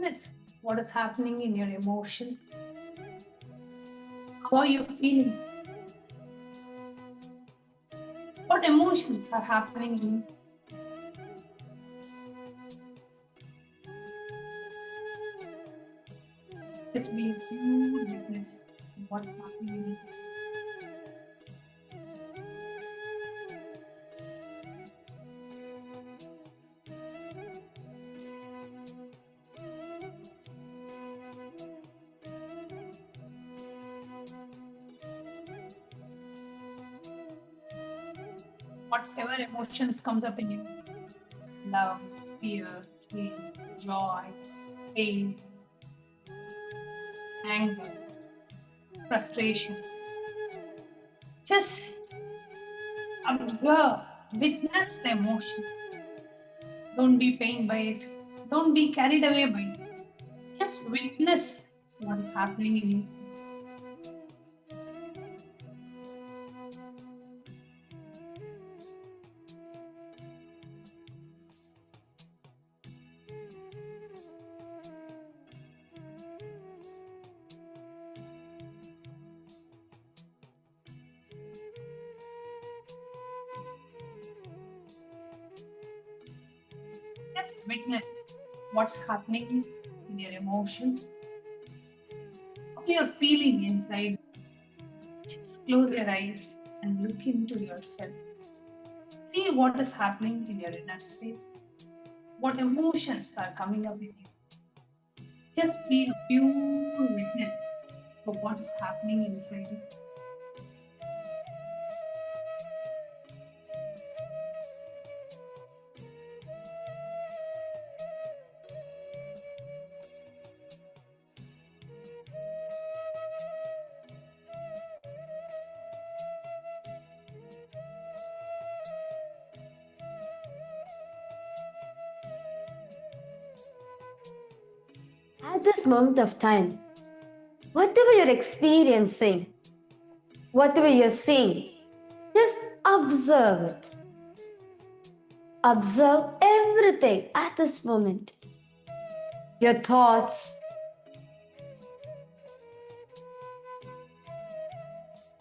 Witness what is happening in your emotions. How are you feeling? What emotions are happening in you? Just be a pure witness of what's happening in you. Whatever emotions comes up in you, love, fear, hate, joy, pain, anger, frustration, just observe, witness the emotion. Don't be pained by it. Don't be carried away by it. Just witness what is happening in you. Just witness what's happening in your emotions, how you're feeling inside. Just close your eyes and look into yourself. See what is happening in your inner space. What emotions are coming up with you. Just be a pure witness of what is happening inside you. At this moment of time, whatever you're experiencing, whatever you're seeing, just observe it. Observe everything at this moment. Your thoughts,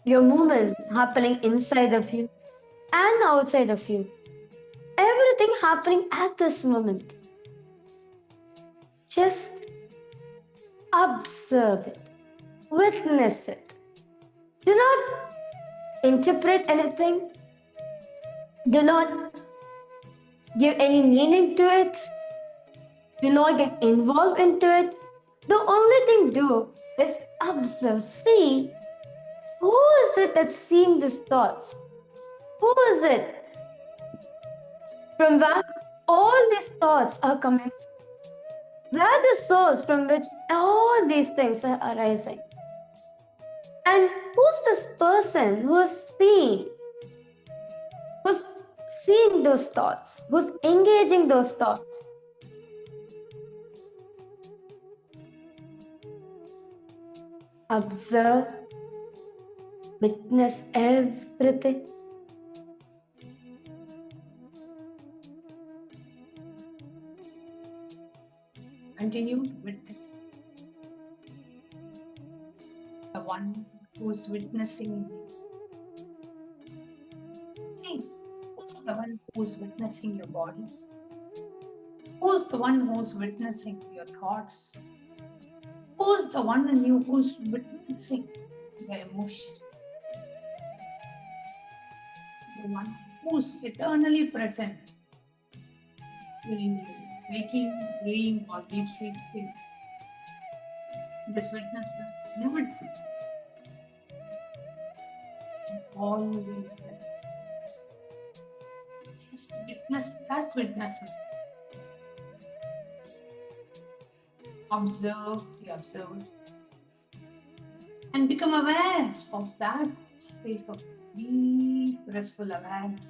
your movements happening inside of you and outside of you. Everything happening at this moment. Just observe it. Witness it. Do not interpret anything. Do not give any meaning to it. Do not get involved into it. The only thing do is observe. See, who is it that's seeing these thoughts? Who is it? From where all these thoughts are coming? Where the source from which all these things are arising? And who's this person who's seeing those thoughts? Who's engaging those thoughts? Observe, witness everything. Continue to witness. The one who's witnessing you. See, who's the one who's witnessing your body? Who's the one who's witnessing your thoughts? Who's the one in you who's witnessing your emotion? The one who's eternally present during your waking, dream, or deep sleep state. Just witness that. Never see. Always there. Just witness that witnessing. Observe the observer. And become aware of that space of deep, restful awareness.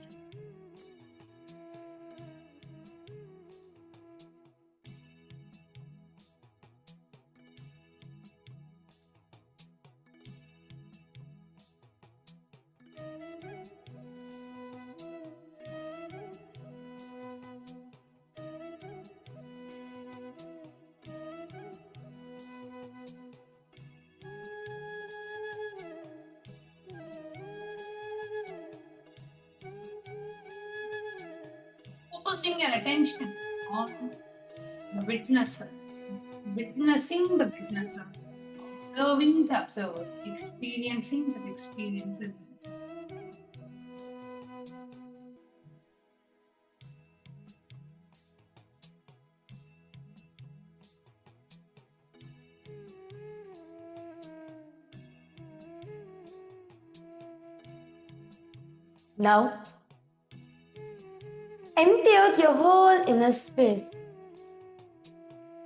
focusing your attention on the witnesser, witnessing the witnesser, observing the observer, experiencing the experiences. Now, empty out your whole inner space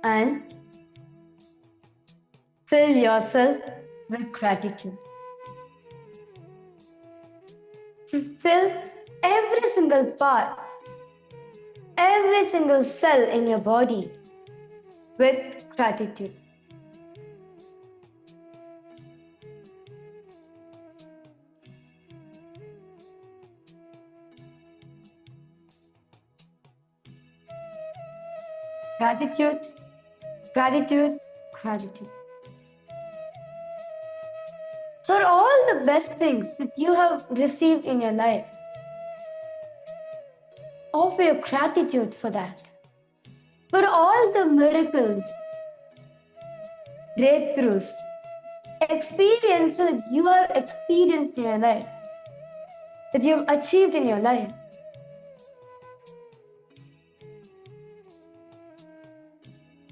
and fill yourself with gratitude. Fill every single part, every single cell in your body with gratitude. Gratitude, gratitude, gratitude. For all the best things that you have received in your life, offer your gratitude for that. For all the miracles, breakthroughs, experiences you have experienced in your life, that you have achieved in your life.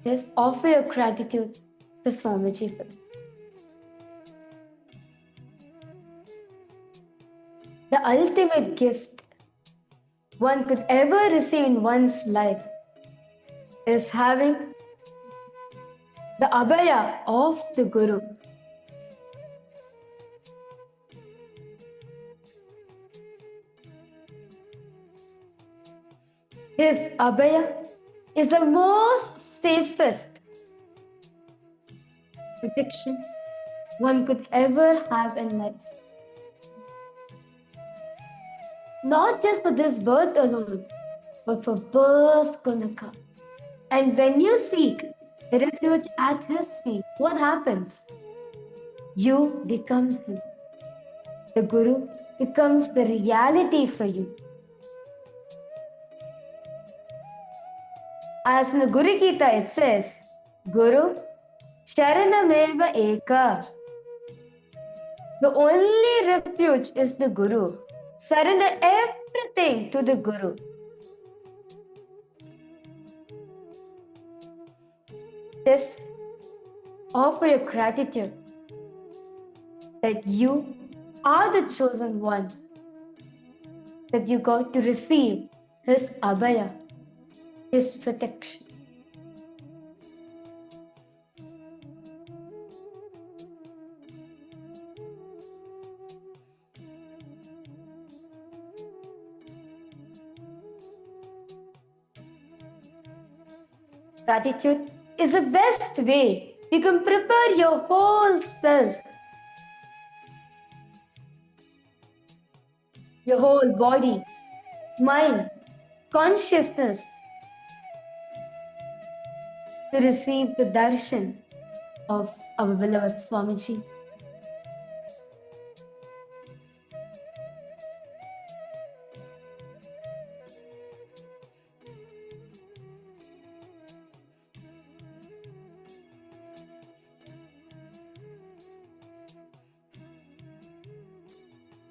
Just offer your gratitude to Swamiji for that. The ultimate gift one could ever receive in one's life is having the Abhaya of the Guru. His Abhaya is the most safest protection one could ever have in life. Not just for this birth alone, but for births gonna come. And when you seek refuge at his feet, what happens? You become him. The Guru becomes the reality for you. As in the Guru Gita it says, Guru Sharanameva Eka. The only refuge is the Guru. Surrender everything to the Guru. Just offer your gratitude that you are the chosen one, that you got to receive his Abhaya, his protection. Gratitude is the best way you can prepare your whole self, your whole body, mind, consciousness to receive the darshan of our beloved Swamiji.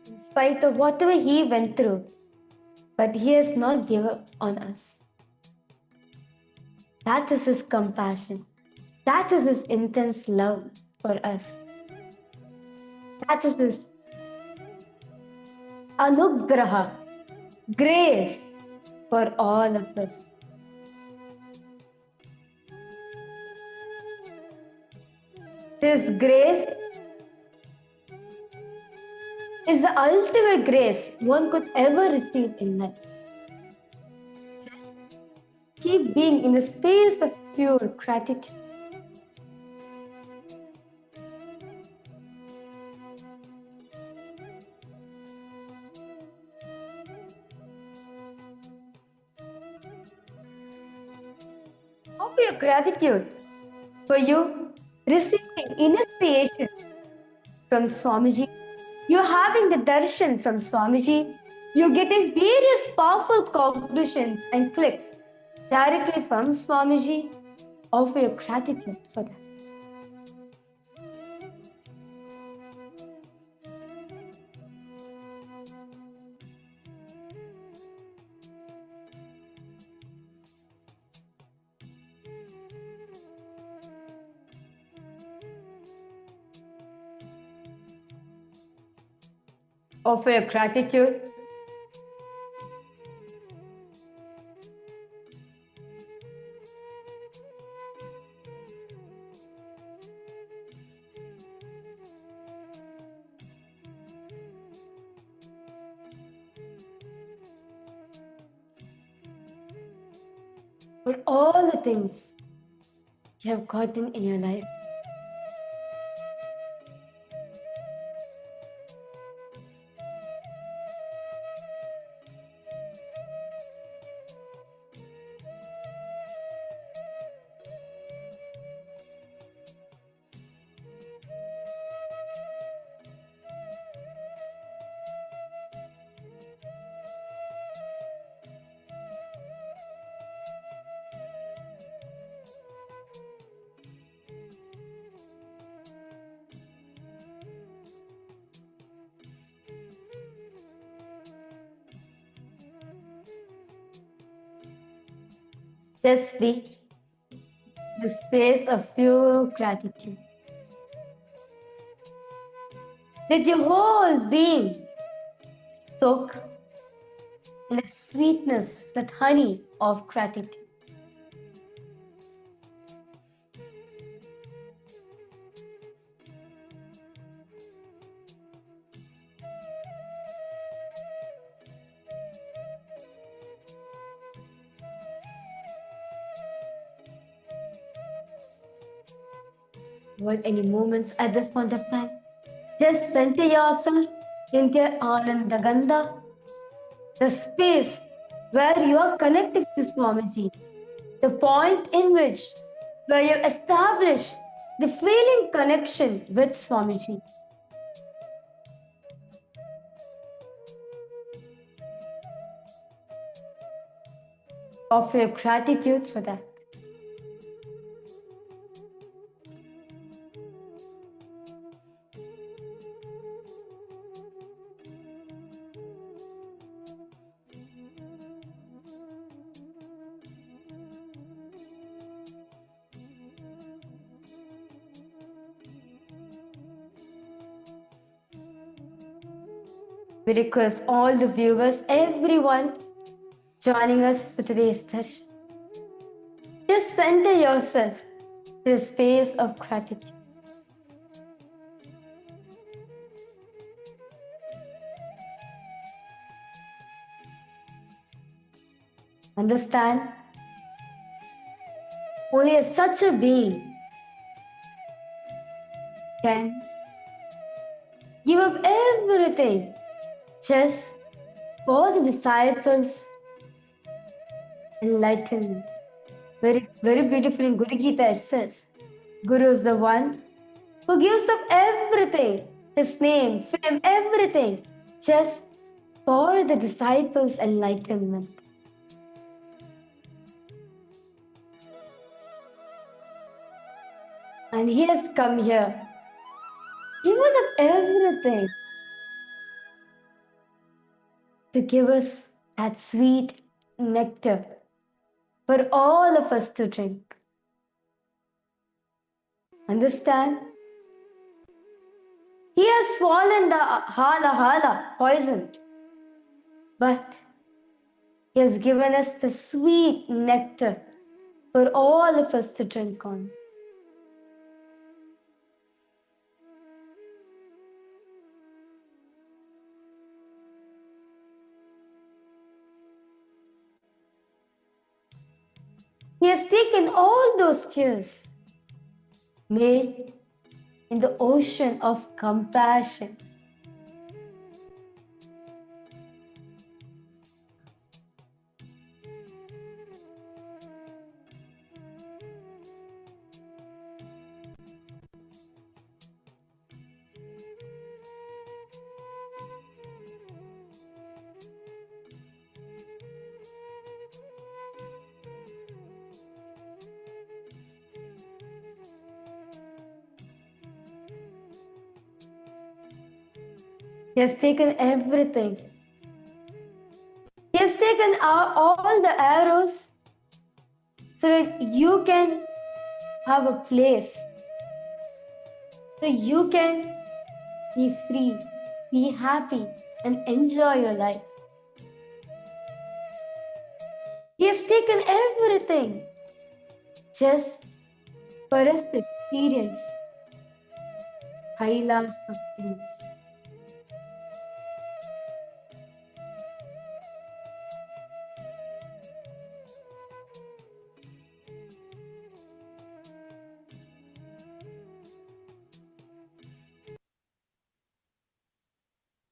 In spite of whatever he went through, but he has not given up on us. That is his compassion. That is his intense love for us. That is his anugraha, grace for all of us. His grace is the ultimate grace one could ever receive in life. Just keep being in the space of pure gratitude. Offer your gratitude for you receiving initiation from Swamiji. You're having the darshan from Swamiji. You're getting various powerful cognitions and clicks directly from Swamiji. Offer your gratitude for that. Offer your gratitude. For all the things you have gotten in your life. Just be the space of pure gratitude. Let your whole being soak in the sweetness, that honey of gratitude. Avoid any moments at this point of time. Just center yourself into your Ananda Gandha, the space where you are connected to Swamiji, the point in which where you establish the feeling connection with Swamiji. Offer your gratitude for that. We request all the viewers, everyone joining us for today's darshan, just center yourself to the space of gratitude. Understand, only such a being can give up everything just for the disciples' enlightenment. Very, very beautiful in Guru Gita it says, Guru is the one who gives up everything, his name, fame, everything, just for the disciples' enlightenment. And he has come here, given up everything to give us that sweet nectar for all of us to drink. Understand? He has swallowed the hala poison, but he has given us the sweet nectar for all of us to drink on. He has taken all those tears made in the ocean of compassion. He has taken everything. He has taken all the arrows so that you can have a place, so you can be free, be happy, and enjoy your life. He has taken everything just for us to experience high loves of peace.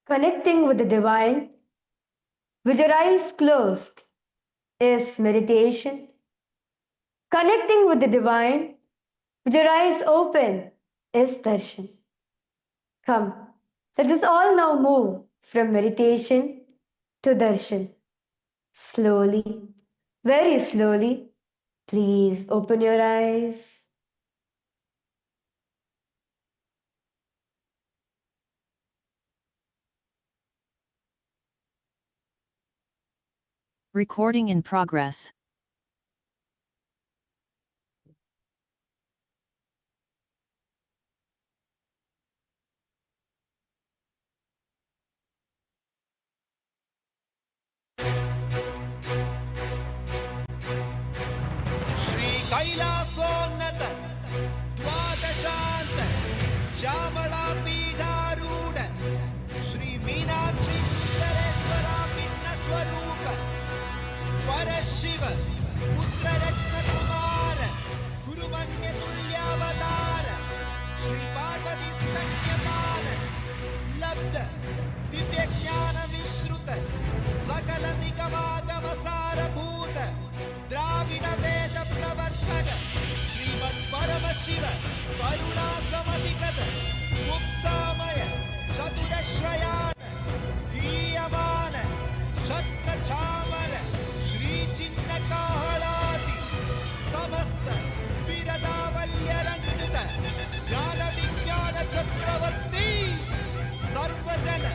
Connecting with the divine with your eyes closed is meditation. Connecting with the divine with your eyes open is darshan. Come, let us all now move from meditation to darshan. Slowly, very slowly, please open your eyes. Recording in progress. Shri Kailasonnata Dwadashanta Shyamala Pidharuda Shri Meenakshi Sundareshwara Pinna Swarupa Parashiva Putra Ratna Kumara Guru Manya Tulyavadara Shri Parvati Stankyapana Labda Divya Jnana Vishruta Sakala Nikavagama Sarabhuta Dravida Veda Pravartaka Srimad Paramashira Karuna Samadikata Muktamaya Chaturashrayana Diyamana Shatra Chamara Shri Chinna Kahalati Samasta Viradavalyarankita Jnana Vijnana Chakravarti Sarvajana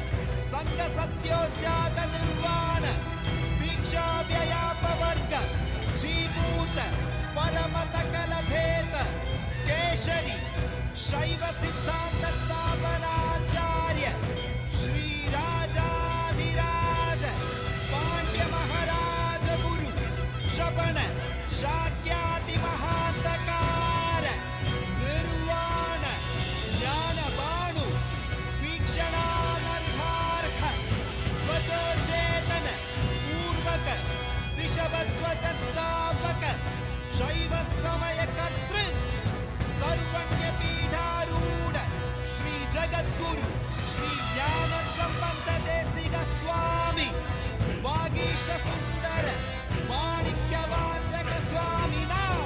Sangha Satyojata Nirvana Diksha Vyayapavarga Jibhuta Paramataka Bheta Keshari Shaiva Siddhanta Sthapanacharya Shri Rajadhiraja Pandya Maharaja Guru Shabana Shakyati Mahantakara Nirvana Jnana Banu Vikshana Narharha Vajo Chetana Urvaka Rishabhadvaja Stapaka Shaiva Samaya Kartri Sarvanya Pidharuda Shri Jagadguru Shri Jnana Sambandha Desiga Swami Vagisha Sundara Manikya Vachaka Swami Nam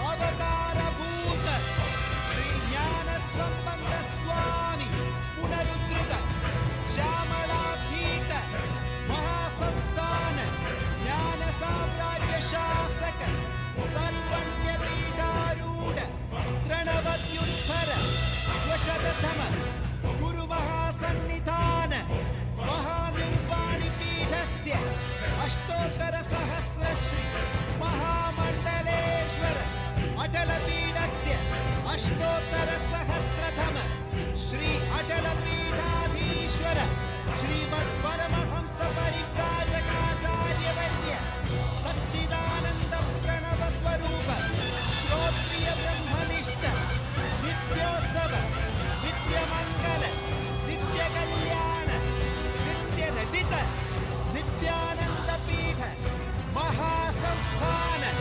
Avatara Bhuta Shri Jnana Sambandha Swami Punarudrita Shyamala Pita Mahasamsthana Jnana Samrajya Shasaka Sarvanya Pidharuda Tranavadyuddhara Vashadathama Guru Mahasannidhana Mahanirvani Pithasya Ashtotara Sahasra Shri Mahamandaleshwara Atala Pidasya Ashtotara Sahasradhama Shri Atala Pidadhishwara Srimad Paramahamsa Parivrajakaacharya Varya Satchidananda Pranava Swarupa Shrotriya Brahmanishta Nityotsava Nitya Mangala Nitya Kalyana Nitya Rajita Nityananda Pita Mahasamsthana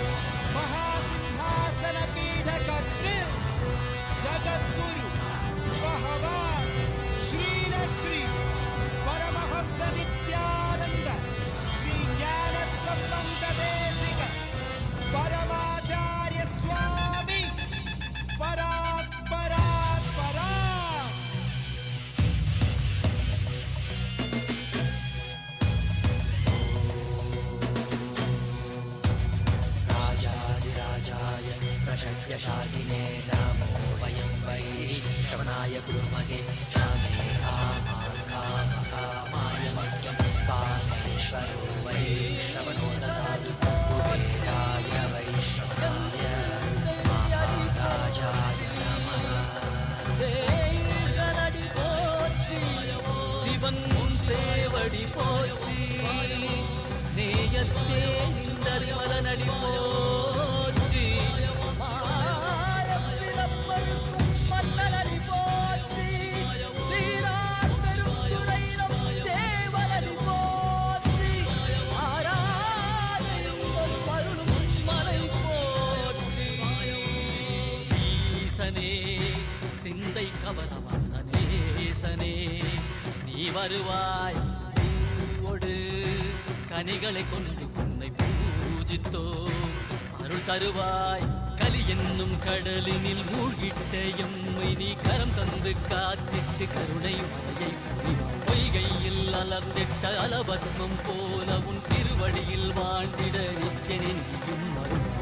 Mahasimhasana Pita Kartir Jagadguru Bhagavan Sri Paramahamsa உந்தன் சேவடி போற்றி நேயத்தே நின்றறிவல நடி போற்றி மாயப்பிறப்பருக்கும் மன்னனடி போற்றி சீரார் பெருந்துரையிடம் தேவனடி போற்றி ஆராத இன்பம் அருளும் மலை போற்றி ஈசனே சிந்தை கவர வந்தனேசனே நீ வருவாய் பூவோடு கனிகளை கொண்டு உன்னை பூஜித்தோ அருள் தருவாய் கலி என்னும் கடலினில் மூழ்கிட்ட எம்மை நீ கரம் தந்து காத்திட்டு கருணை மலையை பொழிவாய். பொய்கையில் அலர்ந்திட்ட அலபத்மம் போல உன் திருவடியில் வாழ்ந்திட நித்தியனே நீயும்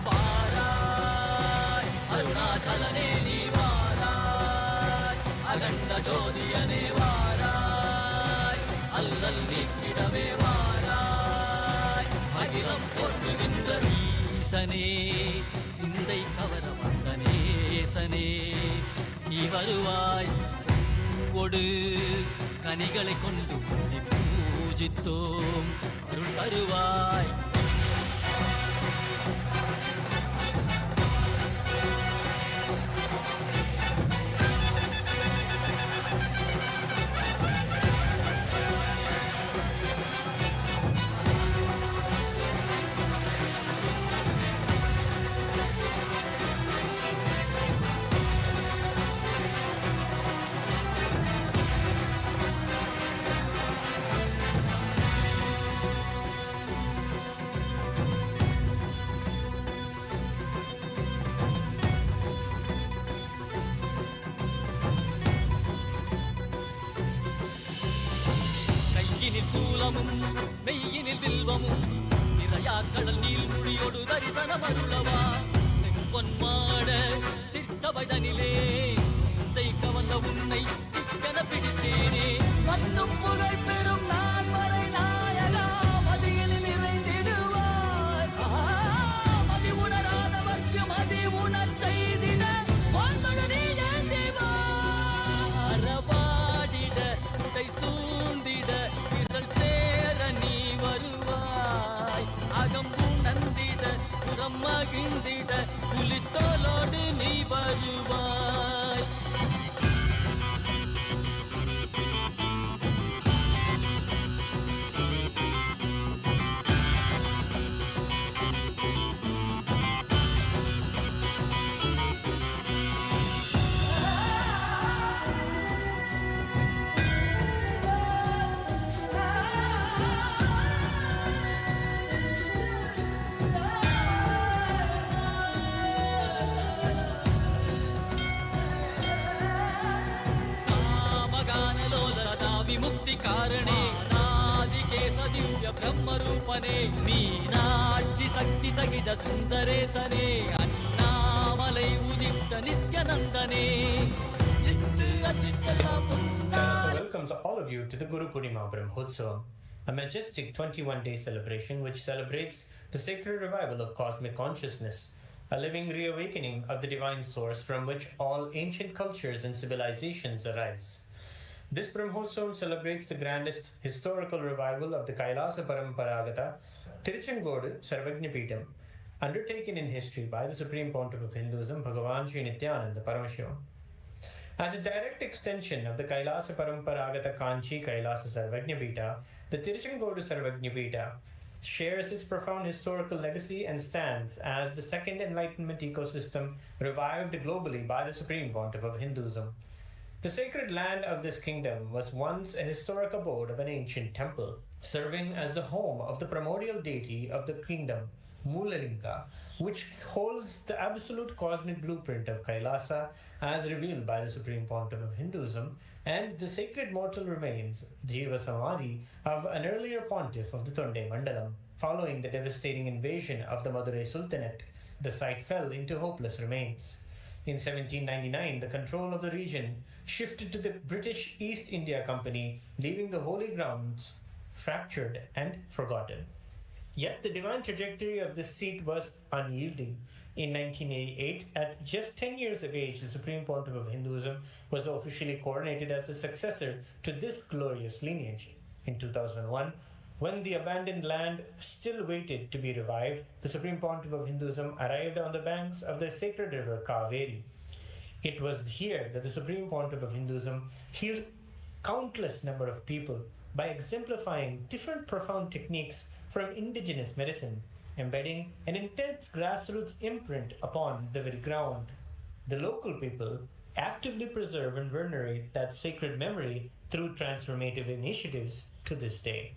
வாராய் அருணாச்சலனே நீ வாராய் அகண்ட ஜோதியனே வாராய் அல்லல் நீக்கிடவே வாராய் அகிலம் போற்றுகின்ற ஈசனே சிந்தை கவர வந்த நேசனே நீ வருவாய் பூவோடு கனிகளை கொண்டு உன்னை பூஜித்தோம் அருள் தருவாய். கையினில் சூலமும் மெய்யினில் வில்வமும் நிறையா கடல் நீள் மொழியோடு தரிசனம் அருளவா செம்பொன் மாட சிற்சபைதனிலே சிந்தை கவர்ந்த உன்னை சிக்கன பிடித்தேனே மண்ணும் புகழ் பெறும் நான் வரை நாயகா மதியில் நிறைந்திடுவாய் மதி உணராதவர்க்கு மதி உணர் செய்திட பொன்மழு நீ ஏந்திவா அறவாடிட உடை சூழ்ந்திட விரல் சேர நீ வருவாய் அகம்பு நந்திட புறம் மகிழ்ந்திட புலித்தோலோடு நீ வருவாய். விமுக்தி காரணே நாதிகேச திவ்ய பிரம்மரூபனே மீனாட்சி சக்தி சகித சுந்தரேசனே அண்ணாமலை உதித்த நித்யநந்தனே சித்து அச்சித்தெல்லாம் welcomes all of you to the Guru Purnima Brahmotsavam, a majestic 21-day celebration which celebrates the sacred revival of cosmic consciousness, a living reawakening of the divine source from which all ancient cultures and civilizations arise. This Brahmotsavam celebrates the grandest historical revival of the Kailasa Paramparagata Tiruchengodu Sarvabhutebhyo, undertaken in history by the Supreme Pontiff of Hinduism, Bhagavan Sri Nithyānanda Parāmashivam. As a direct extension of the Kailasa Paramparagata Kanchi Kailasa Sarvabhutebhyo, the Tiruchengodu Sarvabhutebhyo shares its profound historical legacy and stands as the second Enlightenment ecosystem revived globally by the Supreme Pontiff of Hinduism. The sacred land of this kingdom was once a historic abode of an ancient temple, serving as the home of the primordial deity of the kingdom, Mulalinga, which holds the absolute cosmic blueprint of Kailasa as revealed by the Supreme Pontiff of Hinduism, and the sacred mortal remains, Jiva Samadhi, of an earlier pontiff of the Tonde Mandalam. Following the devastating invasion of the Madurai Sultanate, the site fell into hopeless remains. In 1799, the control of the region shifted to the British East India Company, leaving the holy grounds fractured and forgotten. Yet the divine trajectory of this seat was unyielding. In 1988, at just 10 years of age, the Supreme Pontiff of Hinduism was officially coronated as the successor to this glorious lineage. In 2001, when the abandoned land still waited to be revived, the Supreme Pontiff of Hinduism arrived on the banks of the sacred river Kaveri. It was here that the Supreme Pontiff of Hinduism healed countless number of people by exemplifying different profound techniques from indigenous medicine, embedding an intense grassroots imprint upon the very ground. The local people actively preserve and venerate that sacred memory through transformative initiatives to this day.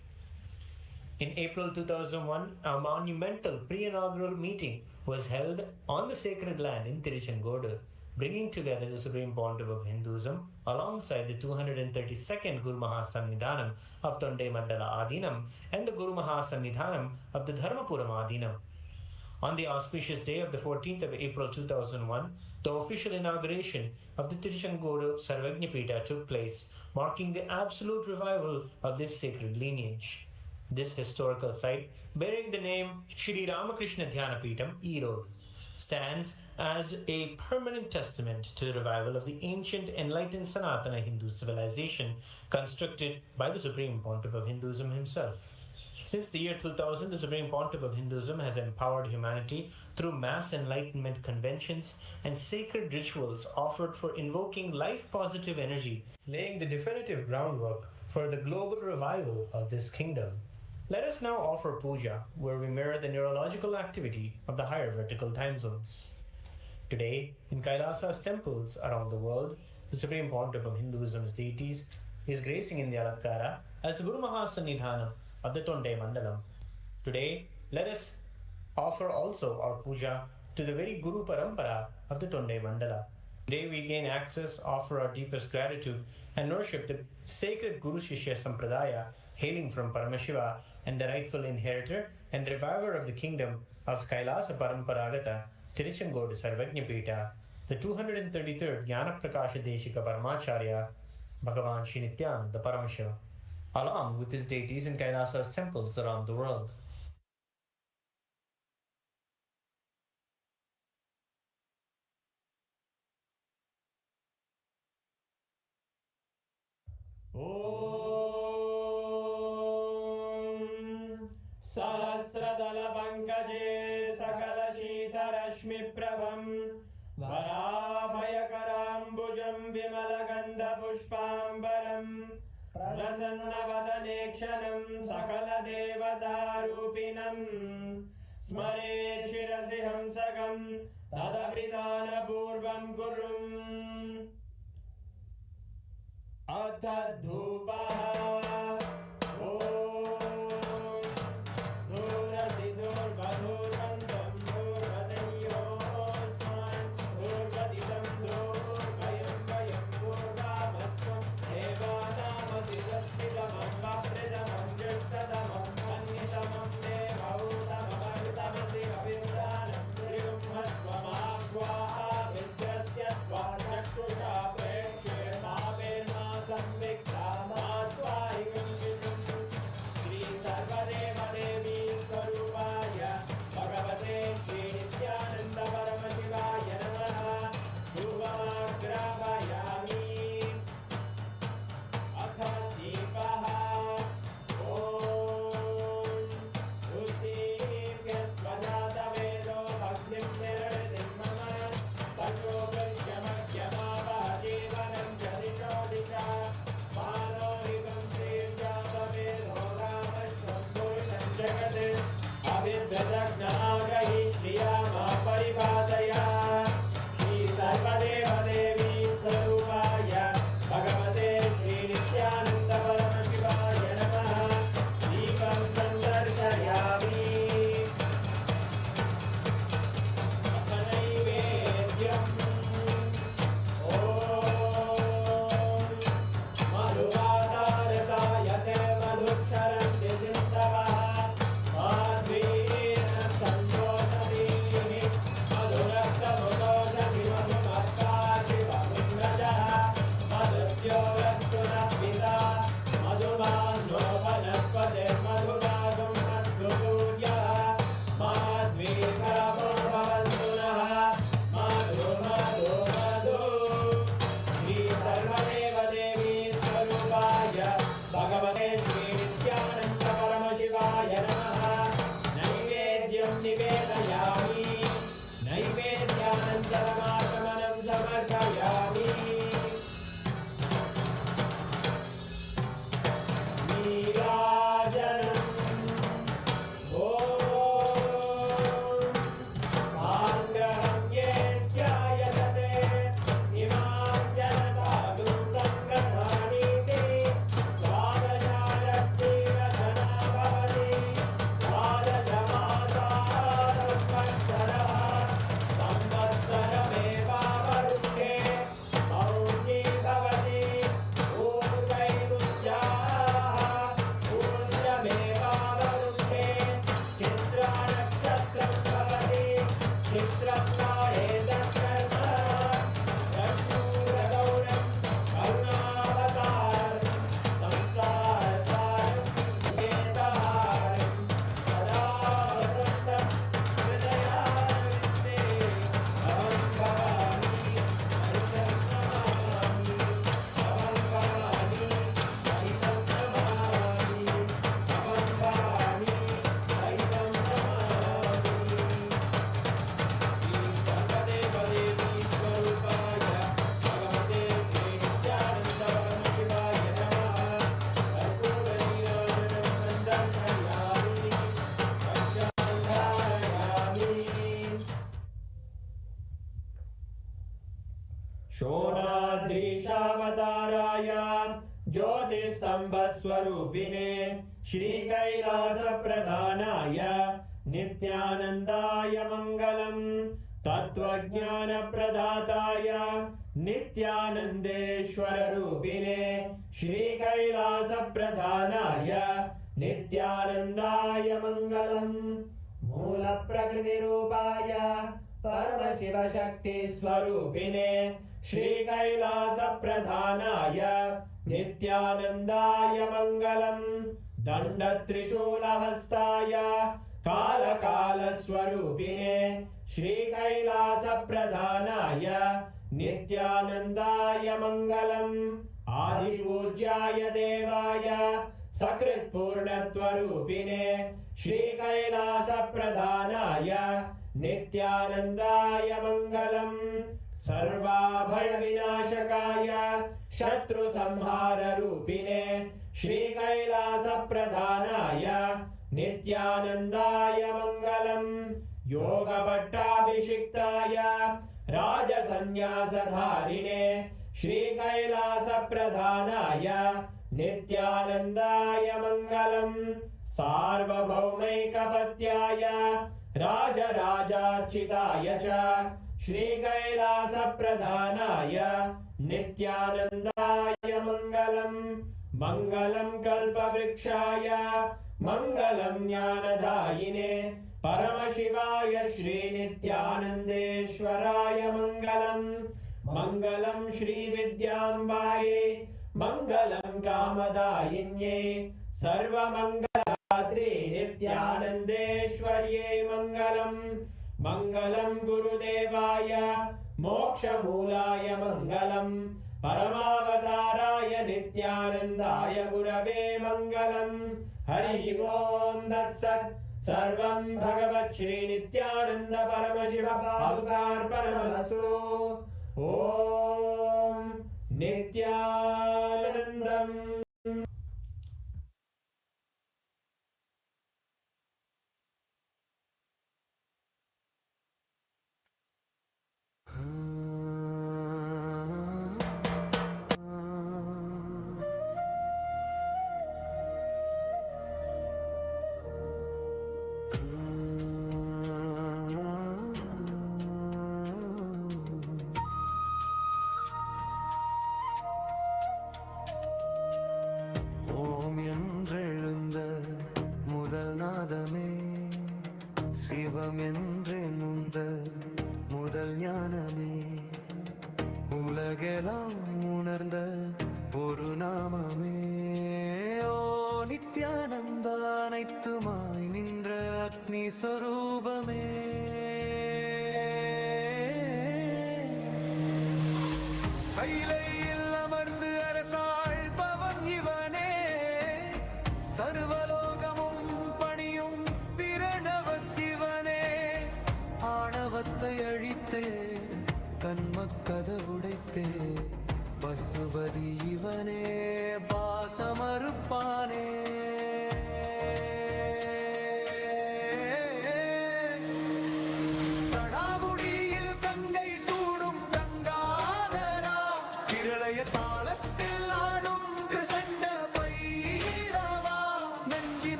In April 2001, a monumental pre-inaugural meeting was held on the sacred land in Tiruchengodu, bringing together the Supreme Pontiff of Hinduism alongside the 232nd Guru Mahasannidhanam of Tonde Mandala Adinam and the Guru Mahasannidhanam of the Dharmapuram Adinam. On the auspicious day of the 14th of April 2001, the official inauguration of the Tiruchengodu Sarvabhutebhyo took place, marking the absolute revival of this sacred lineage. This historical site, bearing the name Shri Ramakrishna Dhyanapitham, Erode, stands as a permanent testament to the revival of the ancient enlightened Sanatana Hindu civilization constructed by the Supreme Pontiff of Hinduism himself. Since the year 2000, the Supreme Pontiff of Hinduism has empowered humanity through mass enlightenment conventions and sacred rituals offered for invoking life-positive energy, laying the definitive groundwork for the global revival of this kingdom. Let us now offer puja, where we mirror the neurological activity of the higher vertical time zones. Today, in Kailasa's temples around the world, the Supreme Pontiff of Hinduism's deities is gracing in the Alakara as the Guru Mahasannidhanam of the Tonde Mandalam. Today, let us offer also our puja to the very Guru Parampara of the Tonde Mandala. Today we gain access, offer our deepest gratitude, and worship the sacred Guru Shishya Sampradaya hailing from Paramashiva and the rightful inheritor and reviver of the kingdom of Kailasa Paramparagata, Tiruchengodu Sarvabhutebhyo, the 233rd Jnana Prakasha Deshika Paramacharya, Bhagavan Sri Nithyānanda Paramashivam, along with his deities in Kailasa's temples around the world. Sahasradala-pankage Sakala-shita-rashmi-prabham Varabhayakaram-bhujam Vimalagandha-pushpambaram Prasanna-vadane-kshanam Sakala-devata-rupinam Smare shirasi-hamsakam Tadapridana-purvam kurum Atadhupaha शोणाद्रीशावताराय ज्योतिस्तम्भस्वरूपिणे श्रीकैलासप्रधानाय नित्यानन्दाय मङ्गलम् तत्त्वज्ञानप्रदाताय नित्यानन्देश्वररूपिणे श्रीकैलासप्रधानाय नित्यानन्दाय मङ्गलम् मूलप्रकृतिरूपाय परमशिवशक्तिस्वरूपिणे श्रीकैलासप्रधानाय नित्यानन्दाय मङ्गलम् दण्डत्रिशूलहस्ताय कालकालस्वरूपिणे श्रीकैलासप्रधानाय नित्यानन्दाय मङ्गलम् आदिपूज्याय देवाय सकृत्पूर्णत्वरूपिणे श्रीकैलासप्रधानाय नित्यानन्दाय मङ्गलम् सर्वाभयविनाशकाय शत्रुसंहाररूपिणे श्रीकैलासप्रधानाय नित्यानन्दाय मङ्गलम् योगभट्टाभिषिक्ताय राजसन्न्यासधारिणे श्रीकैलासप्रधानाय नित्यानन्दाय मङ्गलम् सार्वभौमैकपत्याय राजराजार्चिताय च श्रीकैलासप्रधानाय नित्यानन्दाय मङ्गलम् मङ्गलम् कल्पवृक्षाय मङ्गलम् ज्ञानदायिने परमशिवाय श्रीनित्यानन्देश्वराय मङ्गलम् मङ्गलम् श्रीविद्याम्बायै मङ्गलम् कामदायिन्यै सर्वमङ्गलदात्रे नित्यानन्देश्वर्यै मङ्गलम् मङ्गलम् गुरुदेवाय मोक्षमूलाय मङ्गलम् परमावताराय नित्यानन्दाय गुरवे मङ्गलम् हरि ओम् तत्सत् सर्वं भगवत् श्री नित्यानन्द परमशिव पादुकार्पणमस्तु ओम नित्यानन्दम्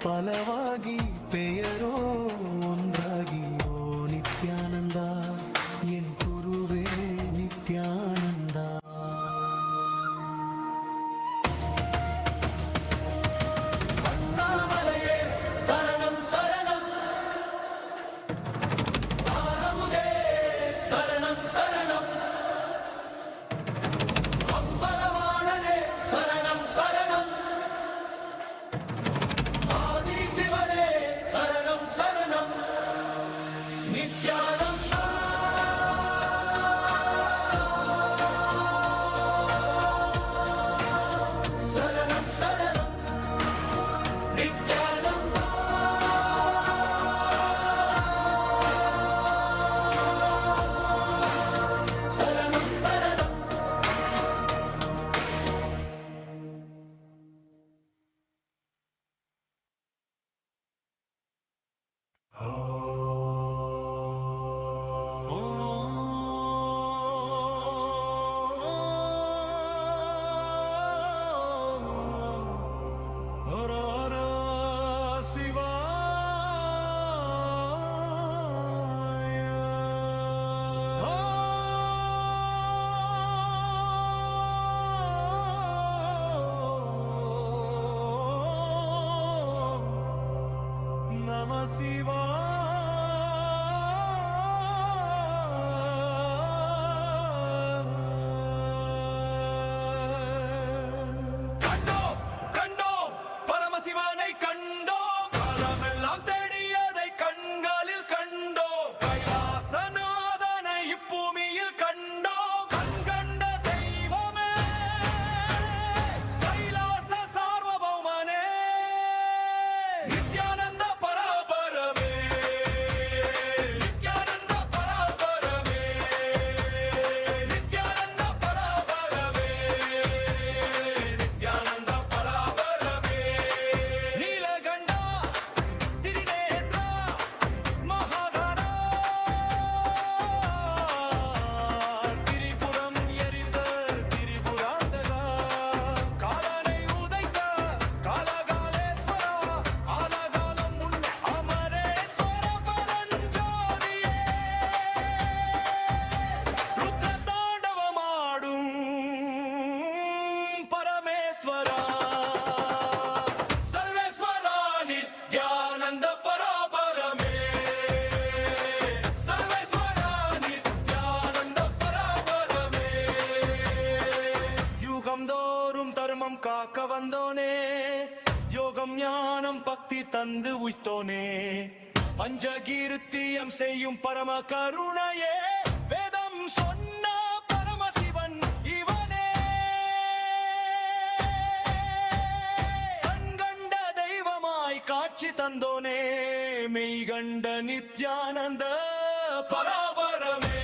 பலவாகி பெயரோ ஒன்றாகி ஓ நித்யானந்தா என் குருவே நித்யானந்தா அண்ணாமலையே சரணம் சரணம் காக்க வந்தோனே யோகம் ஞானம் பக்தி தந்து உய்த்தோனே பஞ்சகீர்த்தியம் செய்யும் பரம கருணையே வேதம் சொன்ன பரமசிவன் இவனே கண்கண்ட தெய்வமாய் காட்சி தந்தோனே மெய்கண்ட நித்யானந்த பராபரமே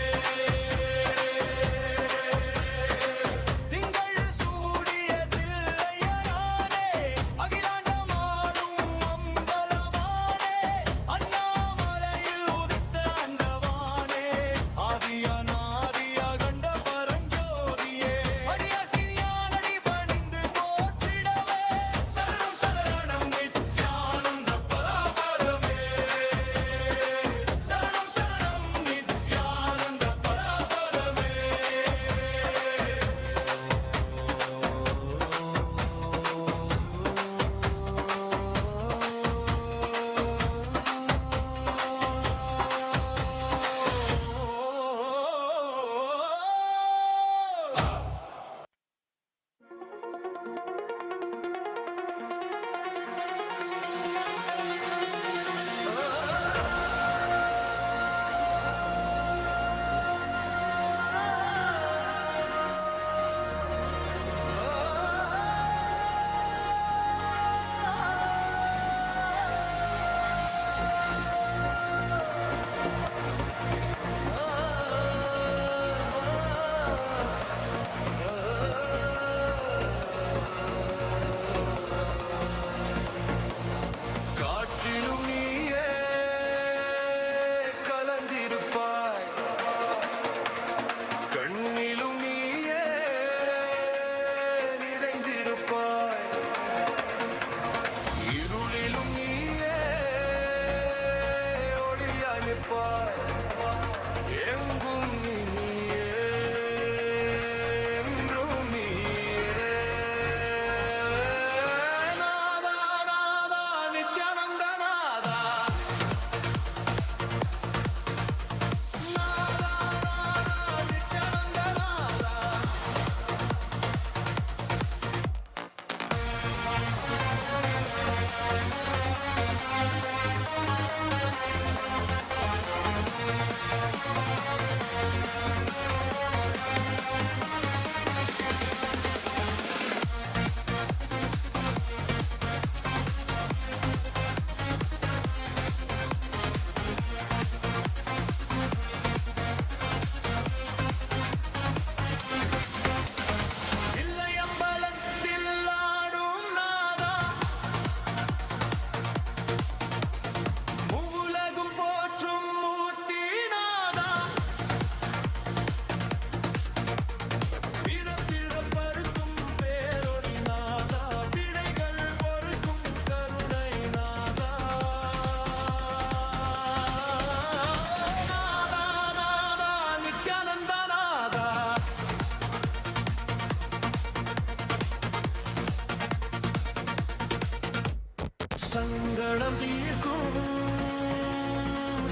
சங்கடம் தீர்க்கும்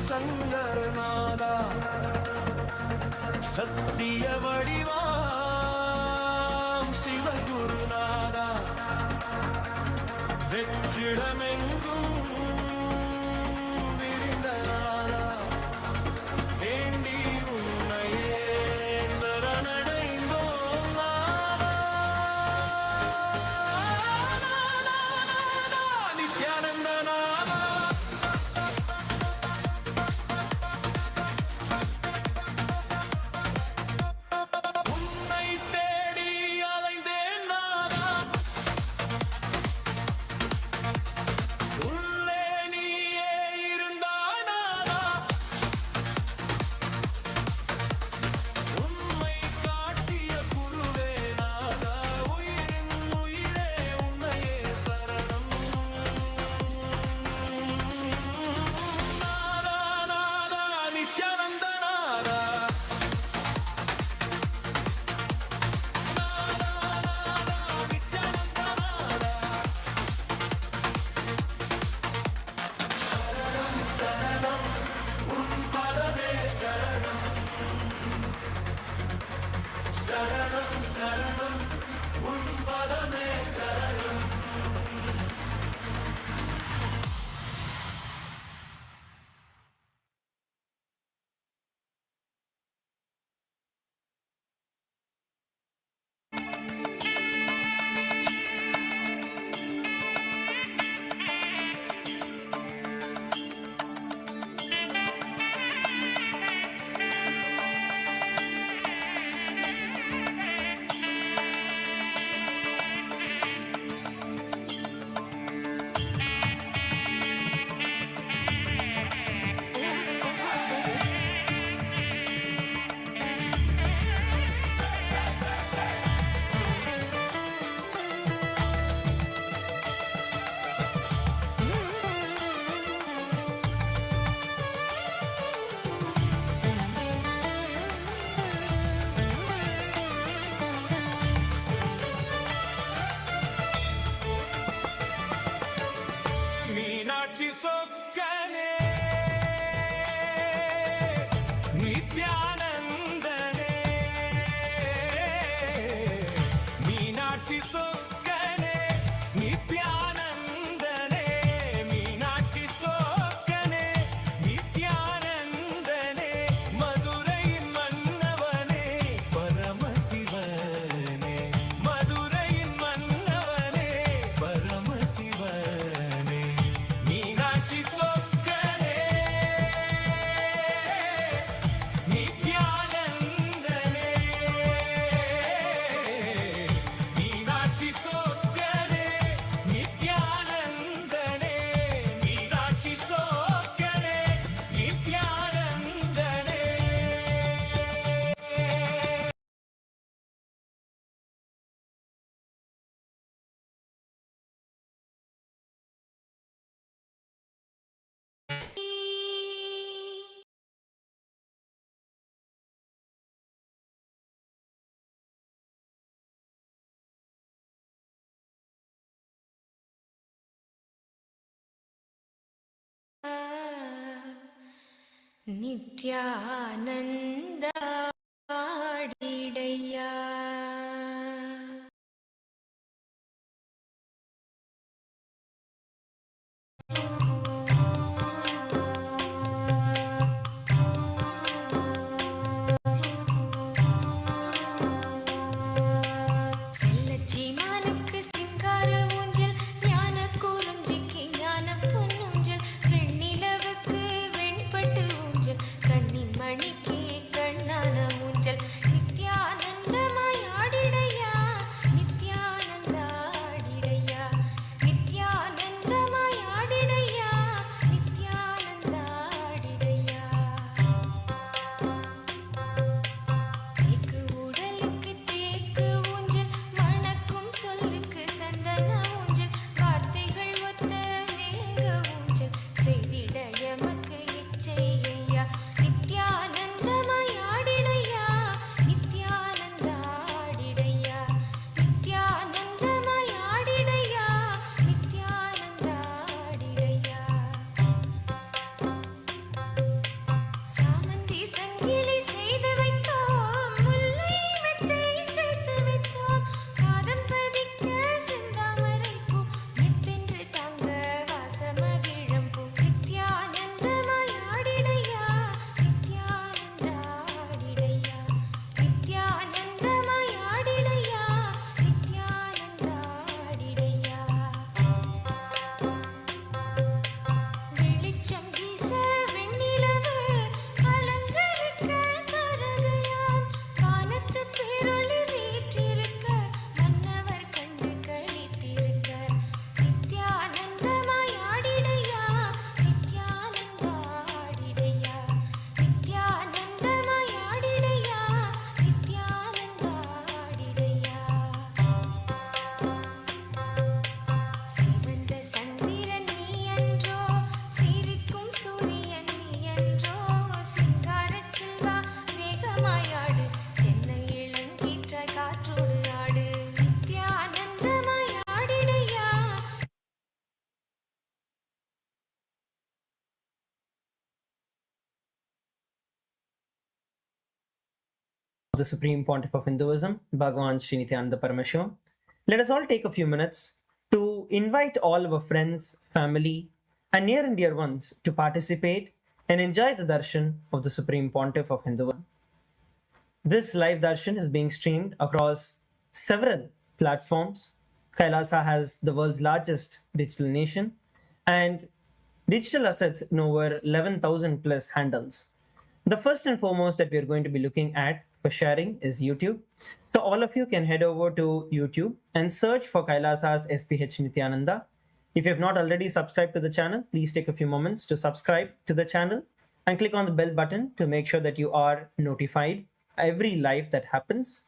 சங்கரநாதா சத்திய வடிவாம் சிவகுருநாதா வெற்றிடமெங்கும் விரிந்தநாதா வேண்டி உன்னையே சரணடைந்தோம் நாதா. நித்யானந்த நாதா உன்னை தேடி அலைந்தேன் நாதா உள்ளே நீயே இருந்தாய் நாதா உண்மை காட்டிய குருவே நாதா உயிரின் உயிரே உன்னையே சரணம் நாதா நாதா நித்யானந்த நாதா மீனாட்சி சொக்கனே நித்யானந்தனே மீனாட்சி சொக்கனே நித்யானந்தனே மீனாட்சி சொக்கனே நித்யானந்தனே மதுரையின் மன்னவனே பரமசிவனே மதுரையின் மன்னவனே பரமசிவனே மீனாட்சி சொக்கனே நித்யானந்தனே மீனாட்சி சொக்கனே நித்யானந்தனே மீனாட்சி சொக்கனே நித்யானந்தனே நித்யானந்த ஆடிடையா செல்லச்சீமானுக்கு சிங்கார ஊஞ்சல் ஞான குறிஞ்சிக்கு ஞான பொன்னூஞ்சல் வெண்ணிலவுக்கு வெண்பட்டு ஊஞ்சல் கண்ணின் மணிக்கு கண்ணான ஊஞ்சல் நித்யானந்தமாய் ஆடிடையா the Supreme Pontiff of Hinduism, Bhagavan Sri Nithyānanda Paramashīvam, let us all take a few minutes to invite all our friends, family, and near and dear ones to participate and enjoy the darshan of the Supreme Pontiff of Hinduism. This live darshan is being streamed across several platforms. Kailasa has the world's largest digital nation and digital assets in over 11,000 plus handles. The first and foremost that we are going to be looking at for sharing is YouTube. So all of you can head over to YouTube and search for Kailasa's SPH Nithyananda. If you have not already subscribed to the channel, please take a few moments to subscribe to the channel and click on the bell button to make sure that you are notified every live that happens.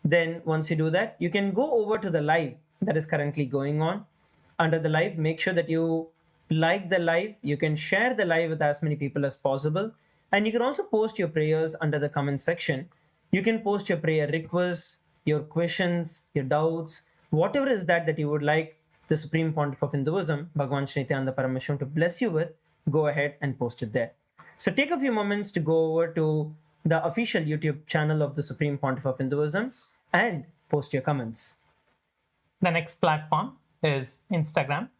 Then once you do that, you can go over to the live that is currently going on. Under the live, make sure that you like the live. You can share the live with as many people as possible. And you can also post your prayers under the comment section. You can post your prayer requests, your questions, your doubts, whatever is that you would like the Supreme Pontiff of Hinduism, Bhagavan Sri Nithyānanda Paramashīvam, to bless you with, go ahead and post it there. So take a few moments to go over to the official YouTube channel of the Supreme Pontiff of Hinduism and post your comments. The next platform is Instagram.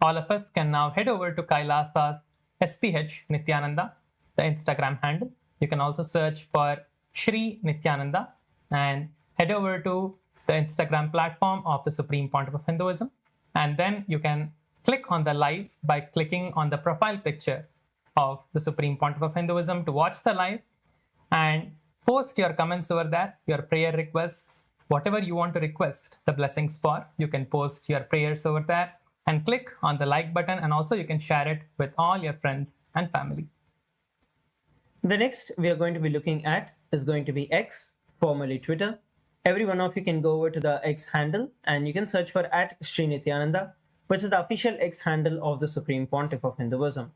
All of us can now head over to Kailasa's SPH Nithyananda, the Instagram handle. You can also search for Sri Nithyananda and head over to the Instagram platform of the Supreme Pontiff of Hinduism. And then you can click on the live by clicking on the profile picture of the Supreme Pontiff of Hinduism to watch the live and post your comments over there, your prayer requests, whatever you want to request the blessings for. You can post your prayers over there and click on the like button, and also you can share it with all your friends and family. The next we are going to be looking at is going to be X, formerly Twitter. Every one of you can go over to the X handle and you can search for @Sri Nithyananda, which is the official X handle of the Supreme Pontiff of Hinduism.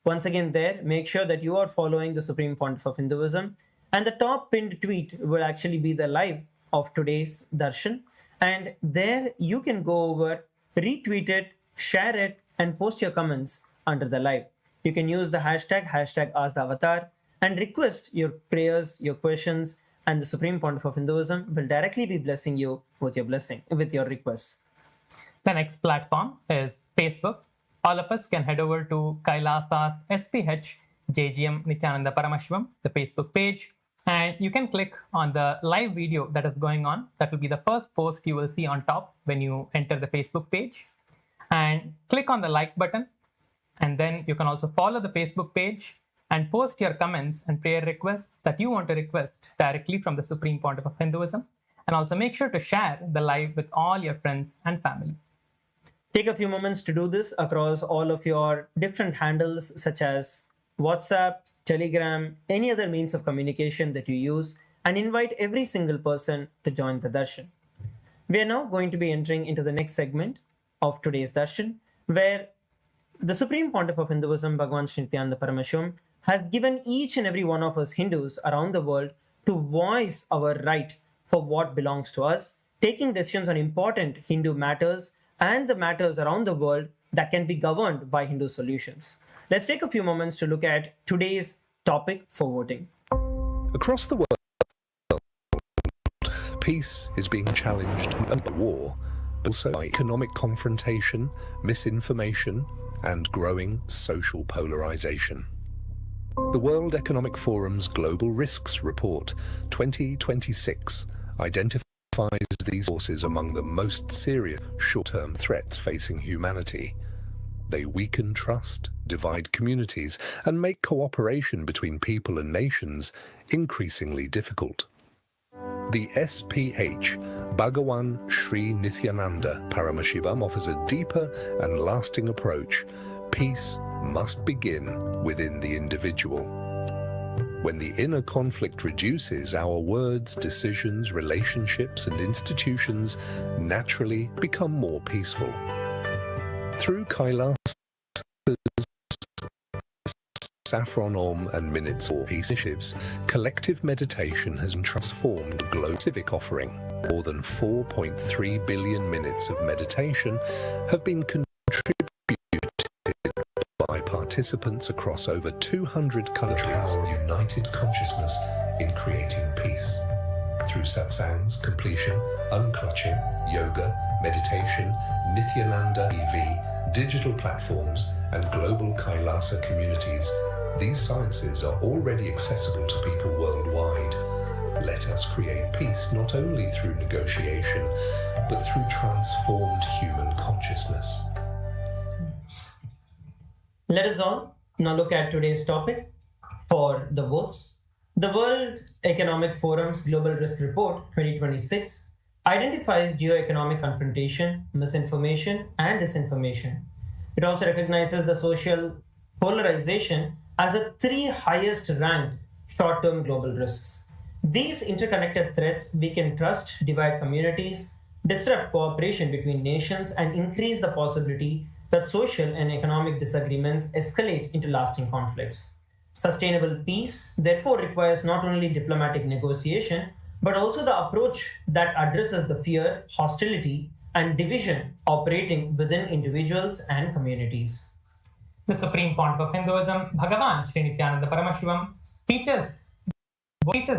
Once again there, make sure that you are following the Supreme Pontiff of Hinduism, and the top pinned tweet will actually be the live of today's darshan, and there you can go over, retweet it, share it, and post your comments under the live. You can use the hashtag #AskTheAvatar and request your prayers, your questions, and the Supreme Pontiff of Hinduism will directly be blessing you with your requests. The next platform is Facebook. All of us can head over to Kailasa's SPH JGM Nithyananda Paramashīvam, the Facebook page, and you can click on the live video that is going on. That will be the first post you will see on top when you enter the Facebook page. And click on the like button, and then you can also follow the Facebook page and post your comments and prayer requests that you want to request directly from the Supreme Pontiff of Hinduism. And also make sure to share the live with all your friends and family. Take a few moments to do this across all of your different handles such as WhatsApp, Telegram, any other means of communication that you use, and invite every single person to join the darshan. We are now going to be entering into the next segment of today's darshan, where the Supreme Pontiff of Hinduism, Bhagavan Sri Nithyānanda Paramashīvam, has given each and every one of us Hindus around the world to voice our right for what belongs to us, taking decisions on important Hindu matters and the matters around the world that can be governed by Hindu solutions. Let's take a few moments to look at today's topic for voting. Across the world, peace is being challenged by war, but also by economic confrontation, misinformation, and growing social polarization. The World Economic Forum's Global Risks Report 2026 identifies these forces among the most serious short-term threats facing humanity. They weaken trust, divide communities, and make cooperation between people and nations increasingly difficult. The SPH, Bhagavan Sri Nityananda Paramashīvam, offers a deeper and lasting approach. Peace must begin within the individual. When the inner conflict reduces, our words, decisions, relationships, and institutions naturally become more peaceful. Through Kailasa's Saffron Om and Minutes for Peace initiatives, collective meditation has transformed global civic offering. More than 4.3 billion minutes of meditation have been contributed by participants across over 200 countries. Our united consciousness in creating peace. through satsangs, completion, unclutching, yoga, meditation, Nithyananda EV, digital platforms, and global Kailasa communities, these sciences are already accessible to people worldwide. Let us create peace not only through negotiation, but through transformed human consciousness. Let us all now look at today's topic for the votes. The World Economic Forum's Global Risk Report 2026 identifies geoeconomic confrontation, misinformation, and disinformation. It also recognizes the social polarization as the 3 highest ranked short-term global risks. These interconnected threats weaken trust, divide communities, disrupt cooperation between nations, and increase the possibility that social and economic disagreements escalate into lasting conflicts. Sustainable peace, therefore, requires not only diplomatic negotiation, but also the approach that addresses the fear, hostility, and division operating within individuals and communities. The Supreme Pontiff of Hinduism, Bhagavan Sri Nithyānanda Paramashivām, teaches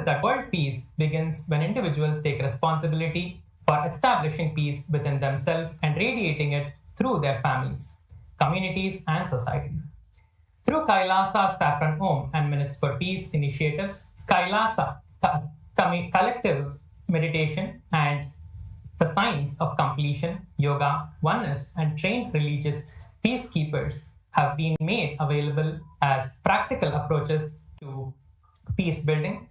that world peace begins when individuals take responsibility for establishing peace within themselves and radiating it through their families, communities, and societies. Through Kailasa's Saffron Om and Minutes for Peace initiatives, Kailasa, collective meditation, and the science of completion, yoga, oneness, and trained religious peacekeepers have been made available as practical approaches to peace building.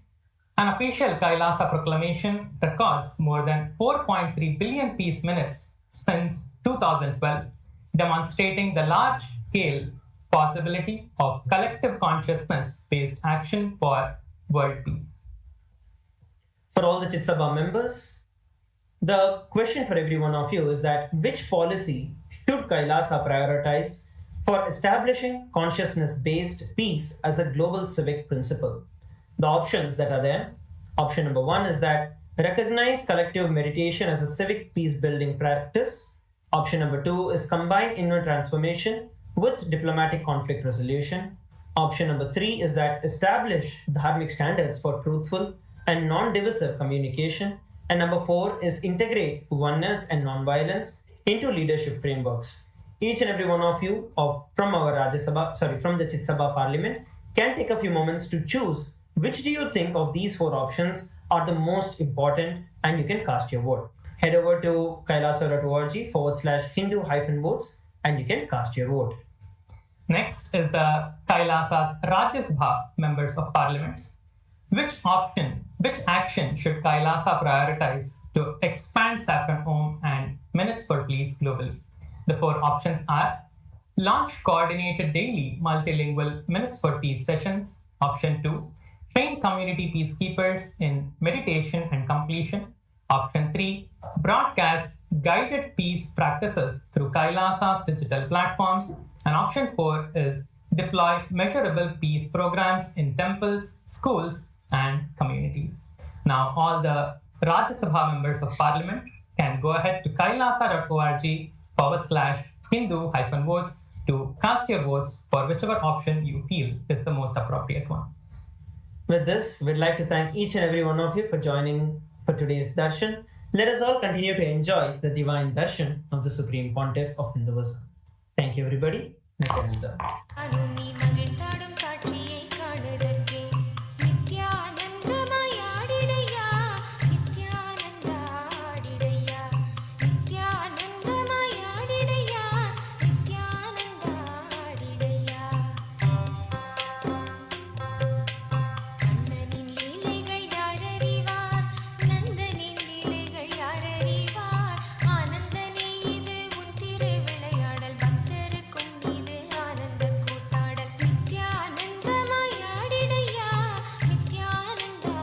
An official Kailasa proclamation records more than 4.3 billion peace minutes since 2012, demonstrating the large-scale possibility of collective consciousness-based action for world peace. For all the Chitsabha members, the question for every one of you is that which policy should Kailasa prioritize for establishing consciousness-based peace as a global civic principle? The options that are there. Option number 1 is that recognize collective meditation as a civic peace-building practice. Option number 2 is combine inner transformation with diplomatic conflict resolution. Option number 3 is that establish dharmic standards for truthful and non-divisive communication. And number 4 is integrate oneness and non-violence into leadership frameworks. Each and every one of you from the Chitsabha Parliament can take a few moments to choose which do you think of these 4 options are the most important, and you can cast your vote. Head over to kailasa.org/Hindu-votes and you can cast your vote. Next is the Kailasa's Rajya Sabha members of parliament. Which action should Kailasa prioritize to expand Saffron Om and Minutes for Peace globally? The 4 options are: launch coordinated daily multilingual Minutes for Peace sessions. Option 2, train community peacekeepers in meditation and completion. Option 3, broadcast guided peace practices through Kailasa's digital platforms. And option 4 is deploy measurable peace programs in temples, schools, and communities. Now, all the Rajya Sabha members of parliament can go ahead to kailasa.org/Hindu-votes to cast your votes for whichever option you feel is the most appropriate one. With this, we'd like to thank each and every one of you for joining for today's Darshan. Let us all continue to enjoy the divine Darshan of the Supreme Pontiff of Hinduism. Thank you, everybody. Nityananda. Aruni மகிழ்ந்தாடும் காட்சியை காணுதற்கே நித்யானந்தமயாடிடையா நித்யானந்தாடிடையா நித்யானந்தமயாடிடையா நித்யானந்தாடிடையா கண்ணனின் லீலைகள் யாரறிவார் நந்தனின் லீலைகள் யாரறிவார் ஆனந்தனே இது உன் திருவிளையாடல் பக்தருக்கும் இது ஆனந்த கூத்தாடல் நித்யானந்தமயாடிடையா Nithyananda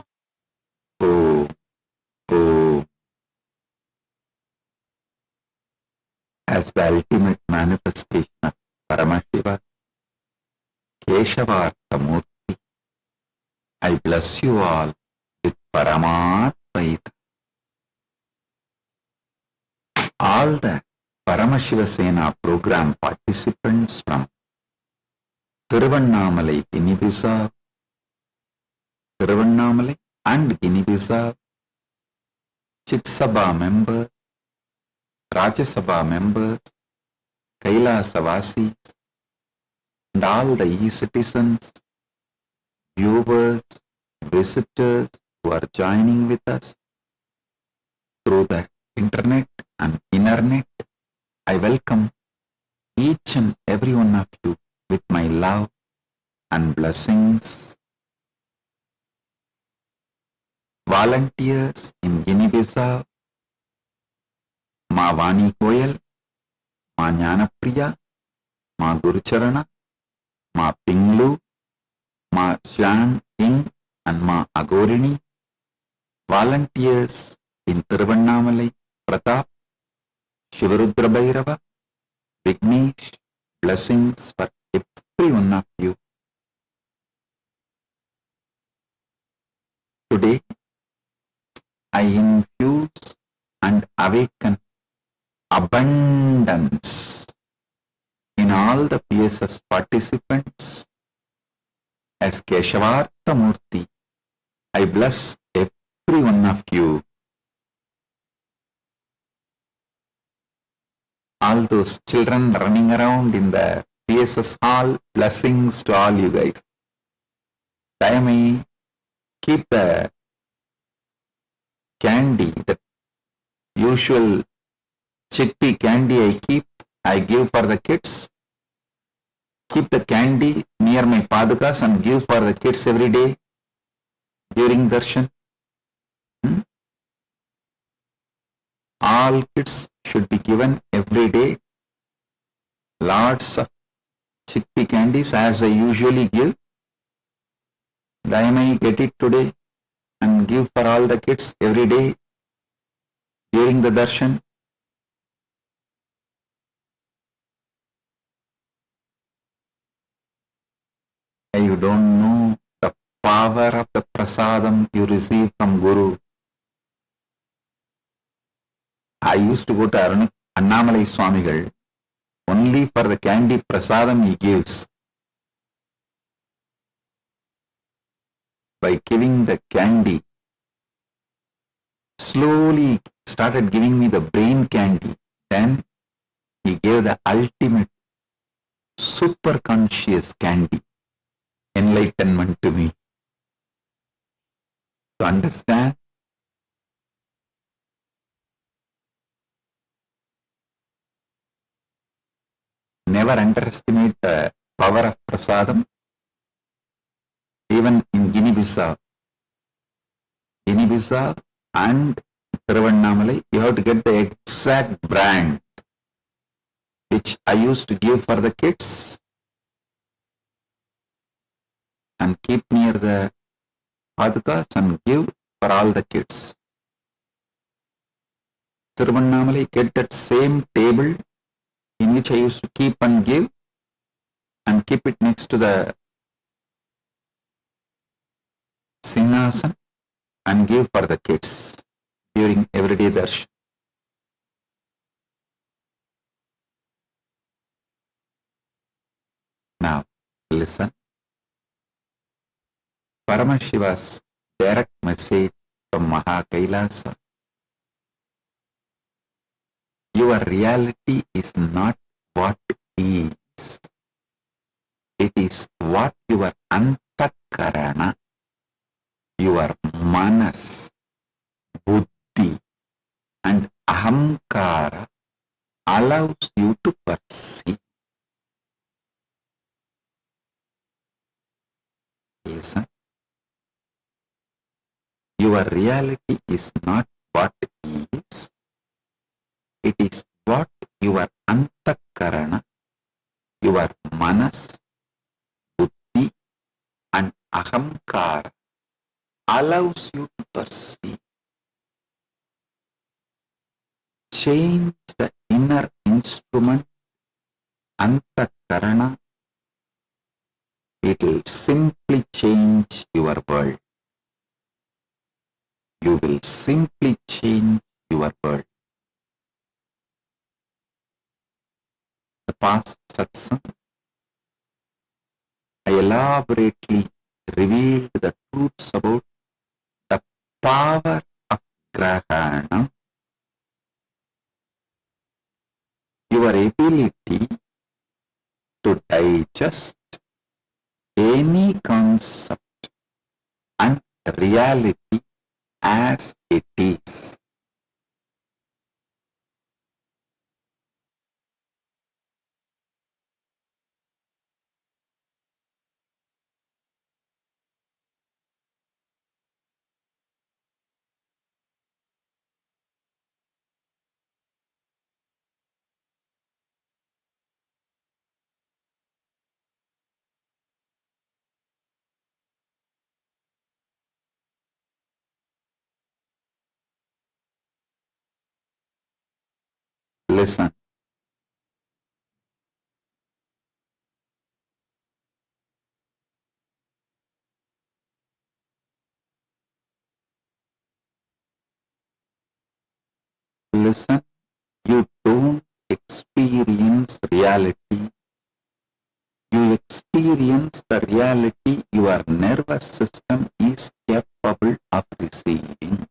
as the ultimate manifestation of Paramashiva, Keshavarthamurti, I bless you all with Paramatmaita. All the Paramashiva Sena program participants from Tiruvannamalai, Guinea-Bissau, and Guinea-Bissau, Chitsabha members, Rajasabha members, Kailasavasis, and all the e-citizens, viewers, visitors who are joining with us through the internet and internet. I welcome each and every one of you with my love and blessings. Volunteers in Guinea-Bissau, Ma Vani Koyal, Ma Jnanapriya, Ma Gurucharana, Ma Pinglu, Ma Zhang Ying, and Ma Agorini. Volunteers in Tiruvannamalai, Pratap, Shivarudra Bhairava, Vignesh, blessings for every one of you. Today, I infuse and awaken abundance in all the PSS participants. As Keshavartha Murti, I bless every one of you. All those children running around in the PSS hall, blessings to all you guys. Dayami, keep the candy, the usual chickpea candy I give for the kids. Keep the candy near my padukas and give for the kids every day during darshan. All kids should be given every day lots of chickpea candies as I usually give. I may get it today and give for all the kids every day during the darshan. You don't know the power of the prasadam you receive from Guru. I used to go to Annamalai Swamigal only for the candy prasadam he gives. By giving the candy, slowly started giving me the brain candy. Then he gave the ultimate super conscious candy, enlightenment to me. To understand, never underestimate the power of prasadam. Even in Guinea-Bissau and Tiruvannamalai, you have to get the exact brand which I used to give for the kids and keep near the padukas and give for all the kids. Tiruvannamalai, get that same table in which I used to keep and give and keep it next to the Singhasan and give for the kids during everyday darshan. Now, listen. Paramashiva's direct message from Mahakailasa. Your reality is not what is. It is what your Antahkarana, your manas, buddhi, and ahamkara allows you to perceive. Listen. Your reality is not what is. It is what your Antahkarana, your manas, buddhi, and ahamkara allows you to perceive. Change the inner instrument, Antahkarana. It will simply change your world. You will simply change your world. The past satsang, I elaborately revealed the truths about the power of Grahaṇam, your ability to digest any concept and reality as it is. Listen. Listen, you don't experience reality. You experience the reality your nervous system is capable of receiving.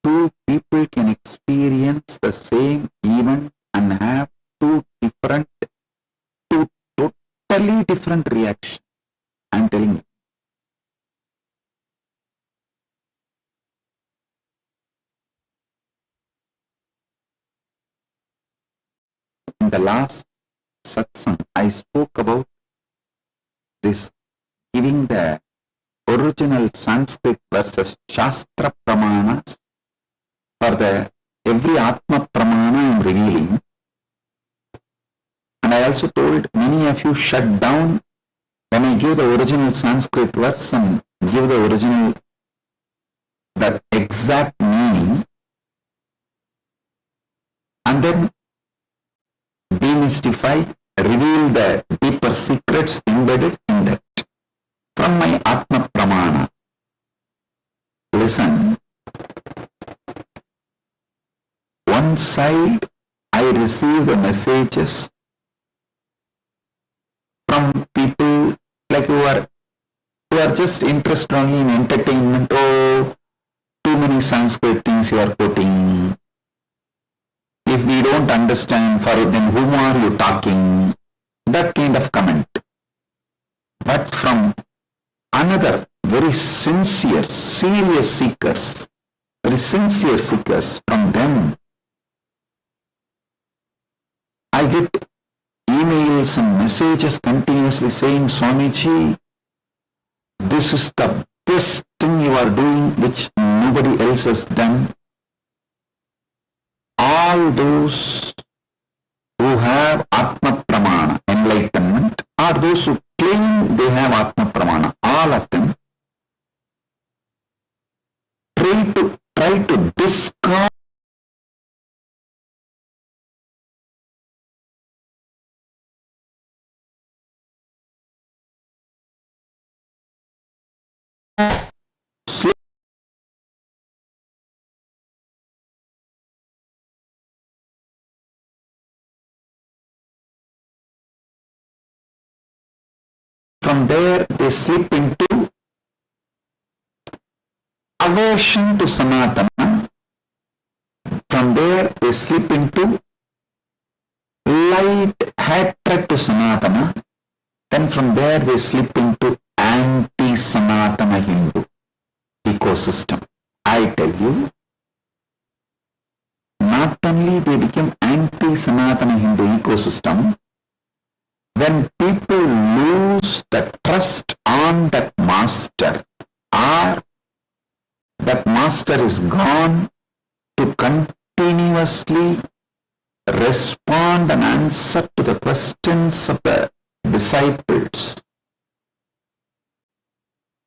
Two people can experience the same event and have two totally different reactions. I'm telling you. In the last Satsang, I spoke about this giving the original Sanskrit versus Shastra Pramanas for the every Atma Pramana I am revealing. And I also told many of you shut down when I give the original Sanskrit verse and give the original, that exact meaning, and then demystify, reveal the deeper secrets embedded in that from my Atma Pramana. Listen, one side I receive the messages from people like who are just interested only in entertainment. Oh, too many Sanskrit things you are quoting. If we don't understand for it, then whom are you talking? That kind of comment. But from another very sincere, serious seekers, very sincere seekers, from them I get emails and messages continuously saying, Swamiji, this is the best thing you are doing which nobody else has done. All those who have Atma Pramana, enlightenment, or those who claim they have Atma Pramana, all of them try to discard from there they slip into aversion to Sanatana. From there they slip into light hatred to Sanatana. Then from there they slip into anti-Sanatana Hindu ecosystem. I tell you, not only they become anti-Sanatana Hindu ecosystem, when people lose the trust on that master, or that master is gone to continuously respond and answer to the questions of the disciples,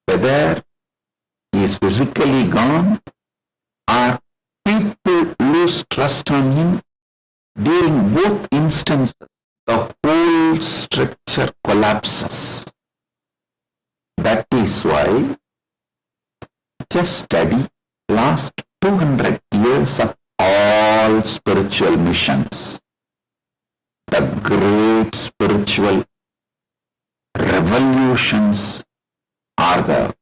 whether he is physically gone or people lose trust on him, during both instances, the whole structure collapses. That is why just study last 200 years of all spiritual missions. The great spiritual revolutions are the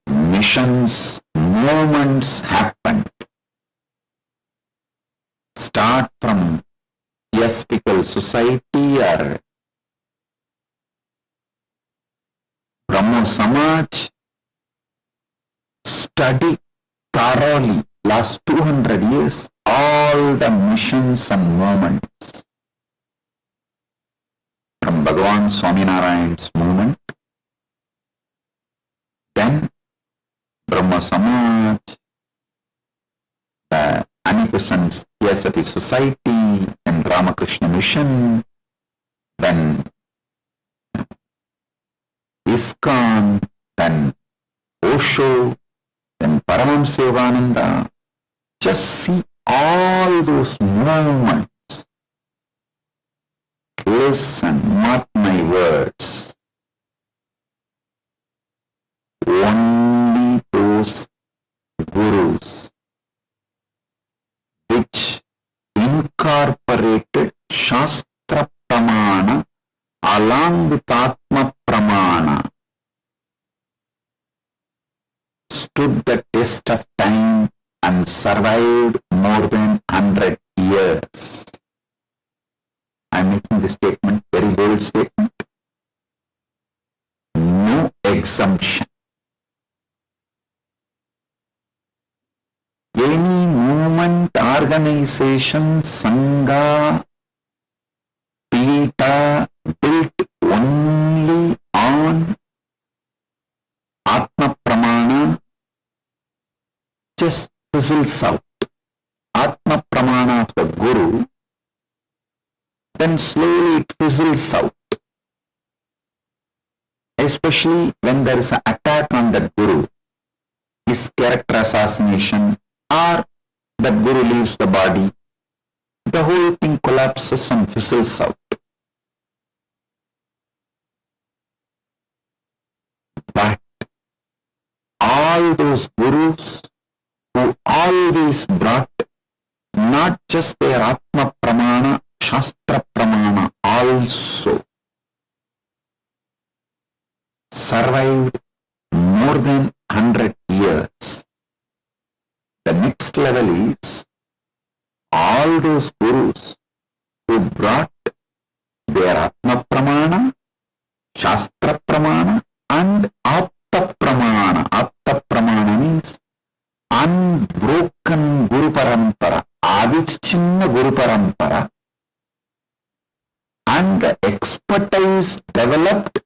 missions, movements happened. Start from theastical society or Brahmo Samaj. Study thoroughly last 200 years all the missions and movements from Bhagavan Swaminarayan's movement, then Brahma Samaj, the Aniperson's Theosophy Society, and Ramakrishna Mission, then ISKCON, then Osho, then Paramahamsa Yogananda. Just see all those movements. Listen, mark my words. Only those gurus which incorporated Shastra Pramana along with Atma Pramana stood the test of time and survived more than 100 years. I'm making this statement, very bold statement. No exemption. Any movement, organization, Sangha, Pita built only on Atma Pramana just fizzles out. Atma Pramana of the Guru, then slowly it fizzles out. Especially when there is an attack on that Guru, his character assassination, or that Guru leaves the body, the whole thing collapses and fizzles out. But all those Gurus who always brought not just their Atma Pramana, Shastra Pramana also survived more than 100 years. The next level is all those Gurus who brought their Atma Pramana, Shastra Pramana and Apta Pramana. Apta Pramana means unbroken Guru Parampara, Avichinna Guru Parampara, and the expertise developed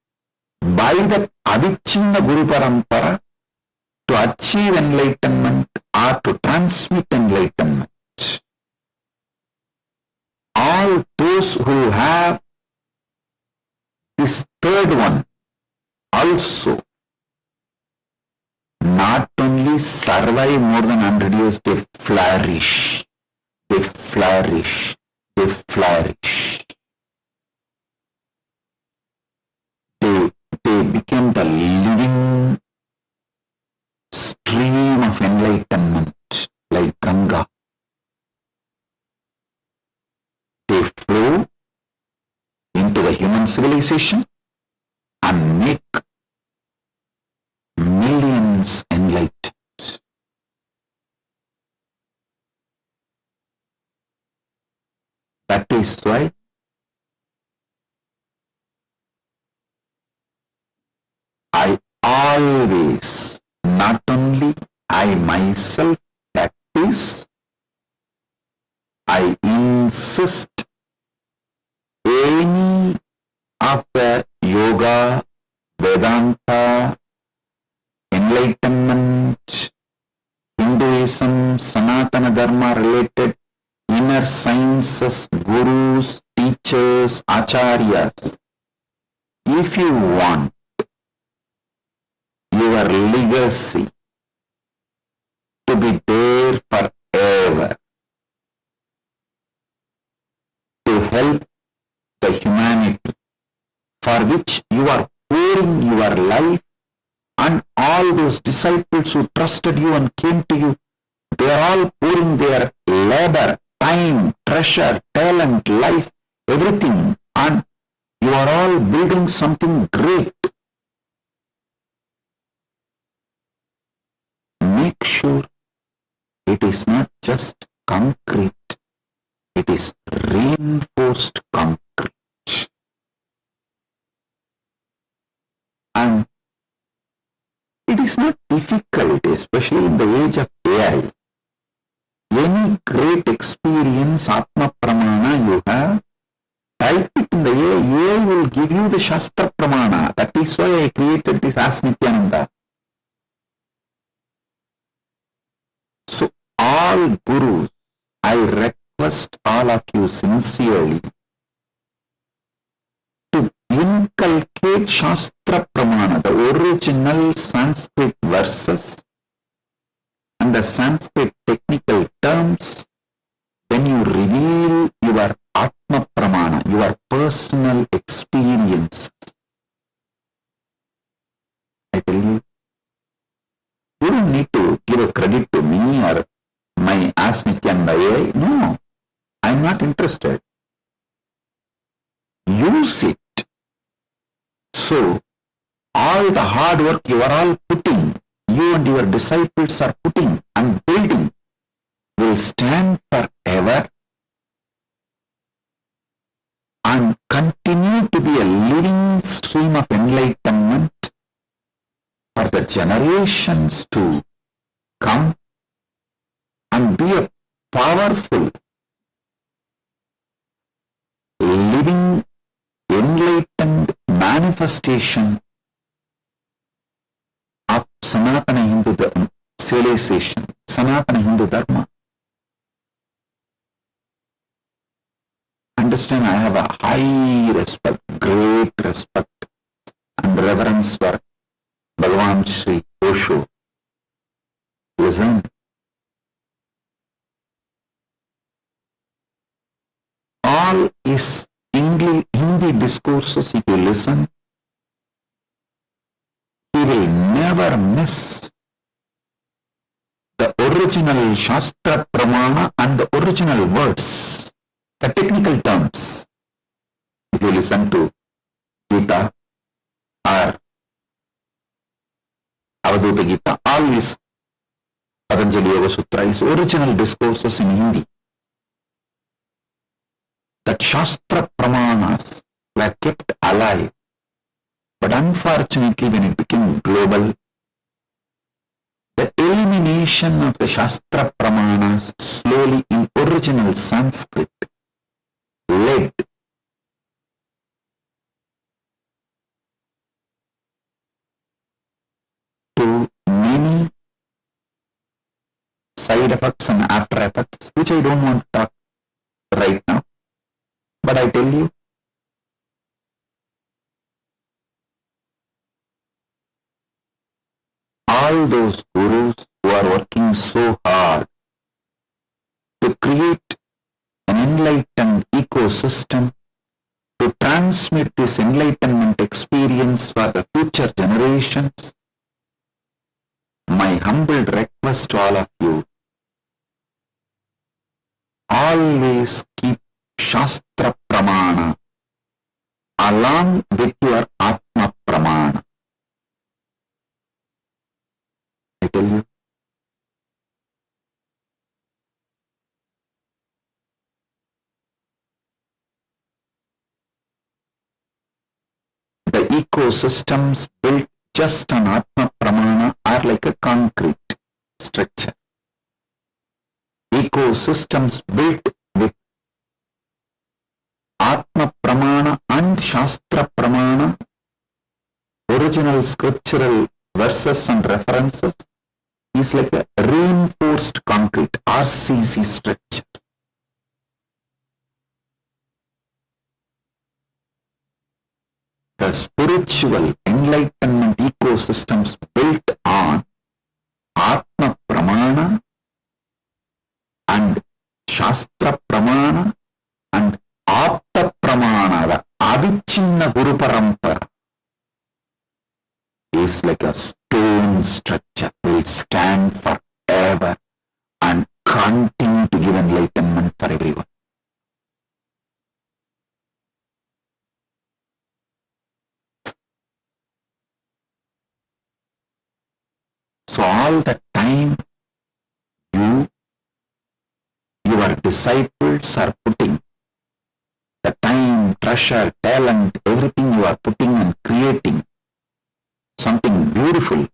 by the Avichinna Guru Parampara to achieve enlightenment or to transmit enlightenment. All those who have this third one also not only survive more than 100 years, they flourish. They flourish. They flourish. They became the living stream of enlightenment like Ganga. They flow into the human civilization and make millions enlightened. That is why I always, not only I myself practice, I insist any of the yoga, Vedanta, enlightenment, Hinduism, Sanatana Dharma related inner sciences, gurus, teachers, acharyas. If you want your legacy to be there forever, to help the humanity for which you are pouring your life, and all those disciples who trusted you and came to you, they are all pouring their labor, time, treasure, talent, life, everything, and you are all building something great. sure it is not just concrete, it is reinforced concrete. And it is not difficult, especially in the age of AI. Any great experience, Atma Pramana you have, type it in the AI will give you the Shastra Pramana. That is why I created this as Nityananda. So all gurus, I request all of you sincerely to inculcate Shastra Pramana, the original Sanskrit verses and the Sanskrit technical terms, when you reveal your Atma Pramana, your personal experience. I tell you, you don't need to give a credit to me or my As Nityananda AI. No, I'm not interested. Use it. So, all the hard work you are all putting, you and your disciples are putting and building, will stand forever and continue to be a living stream of enlightenment for the generations to come and be a powerful, living, enlightened manifestation of Sanatana Hindu civilization, Sanatana Hindu Dharma. Understand, I have a high respect, great respect and reverence for Bhagavan Sri Osho. Listen, all his Hindi discourses, if you listen, he will never miss the original Shastra Pramana and the original words, the technical terms. If you listen to Gita or Avadhuta Gita, all his Patanjali Yoga Sutra, his original discourses in Hindi, that Shastra Pramanas were kept alive. But unfortunately, when it became global, the elimination of the Shastra Pramanas slowly in original Sanskrit led to many side effects and after effects, which I don't want to talk right now. But I tell you, all those gurus who are working so hard to create an enlightened ecosystem, to transmit this enlightenment experience for the future generations, my humble request to all of you, always keep Shastra Pramana along with your Atma Pramana. I tell you, the ecosystems built just on Atma Pramana are like a concrete structure. Ecosystems built with Atma Pramana and Shastra Pramana, original scriptural verses and references, is like a reinforced concrete, RCC structure. The spiritual enlightenment ecosystems built on Atma Pramana and Shastra Pramana and Apta Pramana, the Avichinna Guru Parampara, is like a stone structure, will stand forever and continue to give enlightenment for everyone. So all the time disciples are putting, the time, treasure, talent, everything you are putting and creating something beautiful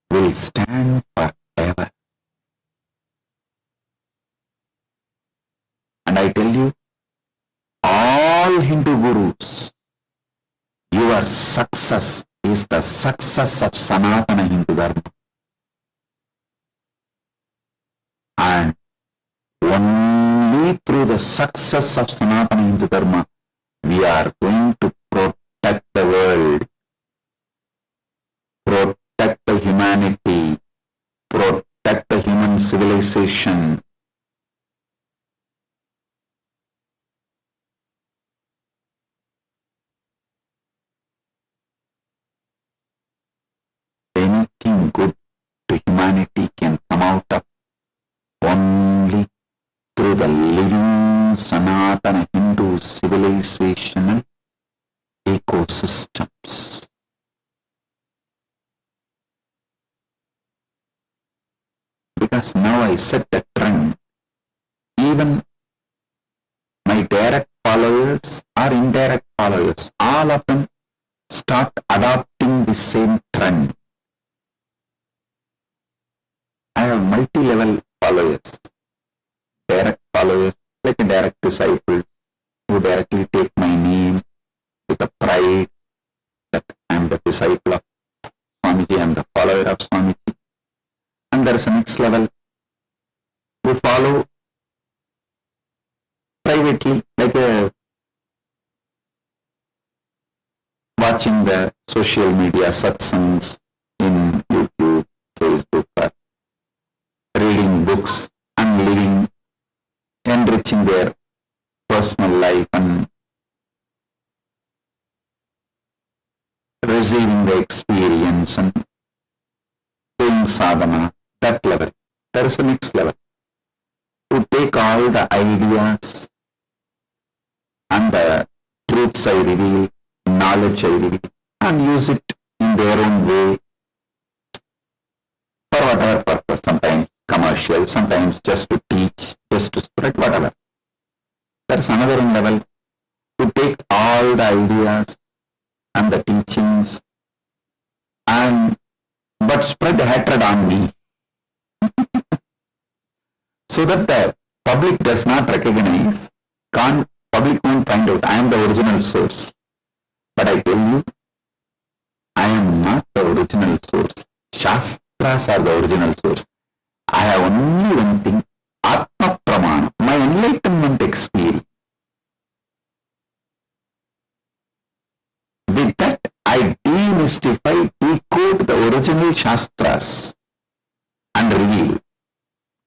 will stand forever. And I tell you, all Hindu gurus, your success is the success of Sanatana Hindu Dharma. And only through the success of Sanatana Hindu Dharma, we are going to protect the world, protect the humanity, protect the human civilization. Anything good to humanity can come out of only through the living Sanatana Hindu civilizational ecosystems. Because now I set a trend, even my direct followers or indirect followers, all of them start adopting the same trend. I have multi-level followers, direct followers, like a direct disciple who directly take my name with a pride that I am the disciple of Swamiji, I am the follower of Swamiji. And there is a next level who follow privately, like watching the social media satsangs in YouTube, Facebook, or reading books and living, enriching their personal life and receiving the experience and doing sadhana, that level. There is a next level. To take all the ideas and the truths I reveal, knowledge I reveal, and use it in their own way for whatever purpose, sometimes commercial, sometimes just to teach, just to spread, whatever. There's another level to take all the ideas and the teachings and but spread hatred on me so that the public does not recognize, public won't find out I am the original source. But I tell you, I am not the original source. Shastras are the original source. I have only one thing, Atma Pramana, my enlightenment experience. With that, I demystify, decode the original Shastras and reveal.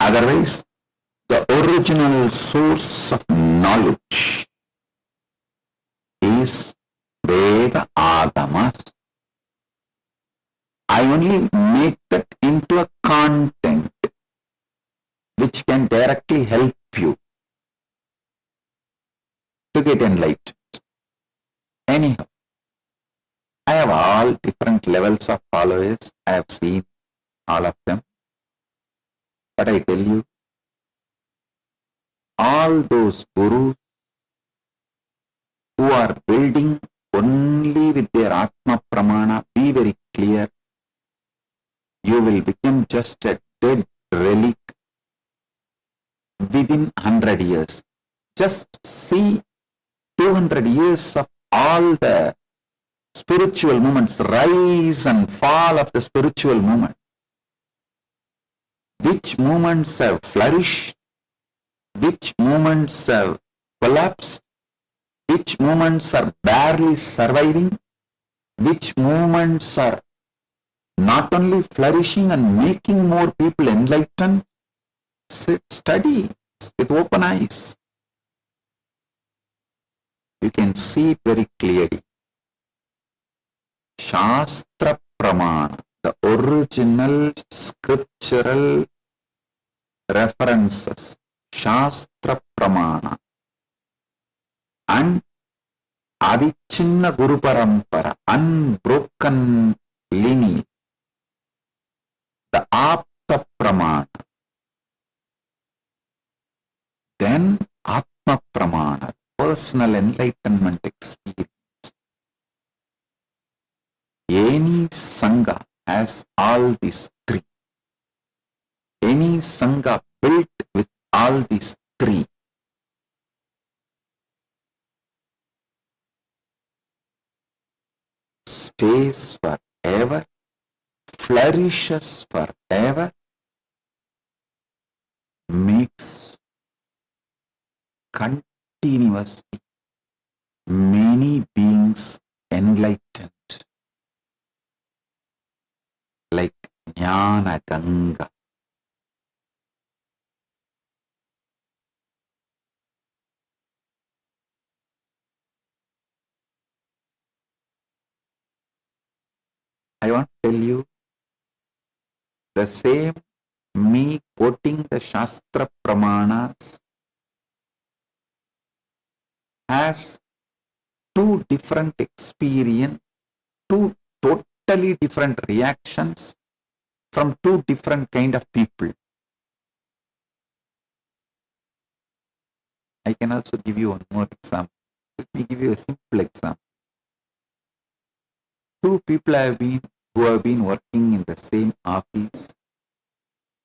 Otherwise, the original source of knowledge is Veda Agamas. I only make that into a content which can directly help you to get enlightened. Anyhow, I have all different levels of followers. I have seen all of them. But I tell you, all those gurus who are building only with their Atma Pramana, be very clear, you will become just a dead relic within 100 years. Just see 200 years of all the spiritual movements, rise and fall of the spiritual movement. Which movements have flourished, which movements have collapsed, which movements are barely surviving, which movements are not only flourishing and making more people enlightened. Sit, study with open eyes. You can see it very clearly. Shastra Pramana, the original scriptural references, Shastra Pramana, and Avichinna Guru Parampara, unbroken lineage, the Apta Pramana. Then Then Atma Pramana, personal enlightenment experience. Any Sangha has all these three. Any Sangha built with all these three stays forever, flourishes forever, makes continuously many beings enlightened, like Jnana Ganga. I want to tell you, the same me quoting the Shastra Pramanas has two different experience, two totally different reactions from two different kind of people. I can also give you one more example. Let me give you a simple example. Two people who have been working in the same office,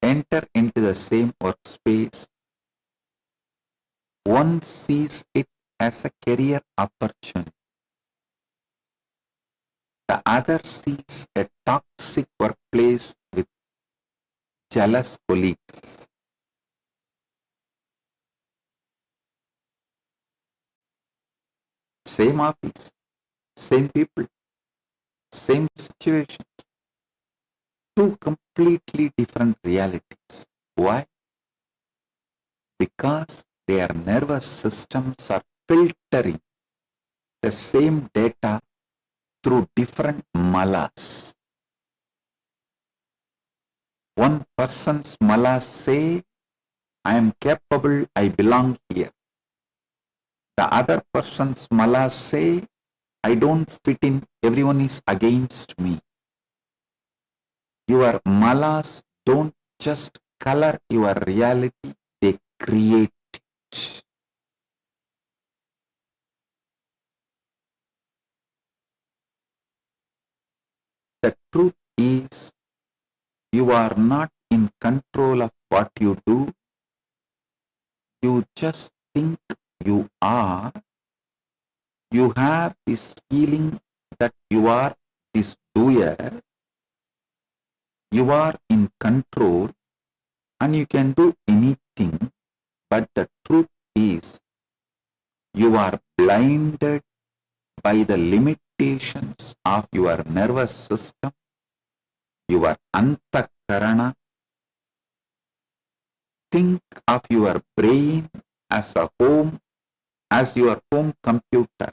enter into the same workspace. One sees it as a career opportunity. The other sees a toxic workplace with jealous colleagues. Same office, same people, same situation. Two completely different realities. Why? Because their nervous systems are filtering the same data through different malas. One person's malas say, I am capable, I belong here. The other person's malas say, I don't fit in, everyone is against me. Your malas don't just color your reality, they create it. The truth is, you are not in control of what you do. You just think you are. You have this feeling that you are this doer. You are in control and you can do anything. But the truth is, you are blinded by the limitations of your nervous system, your Antahkarana. Think of your brain as a home, as your home computer.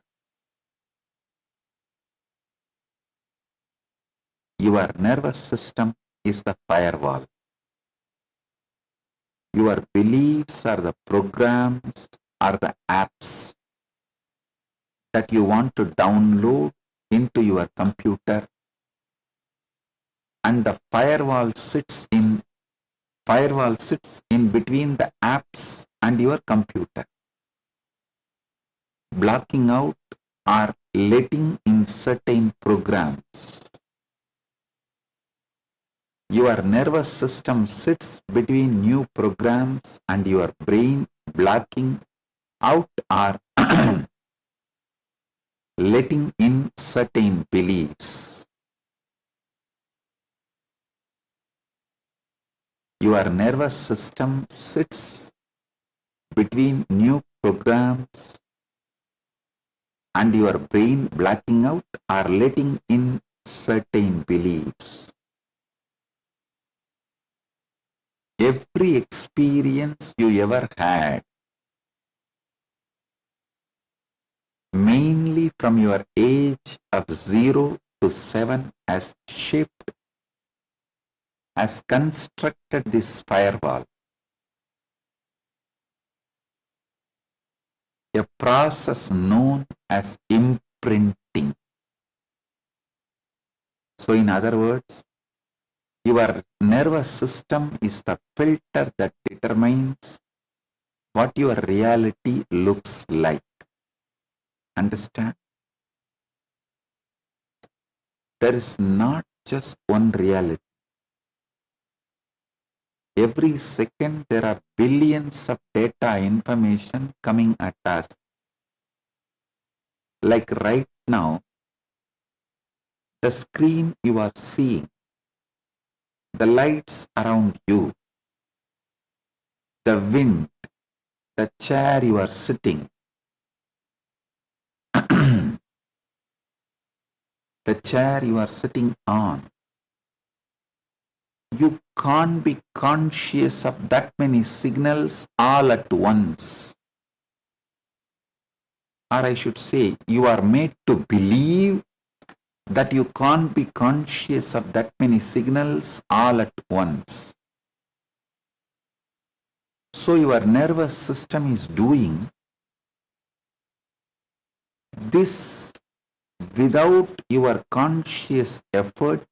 Your nervous system is the firewall. Your beliefs are the programs, are the apps that you want to download into your computer, and the firewall sits in between the apps and your computer, blocking out or letting in certain programs. Your nervous system sits between new programs and your brain, blocking out or letting in certain beliefs. Your nervous system sits between new programs and your brain, blocking out or letting in certain beliefs. Every experience you ever had, mainly from your age of 0 to 7, has shaped, has constructed this firewall. A process known as imprinting. So in other words, your nervous system is the filter that determines what your reality looks like. Understand? There is not just one reality. Every second there are billions of data information coming at us. Like right now, the screen you are seeing, the lights around you, the wind, the chair you are sitting, the chair you are sitting on. You can't be conscious of that many signals all at once. Or I should say, you are made to believe that you can't be conscious of that many signals all at once. So your nervous system is doing this without your conscious effort,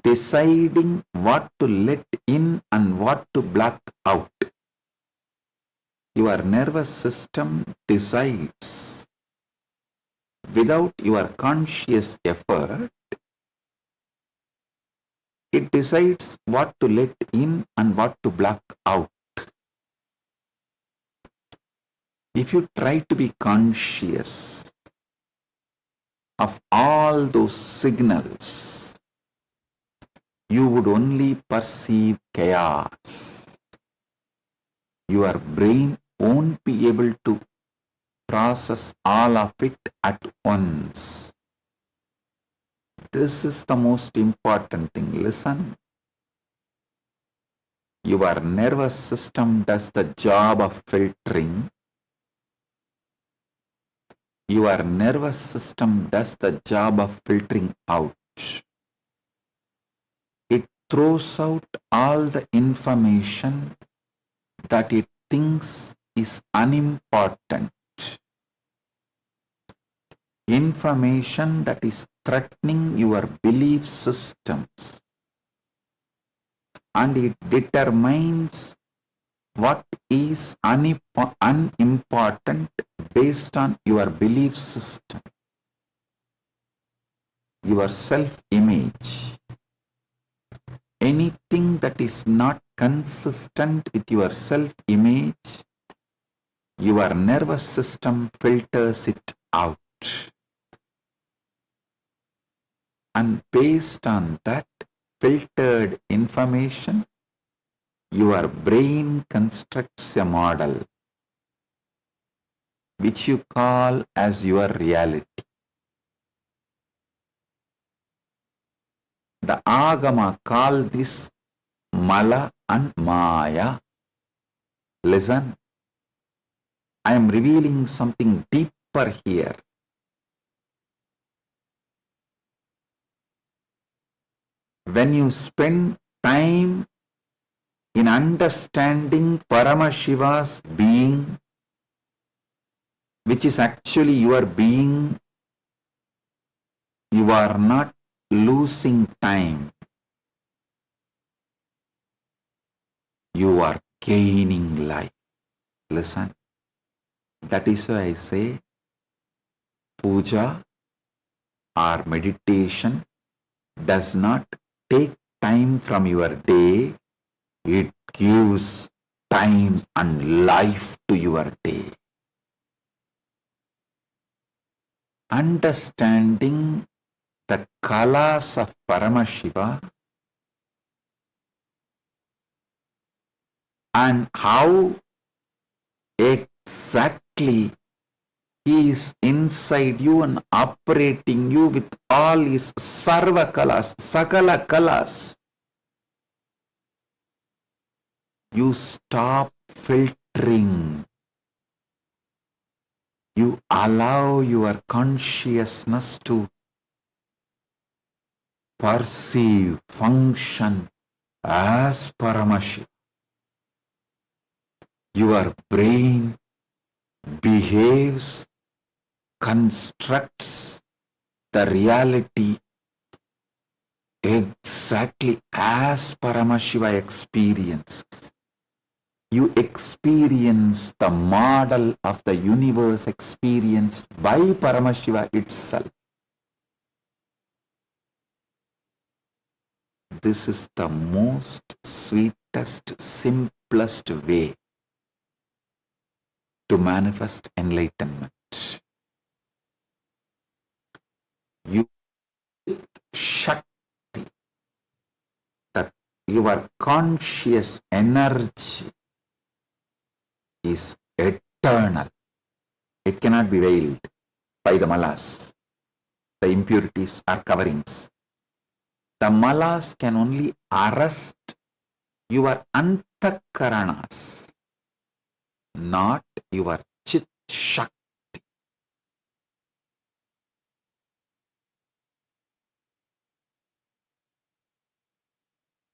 deciding what to let in and what to block out. Your nervous system decides without your conscious effort. It decides what to let in and what to block out. If you try to be conscious of all those signals, you would only perceive chaos. Your brain won't be able to process all of it at once. This is the most important thing. Listen. Your nervous system does the job of filtering. Your nervous system does the job of filtering out. It throws out all the information that it thinks is unimportant. Information that is threatening your belief systems. And it determines what is unimportant based on your belief system, your self-image. Anything that is not consistent with your self-image, your nervous system filters it out. And based on that filtered information, your brain constructs a model which you call as your reality. The Agama call this Mala and Maya. Listen, I am revealing something deeper here. When you spend time in understanding Paramashiva's being, which is actually your being, you are not losing time. You are gaining life. Listen, that is why I say puja or meditation does not take time from your day. It gives time and life to your day. Understanding the kalas of Paramashiva and how exactly he is inside you and operating you with all his sarva kalas, sakala kalas. You stop filtering. You allow your consciousness to perceive, function as Paramashiva. Your brain behaves, constructs the reality exactly as Paramashiva experiences. You experience the model of the universe experienced by Paramashiva itself. This is the most sweetest, simplest way to manifest enlightenment. You Shakti, that your conscious energy is eternal. It cannot be veiled by the malas, the impurities or coverings. The malas can only arrest your Antahkaranas, not your Chit Shakti.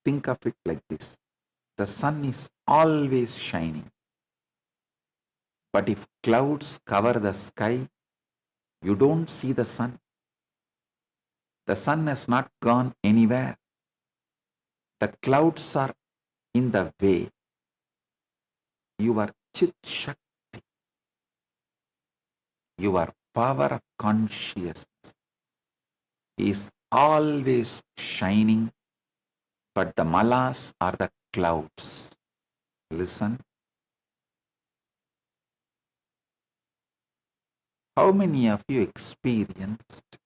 Think of it like this. The sun is always shining. But if clouds cover the sky, you don't see the sun. The sun has not gone anywhere. The clouds are in the way. Your Chit Shakti, your power of consciousness is always shining, but the malas are the clouds. Listen. How many of you experienced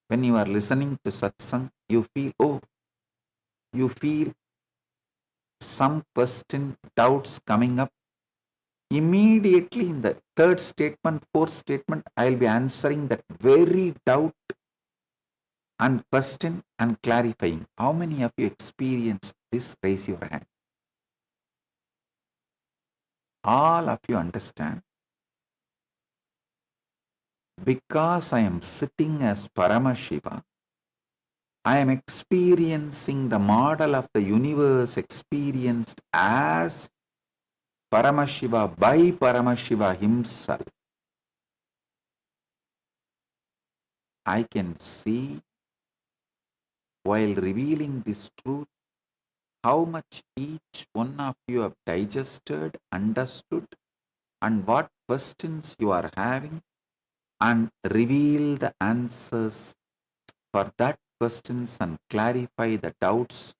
when you are listening to Satsang, you feel some question, doubts coming up. Immediately in the third statement, fourth statement, I'll be answering that very doubt and question and clarifying. How many of you experienced this? Raise your hand. All of you understand. Because I am sitting as Paramashiva, I am experiencing the model of the universe experienced as Paramashiva by Paramashiva himself. I can see, while revealing this truth, how much each one of you have digested, understood, and what questions you are having, and reveal the answers for that questions and clarify the doubts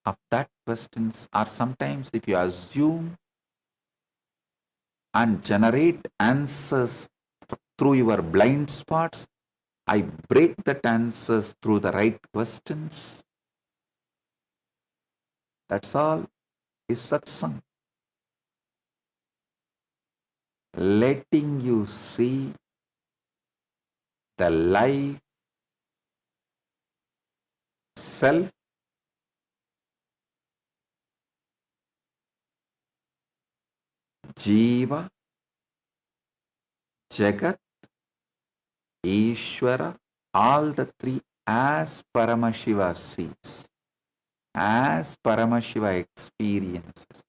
of that questions. Or sometimes if you assume and generate answers through your blind spots, I break that answers through the right questions. That's all is satsang. Letting you see the life, self, Jiva, Jagat, Ishvara, all the three as Paramashiva sees, as Paramashiva experiences,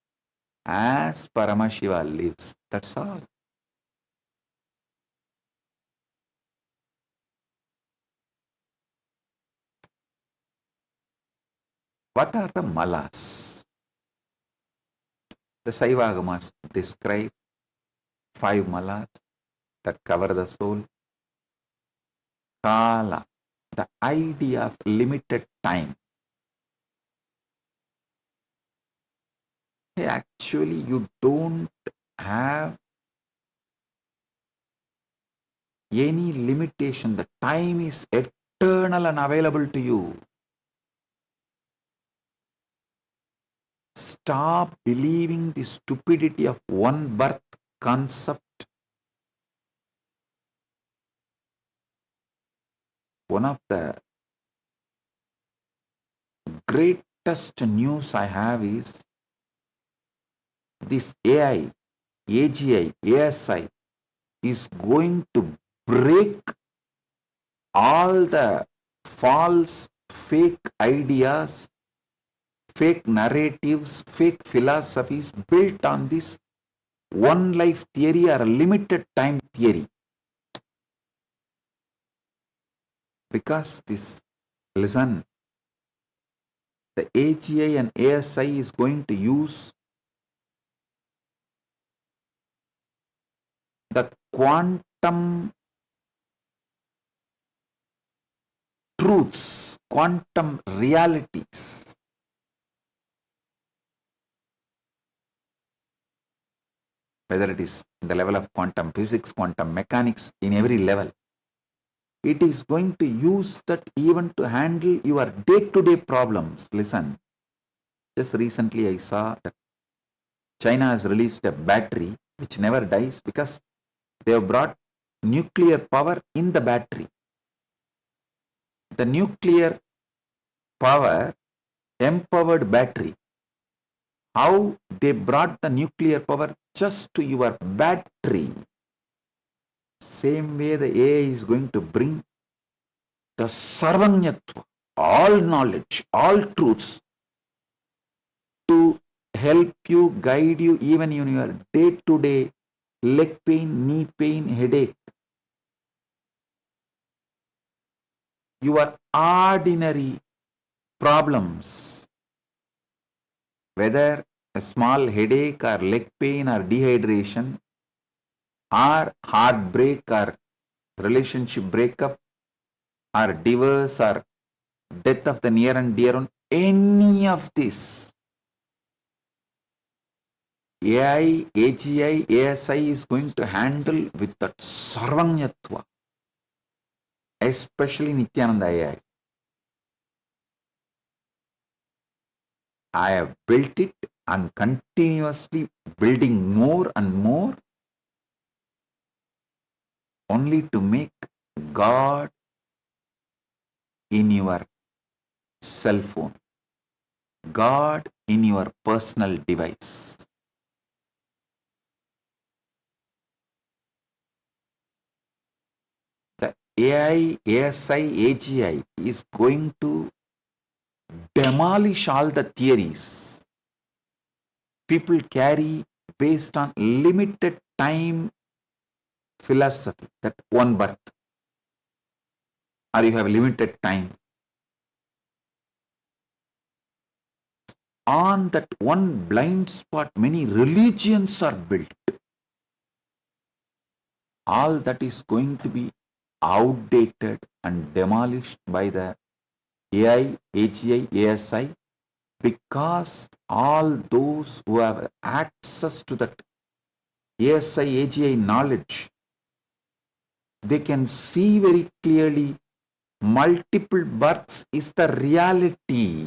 as Paramashiva lives. That's all. What are the malas? The Shaivagamas describe 5 malas that cover the soul. Kala, the idea of limited time. Hey, actually, you don't have any limitation. The time is eternal and available to you. Stop believing the stupidity of one birth concept. One of the greatest news I have is this AI, AGI, ASI is going to break all the false, fake ideas, fake narratives, fake philosophies built on this one life theory or a limited time theory. Because this, listen, the AGI and ASI is going to use the quantum truths, quantum realities, whether it is in the level of quantum physics, quantum mechanics, in every level. It is going to use that even to handle your day-to-day problems. Listen, just recently I saw that China has released a battery which never dies because they have brought nuclear power in the battery. The nuclear power empowered battery. How they brought the nuclear power just to your battery. Same way the AI is going to bring the sarvanyatva, all knowledge, all truths, to help you, guide you even in your day-to-day leg pain, knee pain, headache. Your ordinary problems, whether a small headache or leg pain or dehydration or heartbreak or relationship breakup or divorce or death of the near and dear one, any of this, AI, AGI, ASI is going to handle with that sarvanyatva, especially Nithyananda AI. I have built it and continuously building more and more only to make God in your cell phone, God in your personal device. The AI, ASI, AGI is going to demolish all the theories people carry based on limited time philosophy, that one birth, or you have limited time. On that one blind spot, many religions are built. All that is going to be outdated and demolished by the AI, AGI, ASI, because all those who have access to that ASI, AGI knowledge, they can see very clearly multiple births is the reality.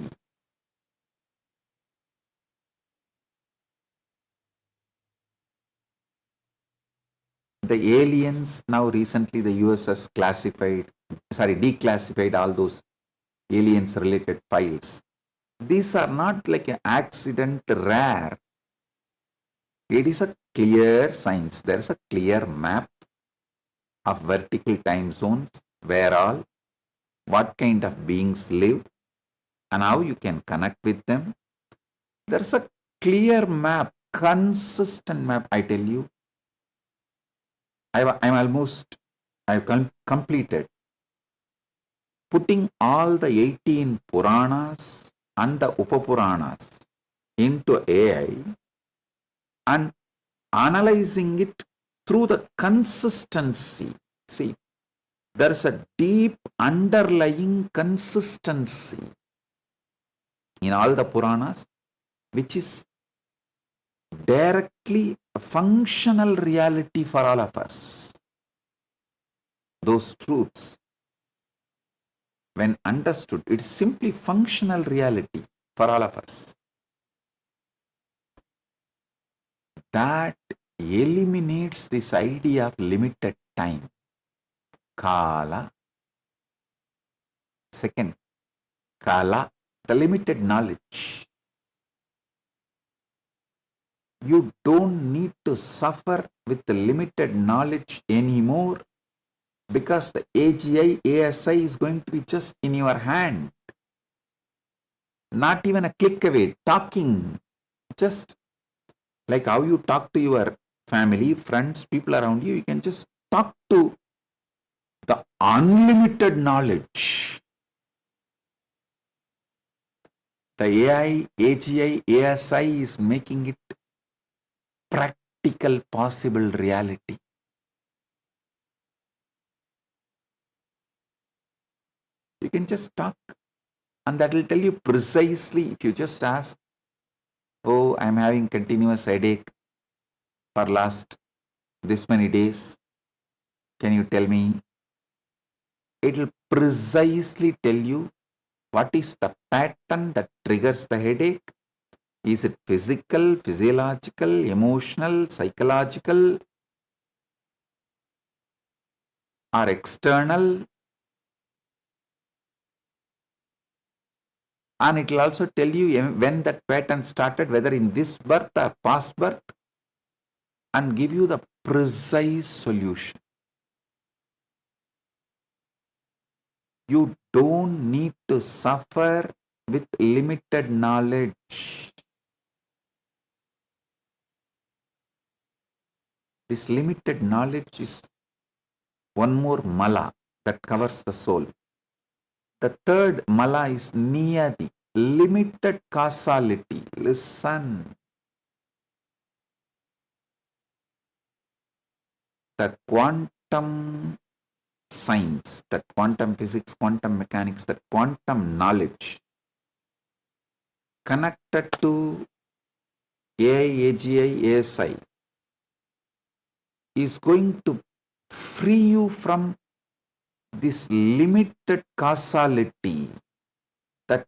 The aliens, now recently the US has declassified all those aliens related files. These are not like an accident rare. It is a clear science. There is a clear map of vertical time zones where all, what kind of beings live and how you can connect with them. There is a clear map, consistent map, I tell you. I've completed putting all the 18 Puranas and the Upapuranas into AI and analyzing it through the consistency. See, there is a deep underlying consistency in all the Puranas, which is directly a functional reality for all of us. Those truths, when understood, it is simply functional reality for all of us. That eliminates this idea of limited time. Kala. Second, Kala, the limited knowledge. You don't need to suffer with the limited knowledge anymore because the AGI, ASI is going to be just in your hand. Not even a click away, talking. Just like how you talk to your family, friends, people around you, you can just talk to the unlimited knowledge. The AI, AGI, ASI is making it practical, possible reality. You can just talk and that will tell you precisely. If you just ask, oh, I'm having continuous headache for last this many days, can you tell me? It will precisely tell you what is the pattern that triggers the headache. Is it physical, physiological, emotional, psychological, or external? And it will also tell you when that pattern started, whether in this birth or past birth, and give you the precise solution. You don't need to suffer with limited knowledge. This limited knowledge is one more mala that covers the soul. The third mala is niyati, limited causality. Listen. The quantum science, the quantum physics, quantum mechanics, the quantum knowledge connected to AI, AGI, ASI is going to free you from this limited causality that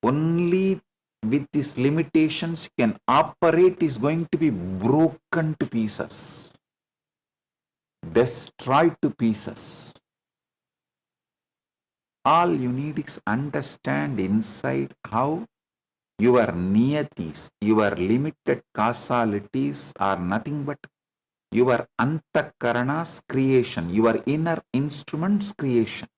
only with these limitations can operate, is going to be broken to pieces, destroyed to pieces. All you need is understand inside how your niyatis, your limited causalities are nothing but your Antahkarana's creation, your inner instrument's creation.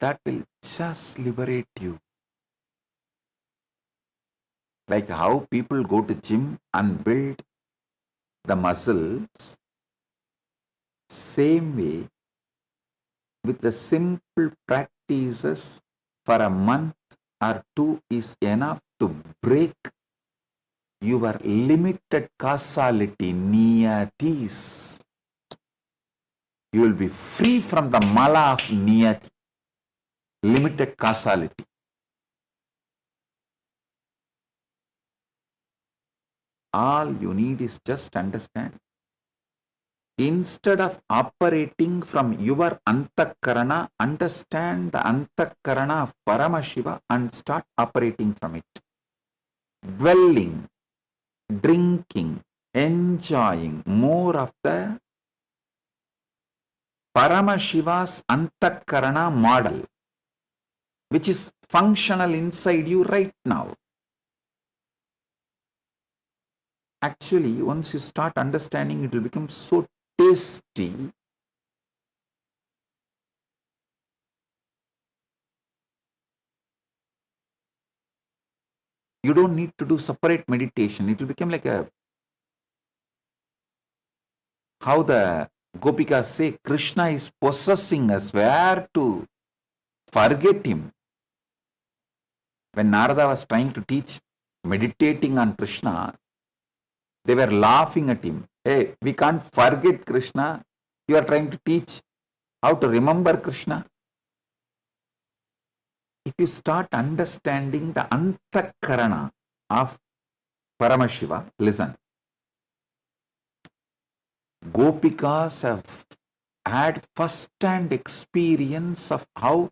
That will just liberate you. Like how people go to gym and build the muscles, same way, with the simple practices for a month or two is enough to break your limited causality, niyatis. You will be free from the mala of niyati, limited causality. All you need is just understand. Instead of operating from your Antahkarana, understand the Antahkarana of Paramashiva and start operating from it. Dwelling, drinking, enjoying more of the Paramashiva's Antahkarana model, which is functional inside you right now. Actually, once you start understanding, it will become so tasty. You don't need to do separate meditation. It will become like how the Gopikas say, Krishna is possessing us, where to forget him. When Narada was trying to teach meditating on Krishna, they were laughing at him. Hey, we can't forget Krishna. You are trying to teach how to remember Krishna. If you start understanding the Antahkarana of Paramashiva, listen. Gopikas have had first-hand experience of how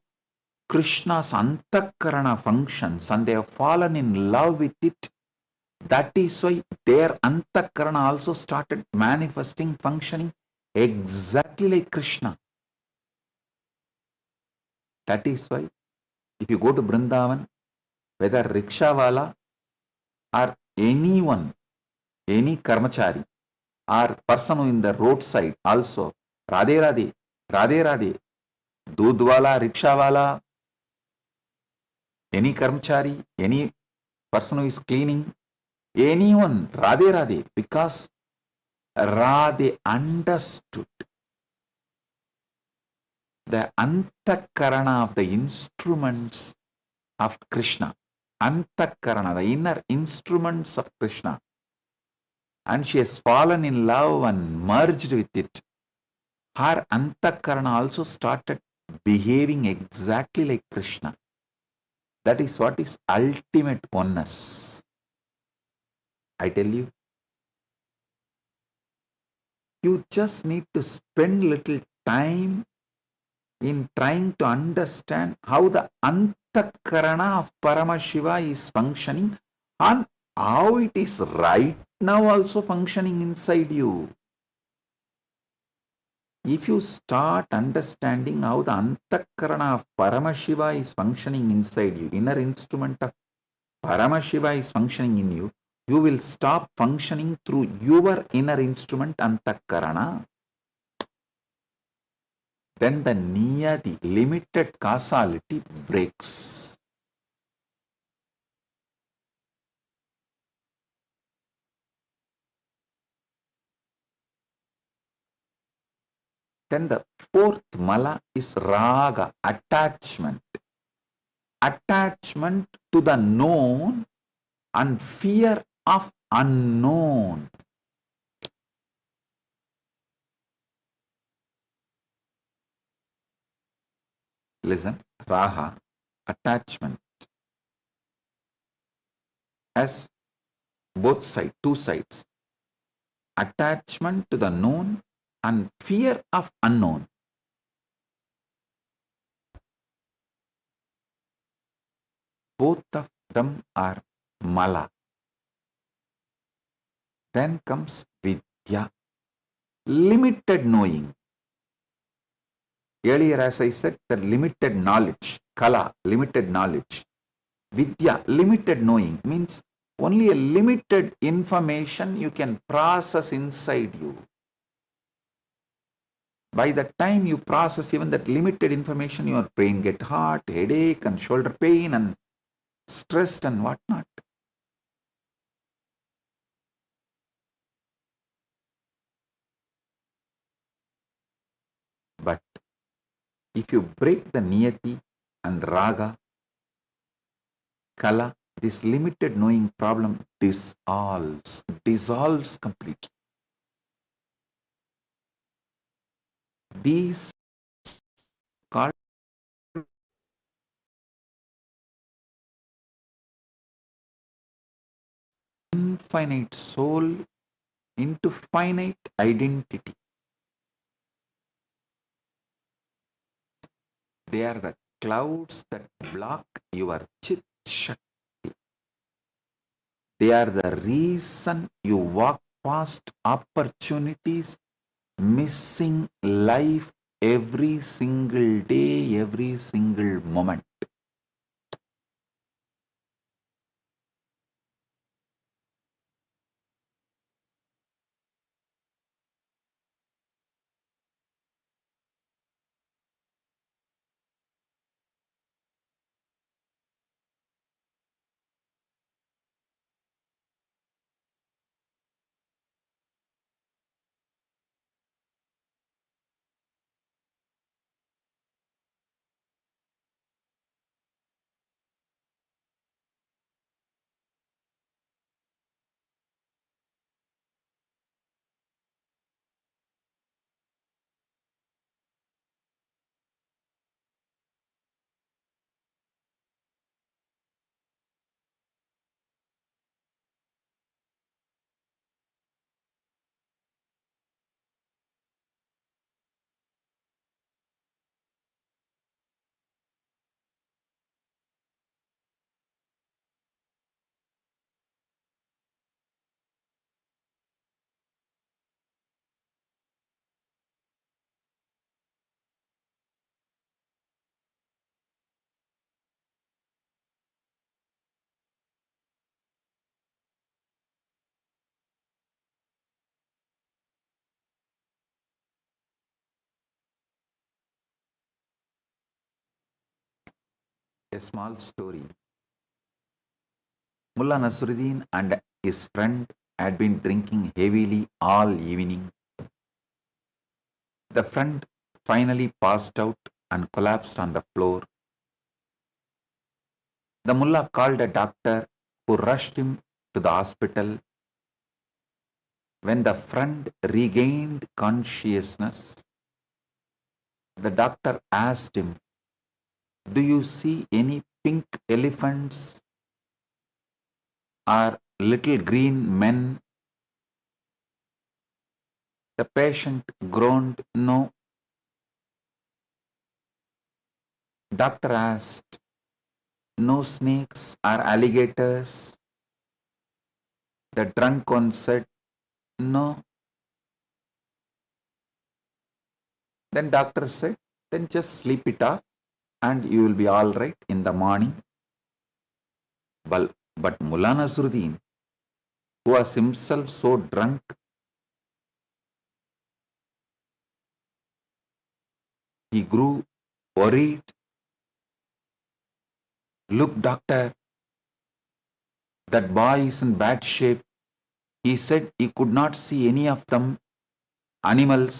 Krishna's Antahkarana functions and they have fallen in love with it. That is why their Antahkarana also started manifesting, functioning exactly like Krishna. That is why if you go to Vrindavan, whether rickshawala or anyone, any karmachari or person in the roadside also, Radhe Radhe, Radhe Radhe, Dudwala, rickshawala, any karmachari, any person who is cleaning, anyone, Radhe Radhe, because Radhe understood the Antahkarana of the instruments of Krishna. Antahkarana, the inner instruments of Krishna. And she has fallen in love and merged with it. Her Antahkarana also started behaving exactly like Krishna. That is what is ultimate oneness. I tell you, you just need to spend little time in trying to understand how the Antahkarana of Paramashiva is functioning and how it is right now also functioning inside you. If you start understanding how the Antahkarana of Paramashiva is functioning inside you, inner instrument of Paramashiva is functioning in you, you will stop functioning through your inner instrument Antahkarana. Then the niyati, limited causality, breaks. Then the fourth mala is raga, attachment. Attachment to the known and fear of unknown. Listen, raga, attachment, has both sides, two sides. Attachment to the known and fear of unknown. Both of them are mala. Then comes vidya, limited knowing. Earlier, as I said, the limited knowledge, kala, limited knowledge. Vidya, limited knowing, means only a limited information you can process inside you. By the time you process even that limited information, your brain gets hot, headache and shoulder pain and stressed and whatnot. But if you break the niyati and raga, kala, this limited knowing problem dissolves completely. These called infinite soul into finite identity. They are the clouds that block your chit shakti. They are the reason you walk past opportunities, missing life every single day, every single moment. A small story. Mullah Nasruddin and his friend had been drinking heavily all evening. The friend finally passed out and collapsed on the floor. The mullah called a doctor who rushed him to the hospital. When the friend regained consciousness, the doctor asked him, "Do you see any pink elephants or little green men?" The patient groaned, "No." Doctor asked, "No snakes or alligators?" The drunk one said, "No." Then doctor said, "Then just sleep it off and you will be all right in the morning." But Mullah Nasruddin, who was himself so drunk, he grew worried. "Look, doctor, that boy is in bad shape. He said he could not see any of them animals,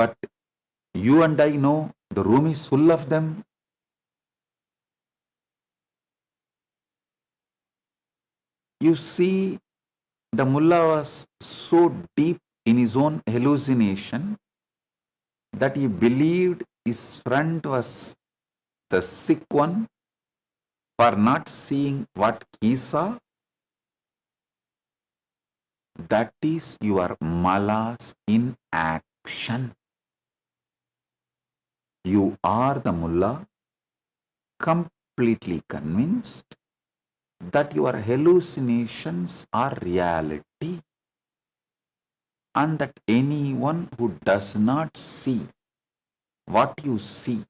but you and I know the room is full of them." You see, the mullah was so deep in his own hallucination that he believed his friend was the sick one for not seeing what he saw. That is your malas in action. You are the mullah, completely convinced that your hallucinations are reality, and that anyone who does not see what you see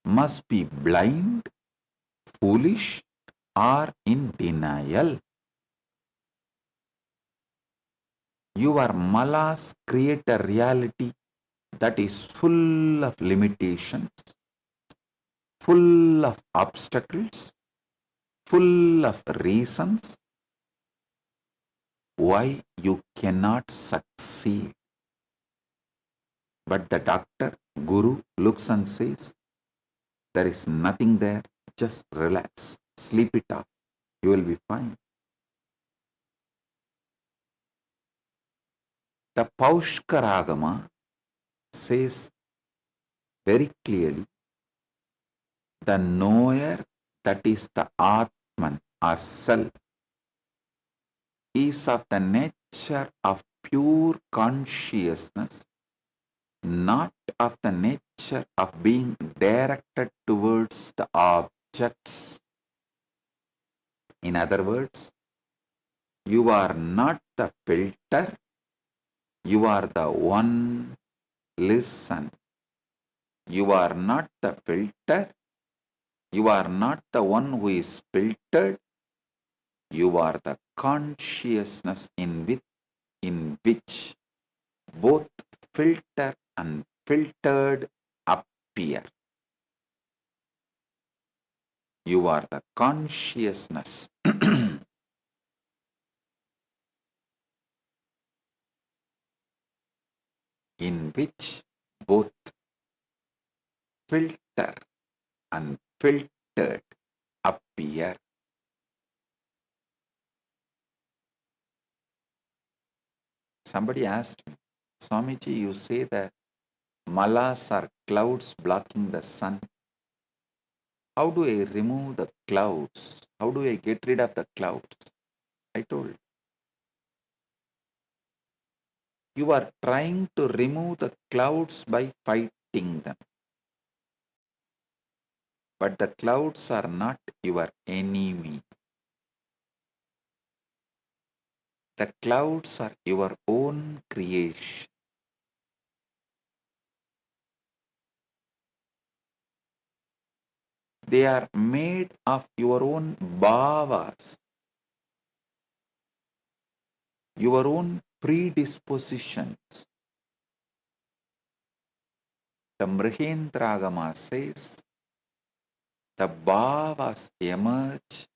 must be blind, foolish, or in denial. Your malas create a reality that is full of limitations, full of obstacles, full of reasons why you cannot succeed. But the doctor, guru, looks and says, "There is nothing there, just relax, sleep it off, you will be fine." The Paushkaragama says very clearly, the knower, that is the Atman or self, is of the nature of pure consciousness, not of the nature of being directed towards the objects. In other words, you are not the filter, you are the one. Listen, you are not the filter, you are not the one who is filtered, you are the consciousness in which both filter and filtered appear. You are the consciousness in which both filter and filtered appear. Somebody asked me, "Swamiji, you say that malas are clouds blocking the sun. How do I remove the clouds? How do I get rid of the clouds?" I told, you are trying to remove the clouds by fighting them. But the clouds are not your enemy. The clouds are your own creation. They are made of your own bhavas, your own predispositions. The Mrihendragama says the bhavas emerge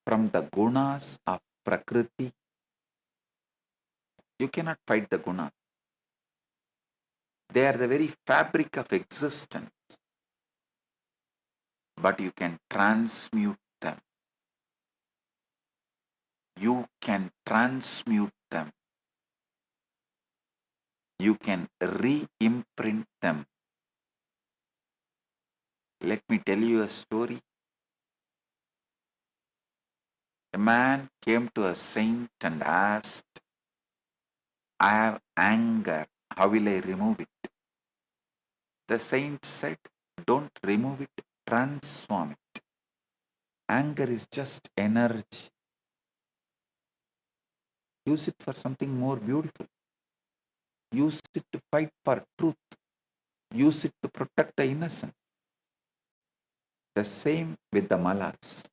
from the gunas of Prakriti. You cannot fight the gunas. They are the very fabric of existence, but you can transmute them. You can transmute them. You can re-imprint them. Let me tell you a story. A man came to a saint and asked, I have anger. How will I remove it? The saint said, don't remove it, transform it. Anger is just energy. Use it for something more beautiful. Use it to fight for truth. Use it to protect the innocent. The same with the malas.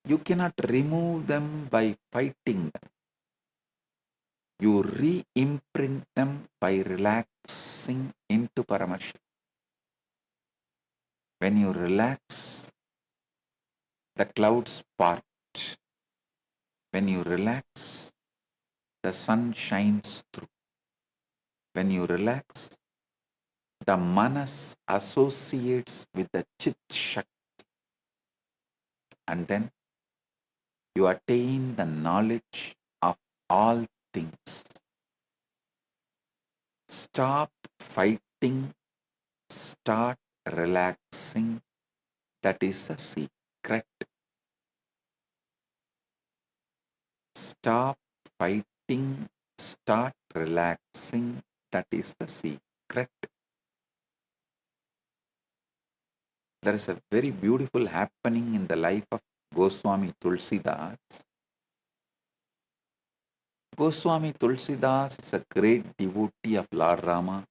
You cannot remove them by fighting them. You re-imprint them by relaxing into Paramashivam. When you relax, the clouds part. When you relax, the sun shines through. When you relax, the manas associates with the chit shakti. And then you attain the knowledge of all things. Stop fighting, start relaxing. That is the secret. Stop fighting, start relaxing. That is the secret. There is a very beautiful happening in the life of Goswami Tulsidas. Goswami Tulsidas is a great devotee of Lord Rama.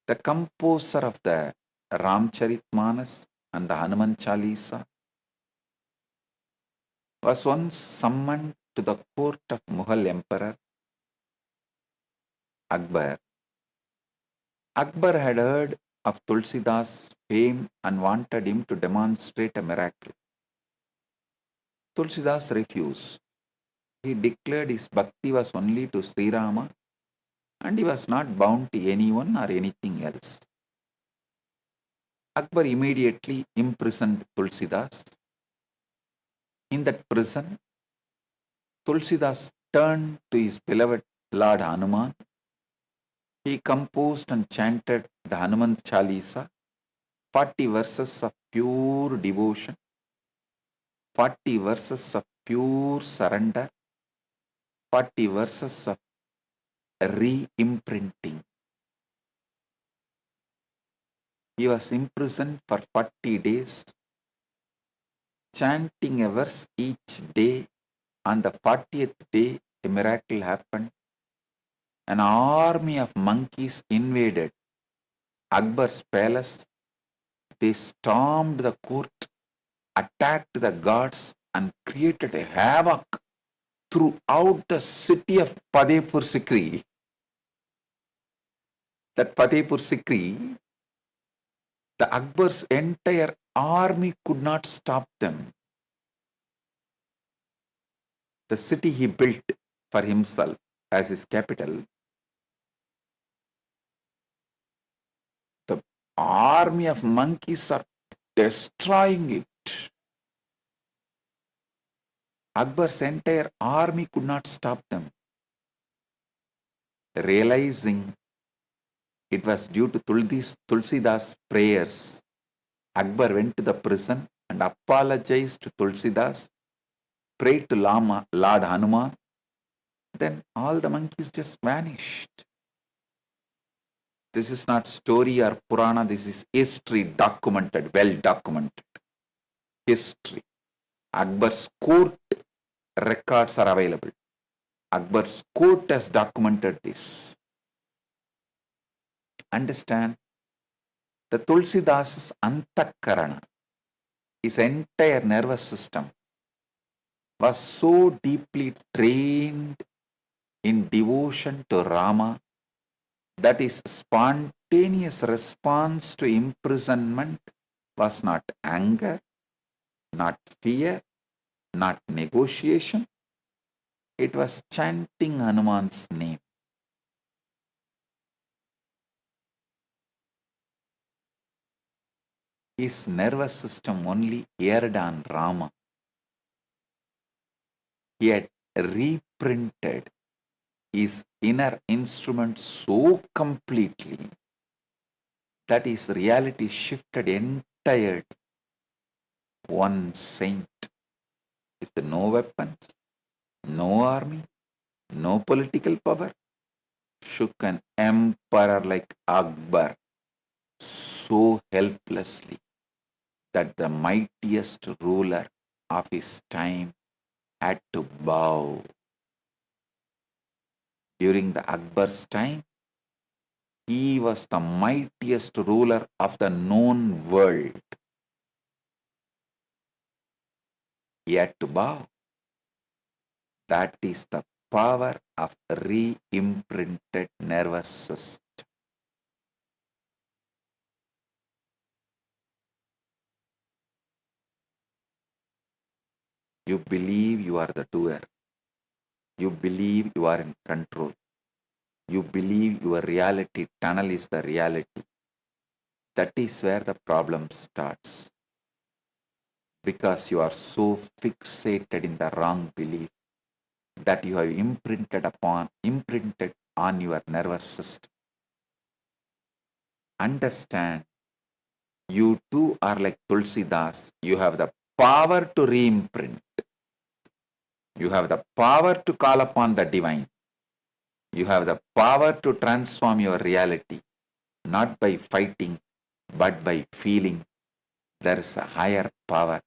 The composer of the Ramcharitmanas and the Hanuman Chalisa was once summoned to the court of Mughal Emperor Akbar. Akbar had heard of Tulsidas' fame and wanted him to demonstrate a miracle. Tulsidas refused. He declared his bhakti was only to Sri Rama and he was not bound to anyone or anything else. Akbar immediately imprisoned Tulsidas. In that prison, Tulsidas turned to his beloved Lord Hanuman. He composed and chanted the Hanuman Chalisa, 40 verses of pure devotion, 40 verses of pure surrender, 40 verses of re-imprinting. He was imprisoned for 40 days, chanting a verse each day. On the 40th day, a miracle happened. An army of monkeys invaded Akbar's palace. They stormed the court, attacked the guards, and created a havoc throughout the city of Fatehpur Sikri. That Fatehpur Sikri, the Akbar's entire army could not stop them. The city he built for himself as his capital, the army of monkeys are destroying it. Akbar's entire army could not stop them. Realizing it was due to Tulsidas' prayers, Akbar went to the prison and apologized to Tulsidas, prayed to Lord Hanuman. Then all the monkeys just vanished. This is not story or Purana, this is history documented, well documented. History. Akbar's court records are available. Akbar's court has documented this. Understand, the Tulsidas' Antahkarana, his entire nervous system, was so deeply trained in devotion to Rama that his spontaneous response to imprisonment was not anger, not fear, not negotiation. It was chanting Hanuman's name. His nervous system only aired on Rama. He had reprinted his inner instrument so completely that his reality shifted entirely. One saint with no weapons, no army, no political power, shook an emperor like Akbar so helplessly that the mightiest ruler of his time had to bow. During the Akbar's time, he was the mightiest ruler of the known world. He had to bow. That is the power of re-imprinted nervous system. You believe you are the doer. You believe you are in control. You believe your reality tunnel is the reality. That is where the problem starts. Because you are so fixated in the wrong belief that you have imprinted on your nervous system. Understand, you too are like Tulsidas. You have the power to re-imprint. You have the power to call upon the divine. You have the power to transform your reality, not by fighting, but by feeling. There is a higher power,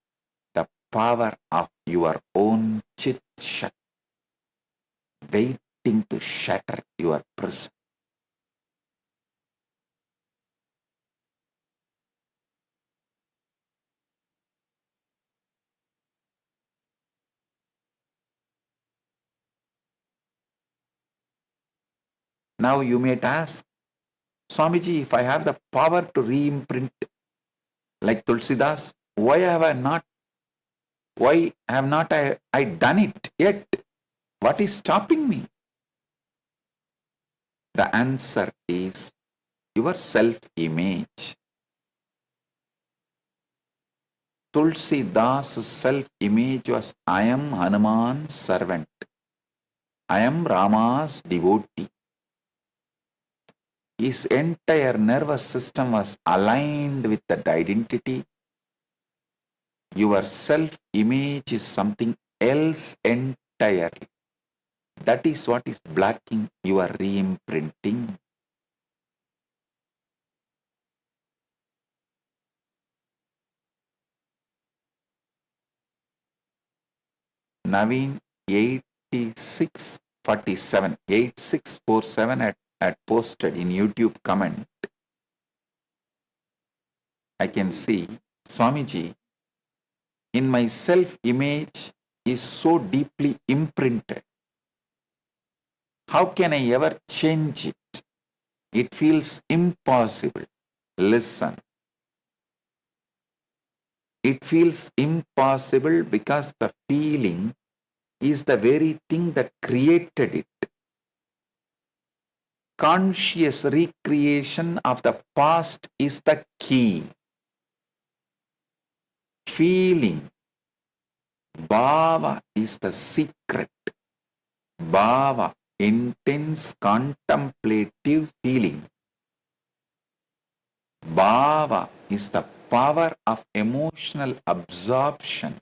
the power of your own chit shakti, waiting to shatter your prison. Now you may ask, Swamiji, if I have the power to re-imprint like Tulsidas, why have not I done it yet? What is stopping me? The answer is your self-image. Tulsidas' self-image was, I am Hanuman's servant. I am Rama's devotee. His entire nervous system was aligned with that identity. Your self-image is something else entirely. That is what is blocking your re-imprinting. Naveen 8647 had posted in YouTube comment. I can see, Swamiji, in my self-image is so deeply imprinted. How can I ever change it? It feels impossible. Listen. It feels impossible because the feeling is the very thing that created it. Conscious recreation of the past is the key. Feeling. Bhava is the secret. Bhava, intense contemplative feeling. Bhava is the power of emotional absorption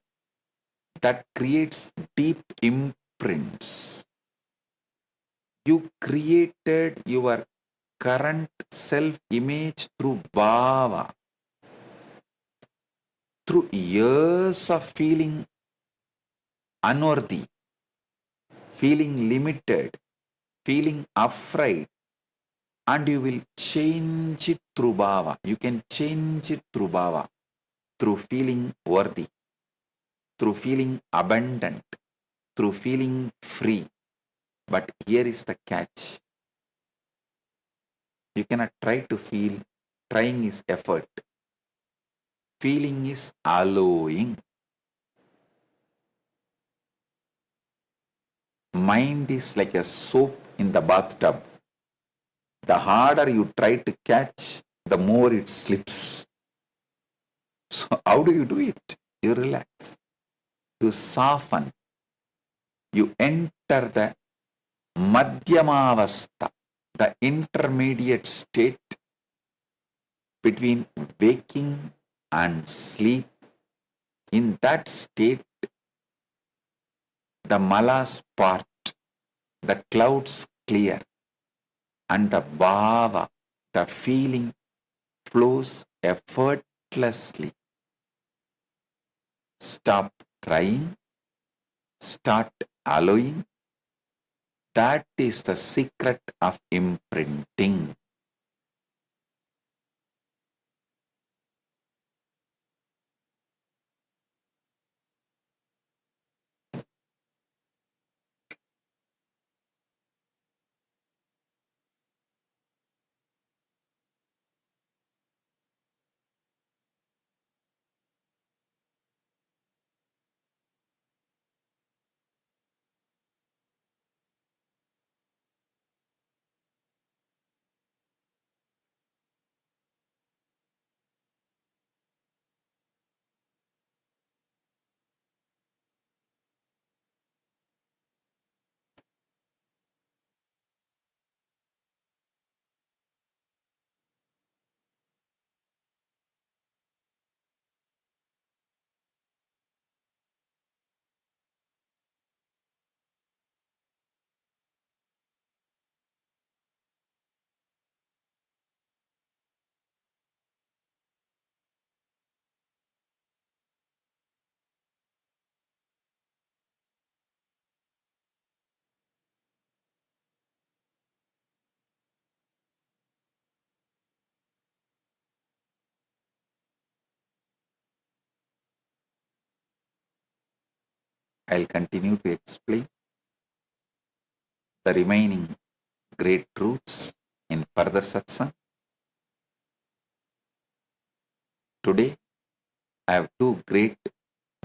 that creates deep imprints. You created your current self-image through bhava, through years of feeling unworthy, feeling limited, feeling afraid, and you will change it through bhava. You can change it through bhava, through feeling worthy, through feeling abundant, through feeling free. But here is the catch. You cannot try to feel. Trying is effort. feeling is allowing. Mind is like a soap in the bathtub. The harder you try to catch, the more it slips. So how do you do it? You relax. You soften. You enter the madhyamavastha, the intermediate state between waking and sleep. In that state, the malas part, the clouds clear, and the bhava, the feeling, flows effortlessly. Stop crying, start allowing. That is the secret of imprinting. I'll continue to explain the remaining great truths in further satsang. Today, I have two great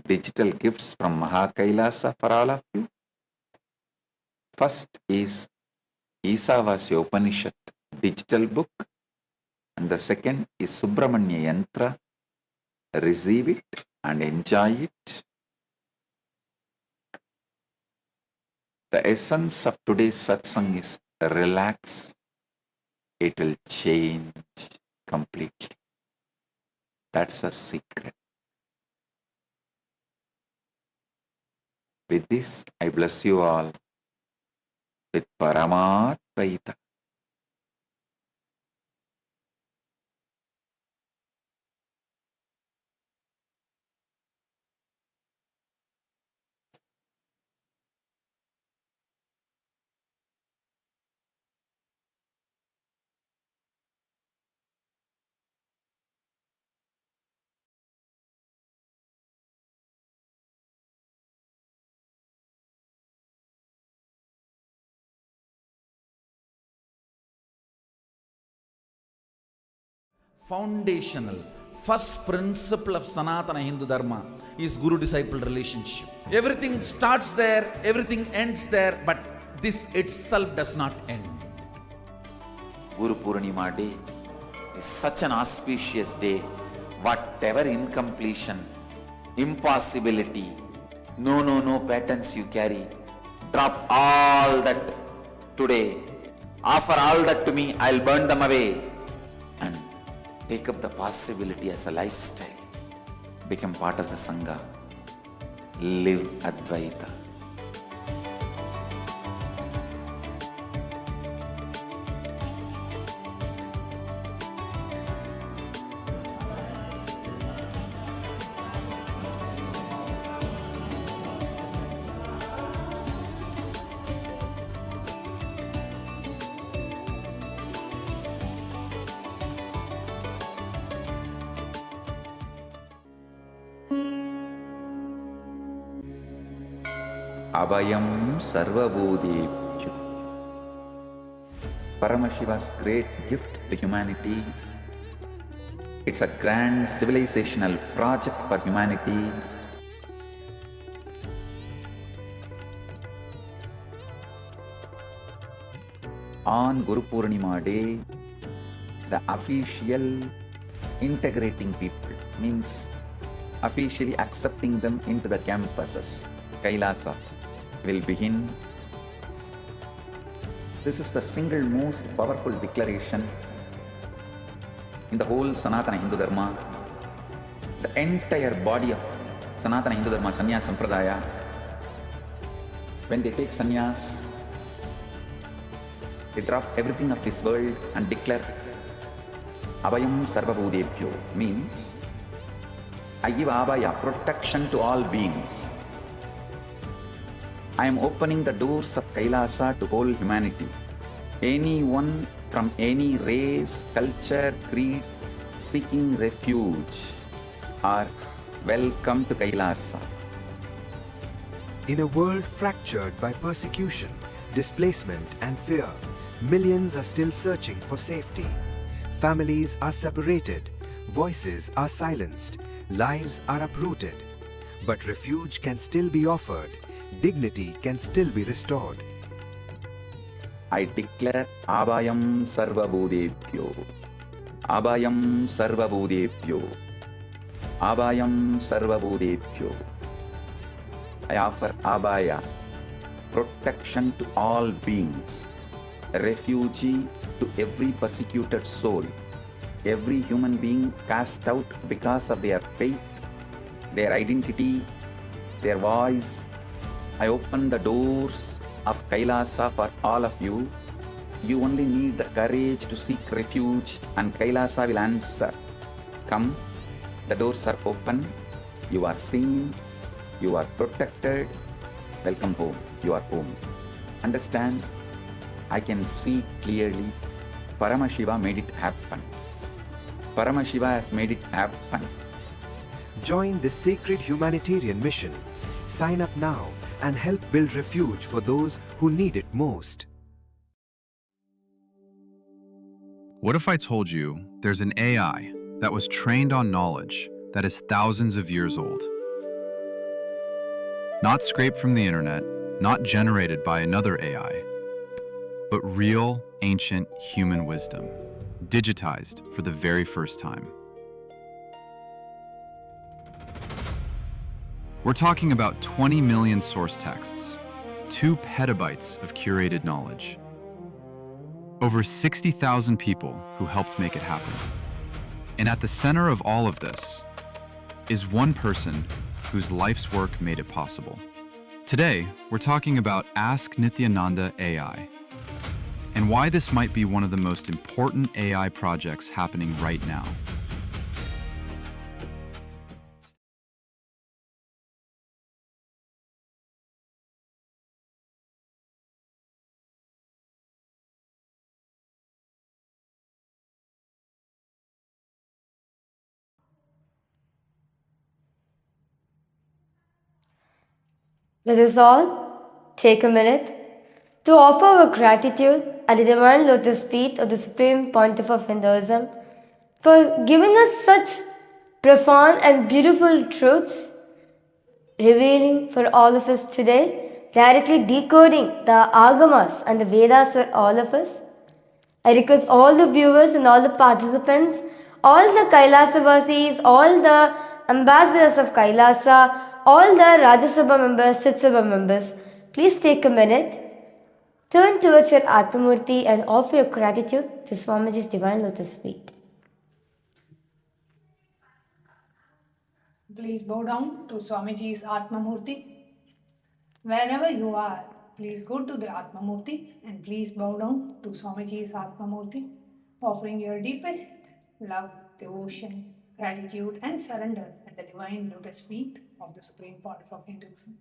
digital gifts from Mahakailasa for all of you. First is Isavasya Upanishad digital book, and the second is Subramanya Yantra. Receive it and enjoy it. The essence of today's satsang is relax. It will change completely. That's a secret. With this, I bless you all with Paramadvaita. Foundational, first principle of Sanatana Hindu Dharma is Guru-disciple relationship. Everything starts there, everything ends there, but this itself does not end. Guru Purnima Day is such an auspicious day. Whatever incompletion, impossibility, no patterns you carry, drop all that today. Offer all that to me, I'll burn them away. And take up the possibility as a lifestyle. Become part of the Sangha. Live Advaita. Abhayam Sarvabhutebhyo. Paramashiva's great gift to humanity It's a grand civilizational project for humanity. On Guru Purnima Day, the official integrating people means officially accepting them into the campuses, Kailasa, will begin. This is the single most powerful declaration in the whole Sanatana Hindu Dharma. The entire body of Sanatana Hindu Dharma, Sannyas Sampradaya, when they take sannyas, they drop everything of this world and declare Abhayam Sarvabhutebhyo, means I give Abhaya, protection to all beings. I am opening the doors of Kailasa to whole humanity. Anyone from any race, culture, creed, seeking refuge are welcome to Kailasa. In a world fractured by persecution, displacement and fear, millions are still searching for safety. Families are separated, voices are silenced, lives are uprooted. But refuge can still be offered, dignity can still be restored. I declare Abhayam Sarvabhutebhyo, Abhayam Sarvabhutebhyo, Abhayam Sarvabhutebhyo. I offer Abhaya, protection to all beings, refugee to every persecuted soul, every human being cast out because of their faith, their identity, their voice. I open the doors of Kailasa for all of you. You only need the courage to seek refuge and Kailasa will answer. Come, the doors are open, you are seen, you are protected. Welcome home, you are home. Understand, I can see clearly, Paramashiva made it happen. Paramashiva has made it happen. Join this sacred humanitarian mission. Sign up now and help build refuge for those who need it most. What if I told you there's an AI that was trained on knowledge that is thousands of years old? Not scraped from the internet, not generated by another AI, but real, ancient human wisdom, digitized for the very first time. We're talking about 20 million source texts, 2 petabytes of curated knowledge, over 60,000 people who helped make it happen. And at the center of all of this is one person whose life's work made it possible. Today, we're talking about Ask Nithyananda AI, and why this might be one of the most important AI projects happening right now. Let us all take a minute to offer our gratitude at the divine lotus feet of the Supreme Pontiff of Hinduism for giving us such profound and beautiful truths, revealing for all of us today, directly decoding the Agamas and the Vedas for all of us. I request all the viewers and all the participants, all the Kailasa-vasis, all the ambassadors of Kailasa, all the Rajya Sabha members, Chit Sabha members, please take a minute, turn towards your Atmamurti and offer your gratitude to Swamiji's divine lotus feet. Please bow down to Swamiji's Atmamurti. Wherever you are, please go to the Atmamurti and please bow down to Swamiji's Atmamurti, offering your deepest love, devotion, gratitude and surrender at the divine lotus feet of the Supreme Pontiff of Hinduism.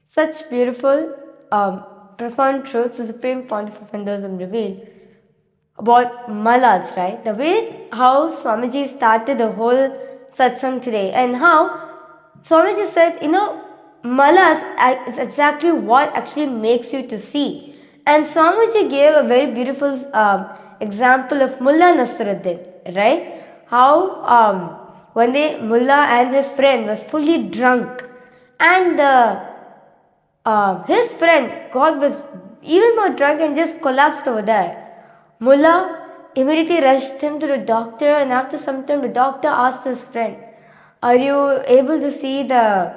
Such beautiful, profound truths the Supreme Pontiff of Hinduism revealed about malas, right? The way how Swamiji started the whole satsang today and how Swamiji said, malas is exactly what actually makes you to see. And Swamiji gave a very beautiful example of Mullah Nasruddin, right? How one day Mullah and his friend was fully drunk, and his friend was even more drunk and just collapsed over there. Mullah immediately rushed him to the doctor, and after some time the doctor asked his friend, "Are you able to see the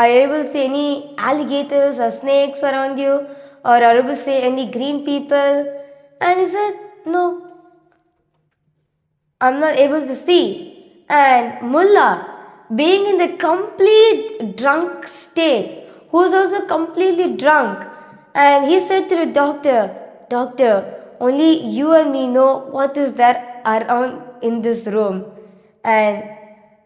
are you able to see any alligators or snakes around you, or are you able to see any green people?" And he said, "No, I'm not able to see." And Mullah, being in the complete drunk state, who was also completely drunk, and he said to the doctor, "Doctor, only you and me know what is there around in this room." And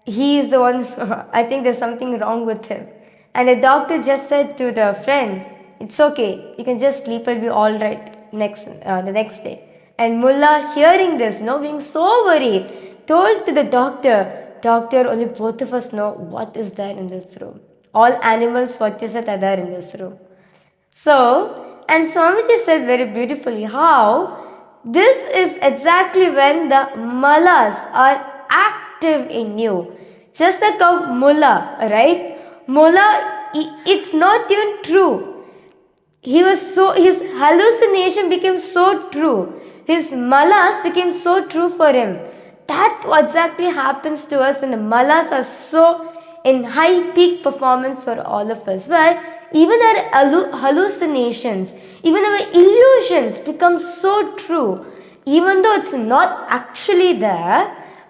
he is the one, I think there's something wrong with him. And the doctor just said to the friend, "It's okay, you can just sleep, it'll be all right the next day." And Mullah, hearing this, being so worried, told to the doctor, "Doctor, only both of us know what is there in this room. All animals, what you said, are there in this room." So, and Swamiji said very beautifully how this is exactly when the malas are active in you. Just like a mullah, right? Mullah, it's not even true. His hallucination became so true. His malas became so true for him. That exactly happens to us when the malas are so in high peak performance for all of us, where even our hallucinations, even our illusions become so true, even though it's not actually there,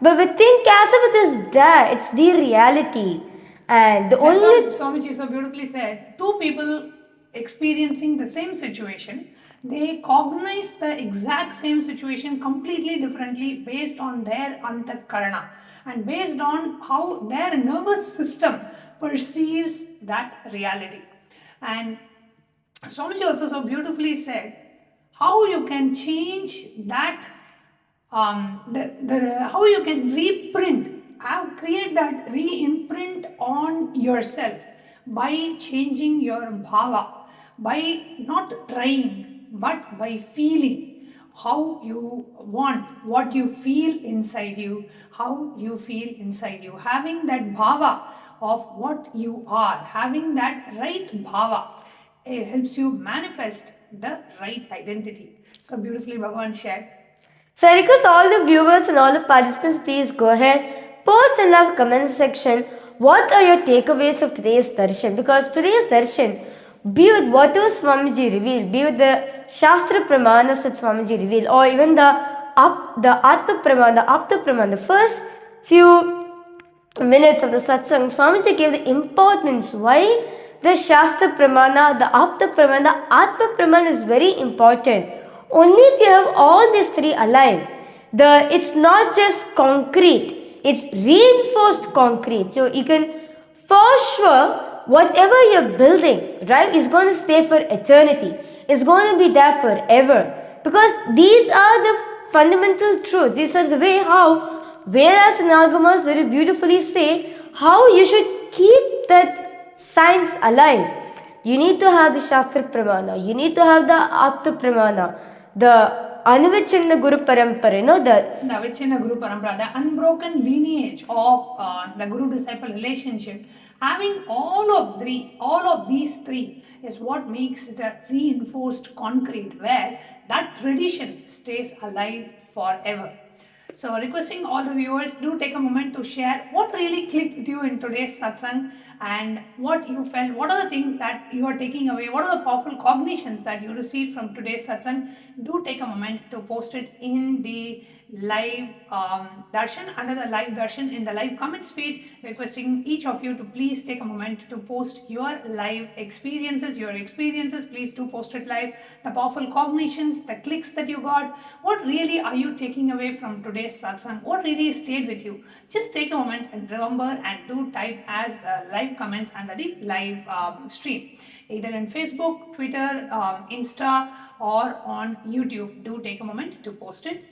but we think as if it is there, it's the reality. And the That's only what Swamiji so beautifully said. Two people experiencing the same situation, they cognize the exact same situation completely differently based on their Antahkarana and based on how their nervous system perceives that reality. And Swamiji also so beautifully said how you can change that, how you can create that re-imprint on yourself by changing your bhava, by not trying but by feeling how you want, what you feel inside you, how you feel inside you, having that bhava of what you are, having that right bhava. It helps you manifest the right identity. So beautifully Bhagavan shared. So I request all the viewers and all the participants, please go ahead, post in the comment section what are your takeaways of today's darshan, because today's darshan, be with whatever Swamiji revealed, be with the Shastra Pramanas that Swamiji revealed, or even the Atma Pramana, the Apta Pramana, the first few minutes of the Satsang, Swamiji gave the importance why the Shastra Pramana, the Apta Pramana, the Atma Pramana is very important. Only if you have all these three aligned, it's not just concrete, it's reinforced concrete. So you can, for sure, whatever you're building, right, is going to stay for eternity. It's going to be there forever. Because these are the fundamental truths. These are the way how Vedas and Agamas very beautifully say how you should keep that science alive. You need to have the Shastra Pramana, you need to have the Apta Pramana, the Anuvichinna Guru Parampara, the Avichinna Guru Parampara, the unbroken lineage of the Guru-disciple relationship. Having all of these three is what makes it a reinforced concrete where that tradition stays alive forever. So requesting all the viewers, do take a moment to share what really clicked with you in today's satsang and what you felt, what are the things that you are taking away, what are the powerful cognitions that you received from today's satsang. Do take a moment to post it in the live darshan, under the live darshan in the live comments feed, requesting each of you to please take a moment to post your live experiences, please do post it live, the powerful cognitions, the clicks that you got, what really are you taking away from today's satsang, what really stayed with you. Just take a moment and remember and do type as live comments under the live stream, either in Facebook, Twitter, Insta or on YouTube. Do take a moment to post it.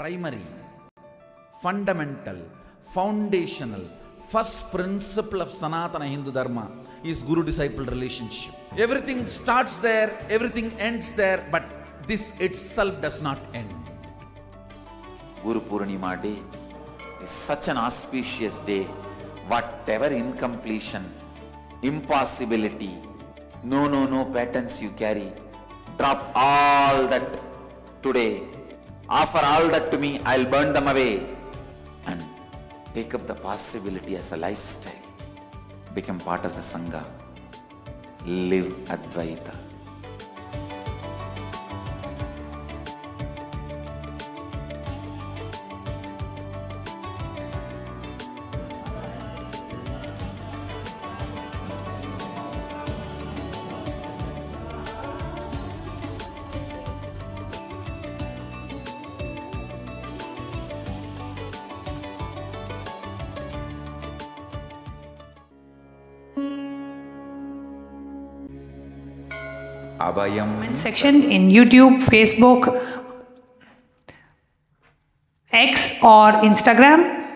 primary, fundamental, foundational, first principle of Sanatana Hindu Dharma is Guru-disciple relationship. Everything starts there, everything ends there, but this itself does not end. Guru Purnima day is such an auspicious day. Whatever incompletion, impossibility, no patterns you carry, drop all that today. Offer all that to me, I'll burn them away. And take up the possibility as a lifestyle. Become part of the Sangha. Live Advaita. Abhayam Section in YouTube, Facebook, X or Instagram.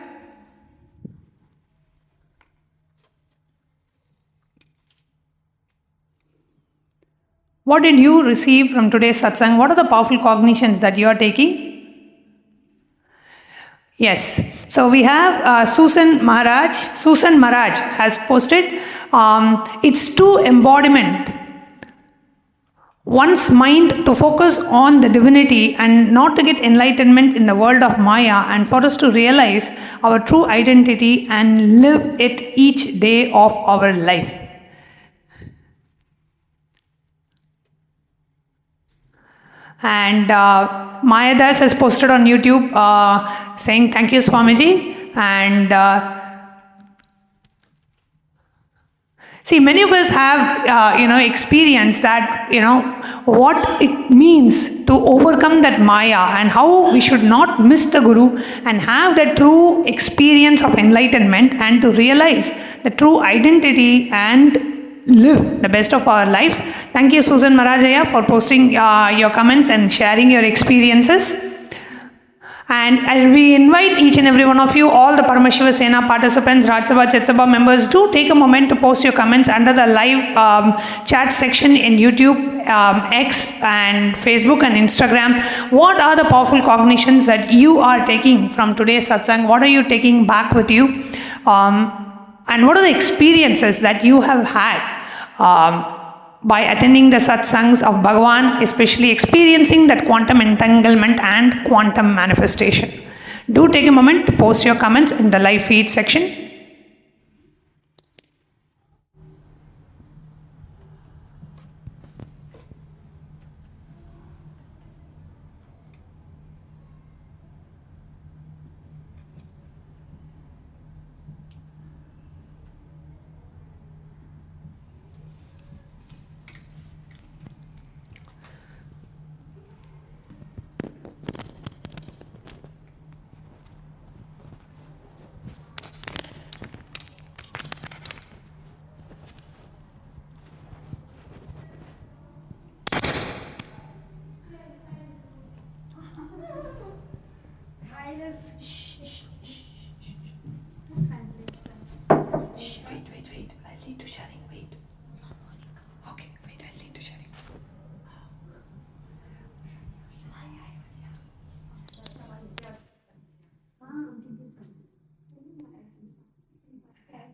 What did you receive from today's satsang? What are the powerful cognitions that you are taking? Yes. So we have Susan Maharaj. Susan Maharaj has posted, it's to embodiment one's mind to focus on the divinity and not to get enlightenment in the world of Maya, and for us to realize our true identity and live it each day of our life. And Maya Das has posted on YouTube saying, thank you, Swamiji. And see, many of us have, experienced that, what it means to overcome that Maya and how we should not miss the Guru and have the true experience of enlightenment and to realize the true identity and live the best of our lives. Thank you, Susan Marajaya, for posting your comments and sharing your experiences. And we invite each and every one of you, all the Paramashiva Sena participants, Rajsabha, Chatsabha members, do take a moment to post your comments under the live chat section in YouTube, X and Facebook and Instagram. What are the powerful cognitions that you are taking from today's satsang? What are you taking back with you? And what are the experiences that you have had by attending the satsangs of Bhagavan, especially experiencing that quantum entanglement and quantum manifestation? Do take a moment to post your comments in the live feed section. Wait. I'll lead to sharing. Wait. Okay, wait, I'll lead to sharing.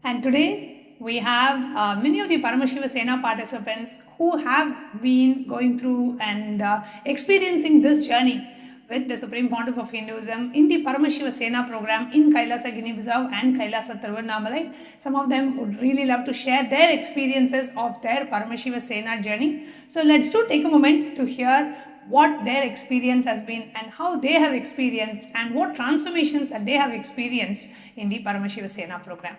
And today we have many of the Paramashiva Sena participants who have been going through and experiencing this journey with the Supreme Pontiff of Hinduism in the Paramashiva Sena program in Kailasa Guinea-Bissau and Kailasa Tiruvannamalai. Some of them would really love to share their experiences of their Paramashiva Sena journey. So let's take a moment to hear what their experience has been and how they have experienced and what transformations that they have experienced in the Paramashiva Sena program.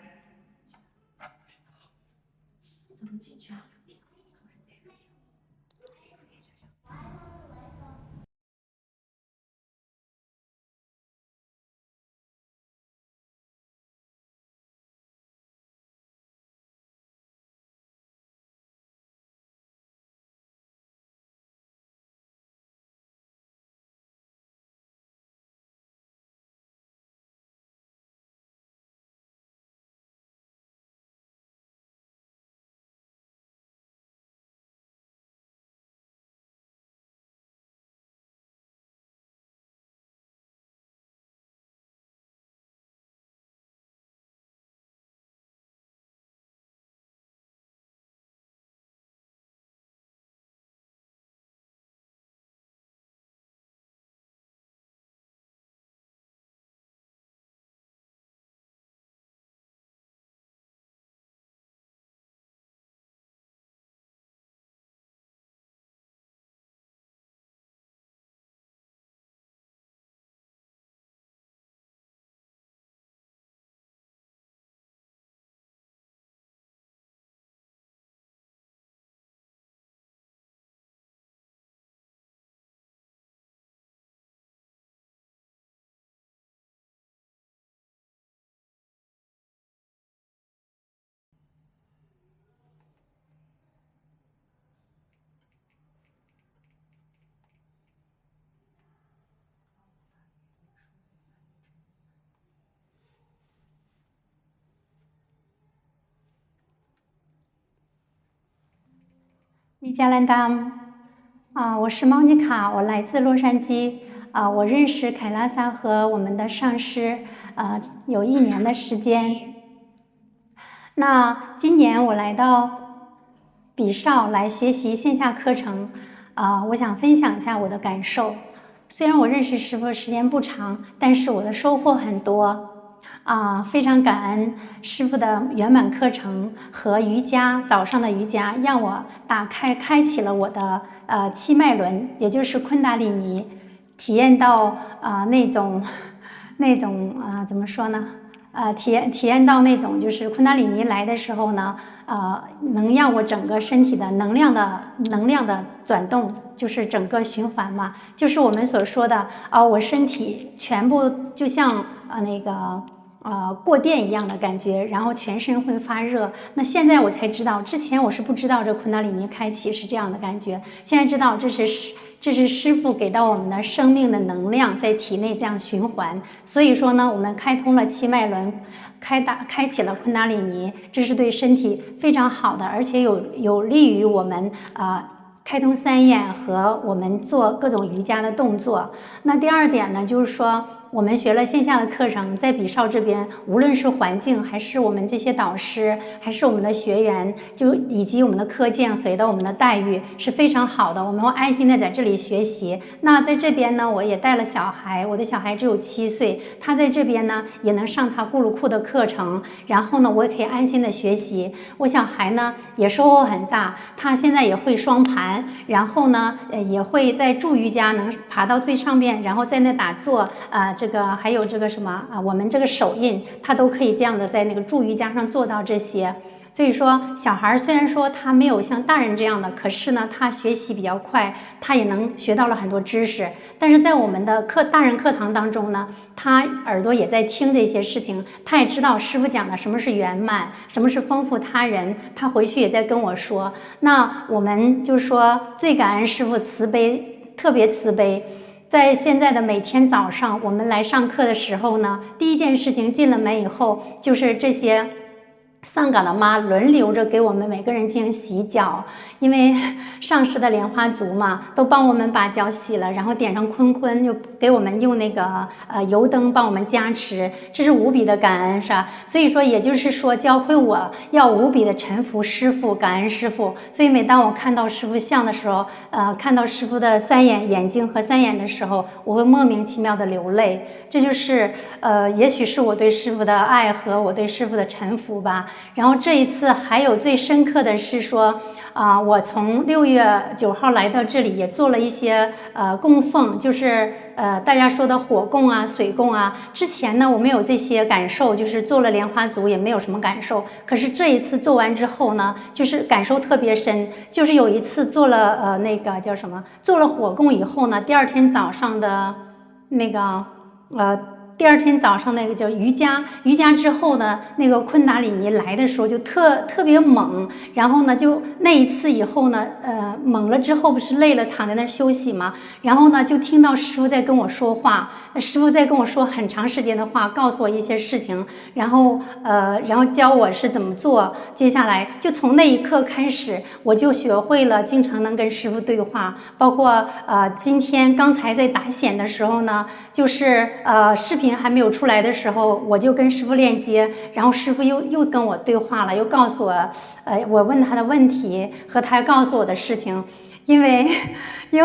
尼加兰达我是猫妮卡，我来自洛杉矶我认识凯拉萨和我们的上师有1年的时间。那今年我来到比绍来学习线下课程我想分享一下我的感受。虽然我认识师父时间不长，但是我的收获很多非常感恩师父的圆满课程和瑜伽，早上的瑜伽让我开启了我的七脉轮，也就是昆达里尼，体验到那种怎么说呢？体验到那种就是昆达里尼来的时候呢，能让我整个身体的能量的转动，就是整个循环嘛，就是我们所说的我身体全部就像过电一样的感觉，然后全身会发热。那现在我才知道，之前我是不知道这昆达里尼开启是这样的感觉，现在知道这是师父给到我们的生命的能量在体内这样循环。所以说呢，我们开通了七脉轮，开启了昆达里尼，这是对身体非常好的，而且有利于我们开通三眼和我们做各种瑜伽的动作。那第二点呢，就是说我们学了线下的课程，在比绍这边，无论是环境，还是我们这些导师，还是我们的学员，以及我们的课件给到我们的待遇是非常好的，我们会安心的在这里学习。那在这边呢，我也带了小孩，我的小孩只有7岁，他在这边呢也能上他咕噜库的课程，然后呢，我也可以安心的学习。我小孩呢也收获很大，他现在也会双盘，然后呢也会在助瑜伽能爬到最上面，然后在那打坐这个还有这个什么我们这个手印，他都可以这样的在那个助瑜伽上做到这些。所以说小孩虽然说他没有像大人这样的，可是呢他学习比较快，他也能学到了很多知识。但是在我们的大人课堂当中呢，他耳朵也在听这些事情，他也知道师父讲的什么是圆满，什么是丰富他人，他回去也在跟我说。那我们就说最感恩师父慈悲，特别慈悲。在现在的每天早上我们来上课的时候呢，第一件事情进了门以后，就是这些上岗的妈轮流着给我们每个人进行洗脚，因为上师的莲花足嘛，都帮我们把脚洗了，然后点上坤，又给我们用那个油灯帮我们加持，这是无比的感恩，是吧？所以说也就是说教会我要无比的臣服师父，感恩师父。所以每当我看到师父像的时候，看到师父的眼睛和三眼的时候，我会莫名其妙的流泪。这就是也许是我对师父的爱和我对师父的臣服吧。然后这一次还有最深刻的是说我从6月9号来到这里，也做了一些供奉，就是大家说的火供啊、水供啊。之前呢我没有这些感受，就是做了莲花足也没有什么感受。可是这一次做完之后呢，就是感受特别深。就是有一次做了那个叫什么，做了火供以后呢，第二天早上的那个叫瑜伽之后呢，那个昆达里尼来的时候就特别猛，然后呢就那一次以后呢猛了之后不是累了躺在那儿休息嘛，然后呢就听到师父在跟我说话，师父在跟我说很长时间的话，告诉我一些事情，然后教我是怎么做。接下来就从那一刻开始，我就学会了经常能跟师父对话，包括今天刚才在打显的时候呢，就是视频还没有出来的时候，我就跟师父链接，然后师父又跟我对话了，又告诉我我问他的问题和他告诉我的事情。因为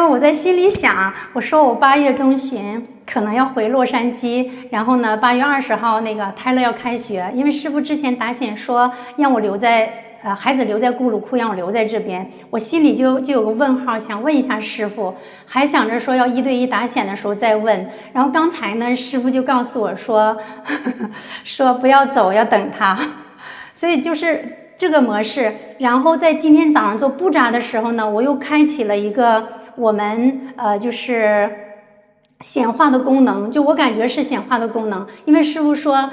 我在心里想，我说我8月中旬可能要回洛杉矶，然后呢8月20号那个泰勒要开学，因为师父之前打显说让我留在孩子留在咕噜库，让我留在这边，我心里就有个问号，想问一下师父，还想着说要1对1打显的时候再问。然后刚才呢师父就告诉我说说不要走，要等他。所以就是这个模式。然后在今天早上做布扎的时候呢，我又开启了一个我们就是显化的功能，就我感觉是显化的功能。因为师父说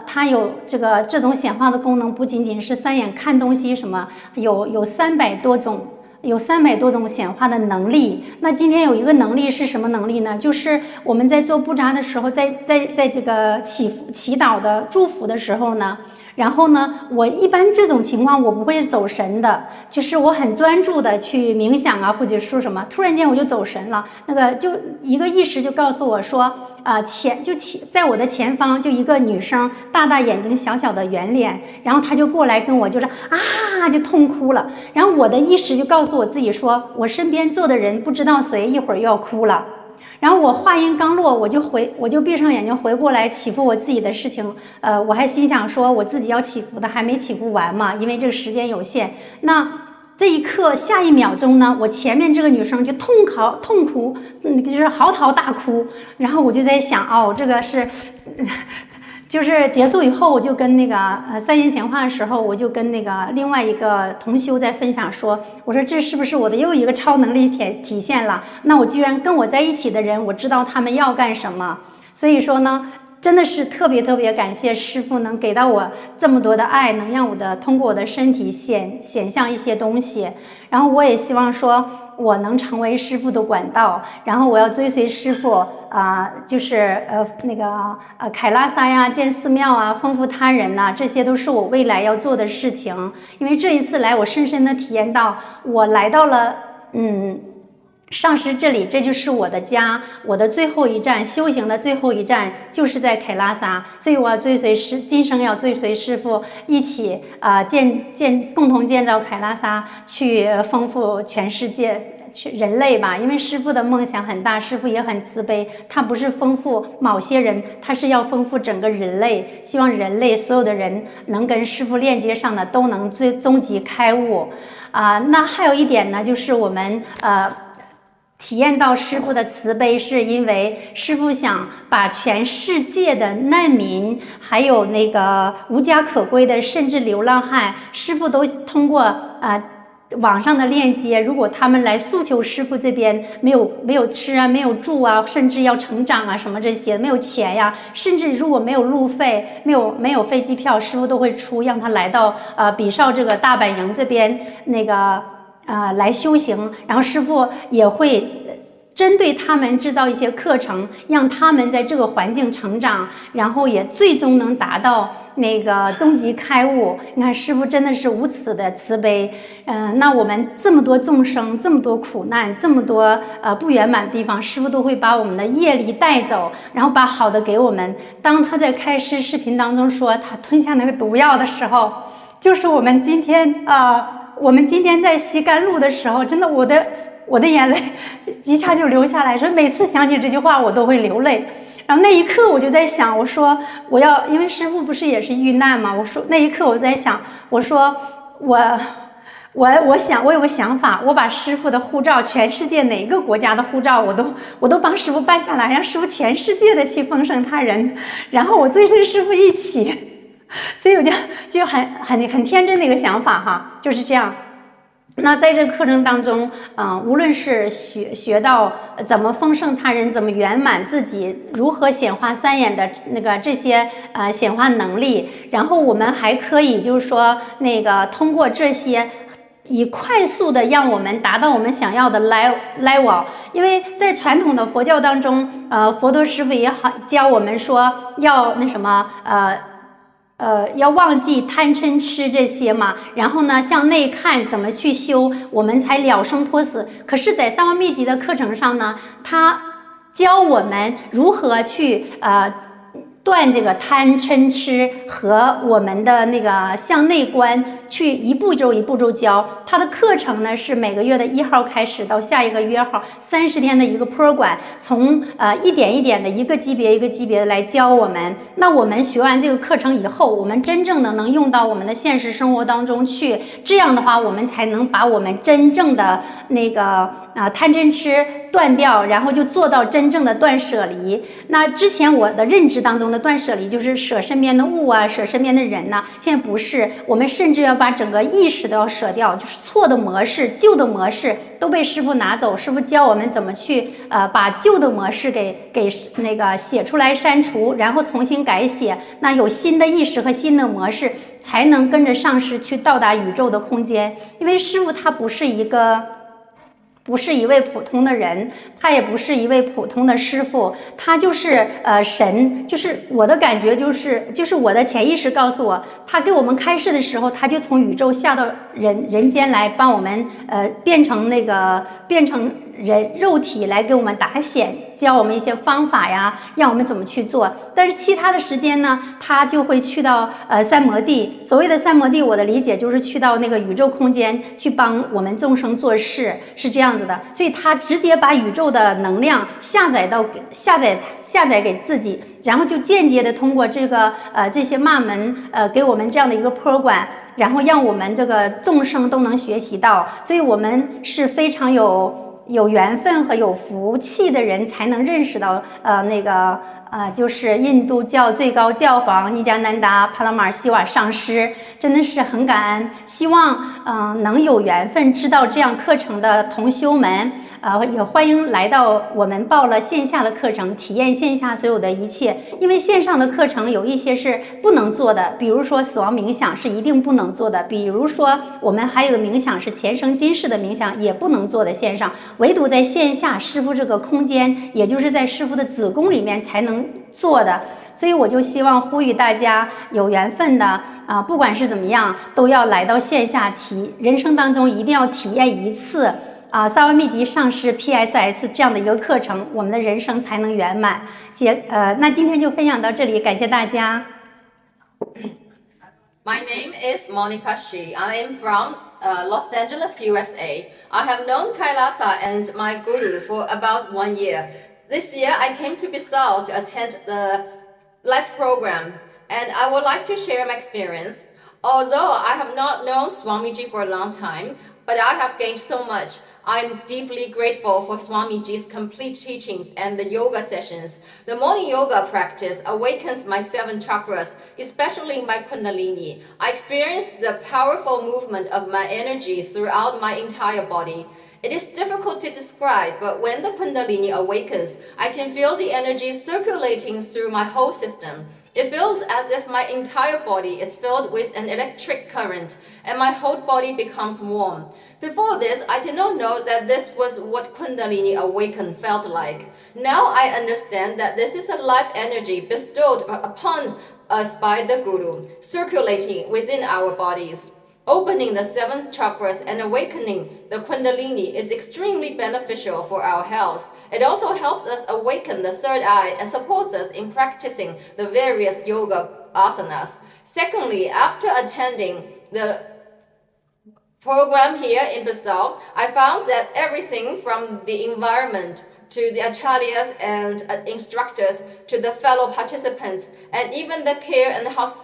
他有这种显化的功能，不仅仅是3眼看东西什么，有300多种显化的能力。那今天有一个能力是什么能力呢？就是我们在做布扎的时候，在这个祈祷的祝福的时候呢，然后呢，我一般这种情况我不会走神的，就是我很专注的去冥想啊，或者说什么，突然间我就走神了，那个就一个意识就告诉我说，在我的前方就一个女生，大大眼睛，小小的圆脸，然后她就过来跟我就是啊，就痛哭了，然后我的意识就告诉我自己说，我身边坐的人不知道谁一会儿要哭了。然后我话音刚落，我就闭上眼睛回过来祈福我自己的事情。我还心想说，我自己要祈福的还没祈福完嘛，因为这个时间有限。那这一刻，下一秒钟呢，我前面这个女生就痛哭，就是嚎啕大哭。然后我就在想，哦，这个是。就是结束以后，我就跟那个3言闲话的时候，我就跟那个另外一个同修在分享说，我说这是不是我的又一个超能力体现了？那我居然跟我在一起的人，我知道他们要干什么。所以说呢，真的是特别感谢师父能给到我这么多的爱，能让我通过我的身体显象一些东西。然后我也希望说我能成为师父的管道，然后我要追随师父就是凯拉萨呀，建寺庙啊，丰富他人呐，这些都是我未来要做的事情。因为这一次来，我深深的体验到，我来到了上师这里，这就是我的家，我的最后一站，修行的最后一站就是在凯拉萨，所以我要追随今生要追随师父一起共同建造凯拉萨，去丰富全世界。人类吧，因为师父的梦想很大，师父也很慈悲，他不是丰富某些人，他是要丰富整个人类，希望人类所有的人能跟师父链接上的都能终极开悟那还有一点呢，就是我们体验到师父的慈悲，是因为师父想把全世界的难民，还有那个无家可归的，甚至流浪汉，师父都通过网上的链接，如果他们来诉求师父这边没有吃啊，没有住啊，甚至要成长啊什么这些，没有钱呀，甚至如果没有路费，没有飞机票，师父都会出，让他来到比绍这个大本营这边来修行，然后师父也会针对他们制造一些课程，让他们在这个环境成长，然后也最终能达到终极开悟。你看师父真的是无此的慈悲。那我们这么多众生，这么多苦难，这么多不圆满的地方，师父都会把我们的业力带走，然后把好的给我们。当他在开示视频当中说他吞下那个毒药的时候，就是我们今天在吸甘露的时候，真的我的眼泪一下就流下来，所以每次想起这句话我都会流泪。然后那一刻我就在想，我说因为师父不是也是遇难嘛，我说那一刻我在想，我说我有个想法，我把师父的护照，全世界哪个国家的护照我都帮师父办下来，让师父全世界的去丰盛他人，然后我追随师父一起。所以我就很天真的一个想法哈，就是这样。那在这个课程当中，无论是学到怎么丰盛他人，怎么圆满自己，如何显化3眼的这些显化能力，然后我们还可以就是说通过这些，以快速的让我们达到我们想要的 level。因为在传统的佛教当中，佛陀师父也好教我们说要要忘记贪嗔痴这些嘛，然后呢向内看怎么去修，我们才了生脱死。可是在三王秘籍的课程上呢，他教我们如何去断这个贪嗔痴和我们的向内观，去一步骤教。他的课程呢是每个月的1号开始到下一个月号，30天的一个 program， 从一点一点的一个级别的来教我们。那我们学完这个课程以后，我们真正的能用到我们的现实生活当中去，这样的话我们才能把我们真正的贪嗔痴断掉，然后就做到真正的断舍离。那之前我的认知当中的断舍离就是舍身边的物啊，舍身边的人呐，现在不是，我们甚至要把整个意识都要舍掉，就是错的模式、旧的模式都被师父拿走。师父教我们怎么去把旧的模式给写出来删除，然后重新改写，那有新的意识和新的模式，才能跟着上师去到达宇宙的空间。因为师父他不是一个不是一位普通的人，他也不是一位普通的师傅，他就是神，就是我的感觉就是我的潜意识告诉我，他给我们开示的时候，他就从宇宙下到人间来帮我们变成肉体来给我们打显，教我们一些方法呀，让我们怎么去做。但是其他的时间呢，他就会去到三摩地。所谓的三摩地，我的理解就是去到那个宇宙空间去帮我们众生做事，是这样子的。所以他直接把宇宙的能量下载给自己，然后就间接的通过这些骂门给我们这样的一个 program， 然后让我们这个众生都能学习到。所以我们是非常有缘分和有福气的人才能认识到就是印度教最高教皇尼迦南达帕拉马尔希瓦上师，真的是很感恩。希望能有缘分知道这样课程的同修们，也欢迎来到我们报了线下的课程，体验线下所有的一切。因为线上的课程有一些是不能做的，比如说死亡冥想是一定不能做的，比如说我们还有个冥想是前生今世的冥想也不能做的线上，唯独在线下师父这个空间，也就是在师父的子宫里面才能做的。所以我就希望呼吁大家有缘分的不管是怎么样，都要来到线下人生当中一定要体验一次萨万密集上师 PSS 这样的一个课程，我们的人生才能圆满。那今天就分享到这里，感谢大家。My name is Monica Shi. I am from Los Angeles, USA. I have known Kailasa and my guru for about 1 year. This year, I came to Bissau to attend the live program, and I would like to share my experience. Although I have not known Swamiji for a long time, but I have gained so much. I'm deeply grateful for Swamiji's complete teachings and the yoga sessions. The morning yoga practice awakens my 7 chakras, especially my Kundalini. I experience the powerful movement of my energy throughout my entire body. It is difficult to describe, but when the Kundalini awakens, I can feel the energy circulating through my whole system. It feels as if my entire body is filled with an electric current, and my whole body becomes warm. Before this, I did not know that this was what Kundalini awaken felt like. Now I understand that this is a life energy bestowed upon us by the Guru, circulating within our bodies. Opening the 7 chakras and awakening the Kundalini is extremely beneficial for our health. It also helps us awaken the third eye and supports us in practicing the various yoga asanas. Secondly, after attending the program here in Bissau, I found that everything from the environment to the acharyas and instructors to the fellow participants and even the care and hospitality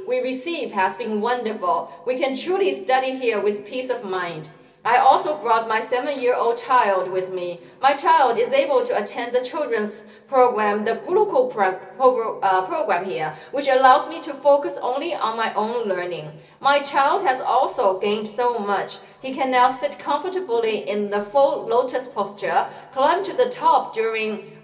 we receive has been wonderful. We can truly study here with peace of mind. I also brought my 7-year-old child with me. My child is able to attend the children's program, the Gurukul program here, which allows me to focus only on my own learning. My child has also gained so much. He can now sit comfortably in the full lotus posture, climb to the top during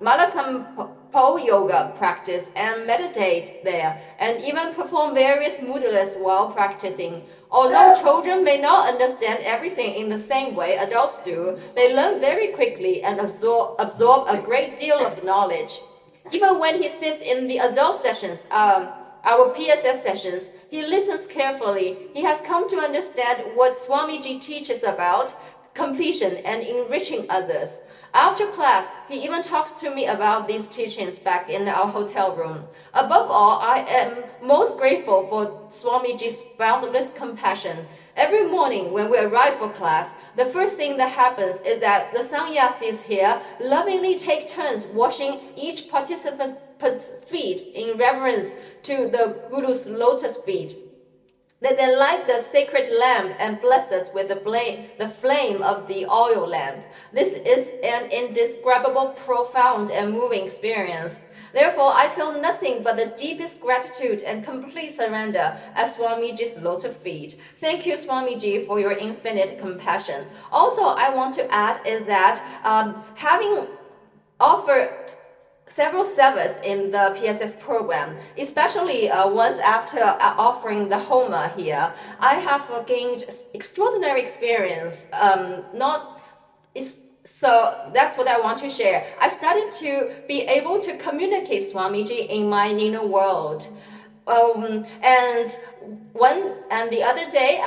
Malakampo yoga practice and meditate there, and even perform various mudras while practicing. Although children may not understand everything in the same way adults do, they learn very quickly and absorb a great deal of knowledge. Even when he sits in the adult sessions, our PSS sessions, he listens carefully. He has come to understand what Swamiji teaches about completion and enriching others. After class, he even talks to me about these teachings back in our hotel room. Above all, I am most grateful for Swamiji's boundless compassion. Every morning when we arrive for class, the first thing that happens is that the sannyasis here lovingly take turns washing each participant's feet in reverence to the Guru's lotus feet. They then light the sacred lamp and bless us with the flame of the oil lamp. This is an indescribable, profound, and moving experience. Therefore, I feel nothing but the deepest gratitude and complete surrender at Swamiji's lotus feet. Thank you, Swamiji, for your infinite compassion. Also, I want to add is that having offered several sevas in the PSS program, especially once after offering the Homa here. I have gained extraordinary experience. So that's what I want to share. I started to be able to communicate Swamiji in my inner world. And the other day,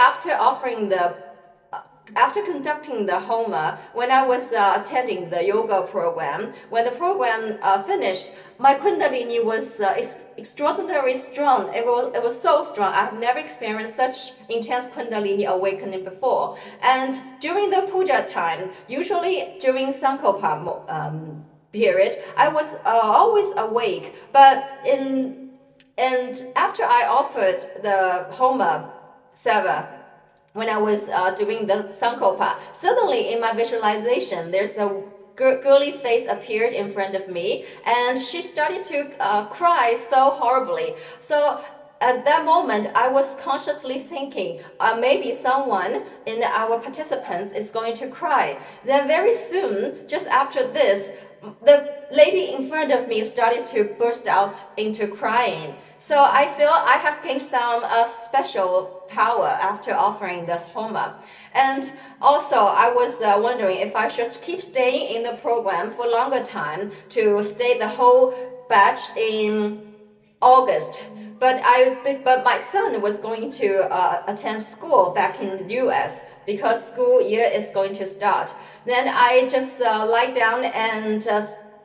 after conducting the Homa, when I was attending the yoga program, when the program finished, my Kundalini was extraordinarily strong. It was so strong. I've never experienced such intense Kundalini awakening before. And during the puja time, usually during Sankalpa period, I was always awake. And after I offered the Homa Seva, when I was doing the Sankalpa, suddenly in my visualization, there's a girly face appeared in front of me, and she started to cry so horribly. So at that moment, I was consciously thinking, maybe someone in our participants is going to cry. Then very soon, just after this, the lady in front of me started to burst out into crying. So I feel I have gained some special power after offering this Homa. And also, I was wondering if I should keep staying in the program for longer time to stay the whole batch in August. But my son was going to attend school back in the US because school year is going to start. Then I just lie down and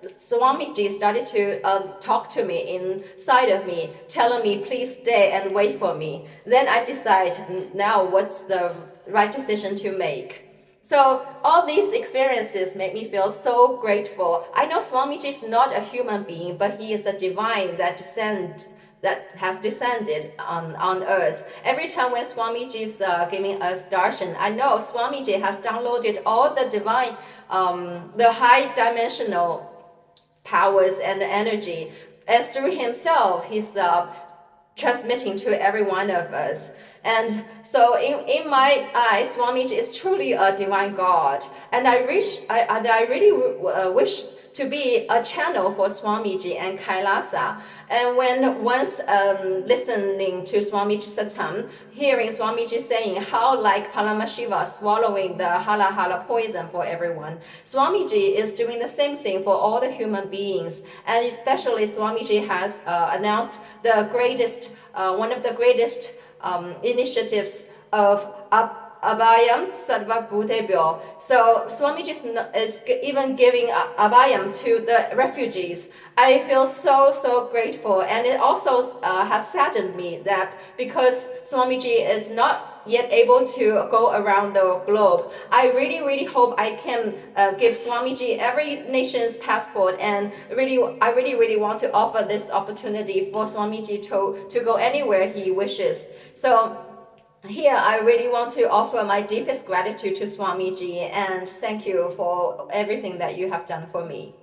Swamiji started to talk to me inside of me, telling me, please stay and wait for me. Then I decide now what's the right decision to make. So all these experiences make me feel so grateful. I know Swamiji is not a human being, but he is a divine that has descended on earth. Every time when Swamiji is giving us darshan, I know Swamiji has downloaded all the divine, the high dimensional powers and energy, and through himself, he's transmitting to every one of us. And so in my eyes, Swamiji is truly a divine God. And I really wish to be a channel for Swamiji and Kailasa. And when once listening to Swamiji Satsang, hearing Swamiji saying how like Paramashiva swallowing the hala poison for everyone, Swamiji is doing the same thing for all the human beings. And especially Swamiji has announced the greatest, one of the greatest initiatives of Abhayam Sarvabhutebhyo. So Swamiji is even giving Abhayam to the refugees. I feel so grateful, and it also has saddened me that because Swamiji is not yet able to go around the globe, I really hope I can give Swamiji every nation's passport, and I really want to offer this opportunity for Swamiji to go anywhere he wishes. So here, I really want to offer my deepest gratitude to Swamiji and thank you for everything that you have done for me.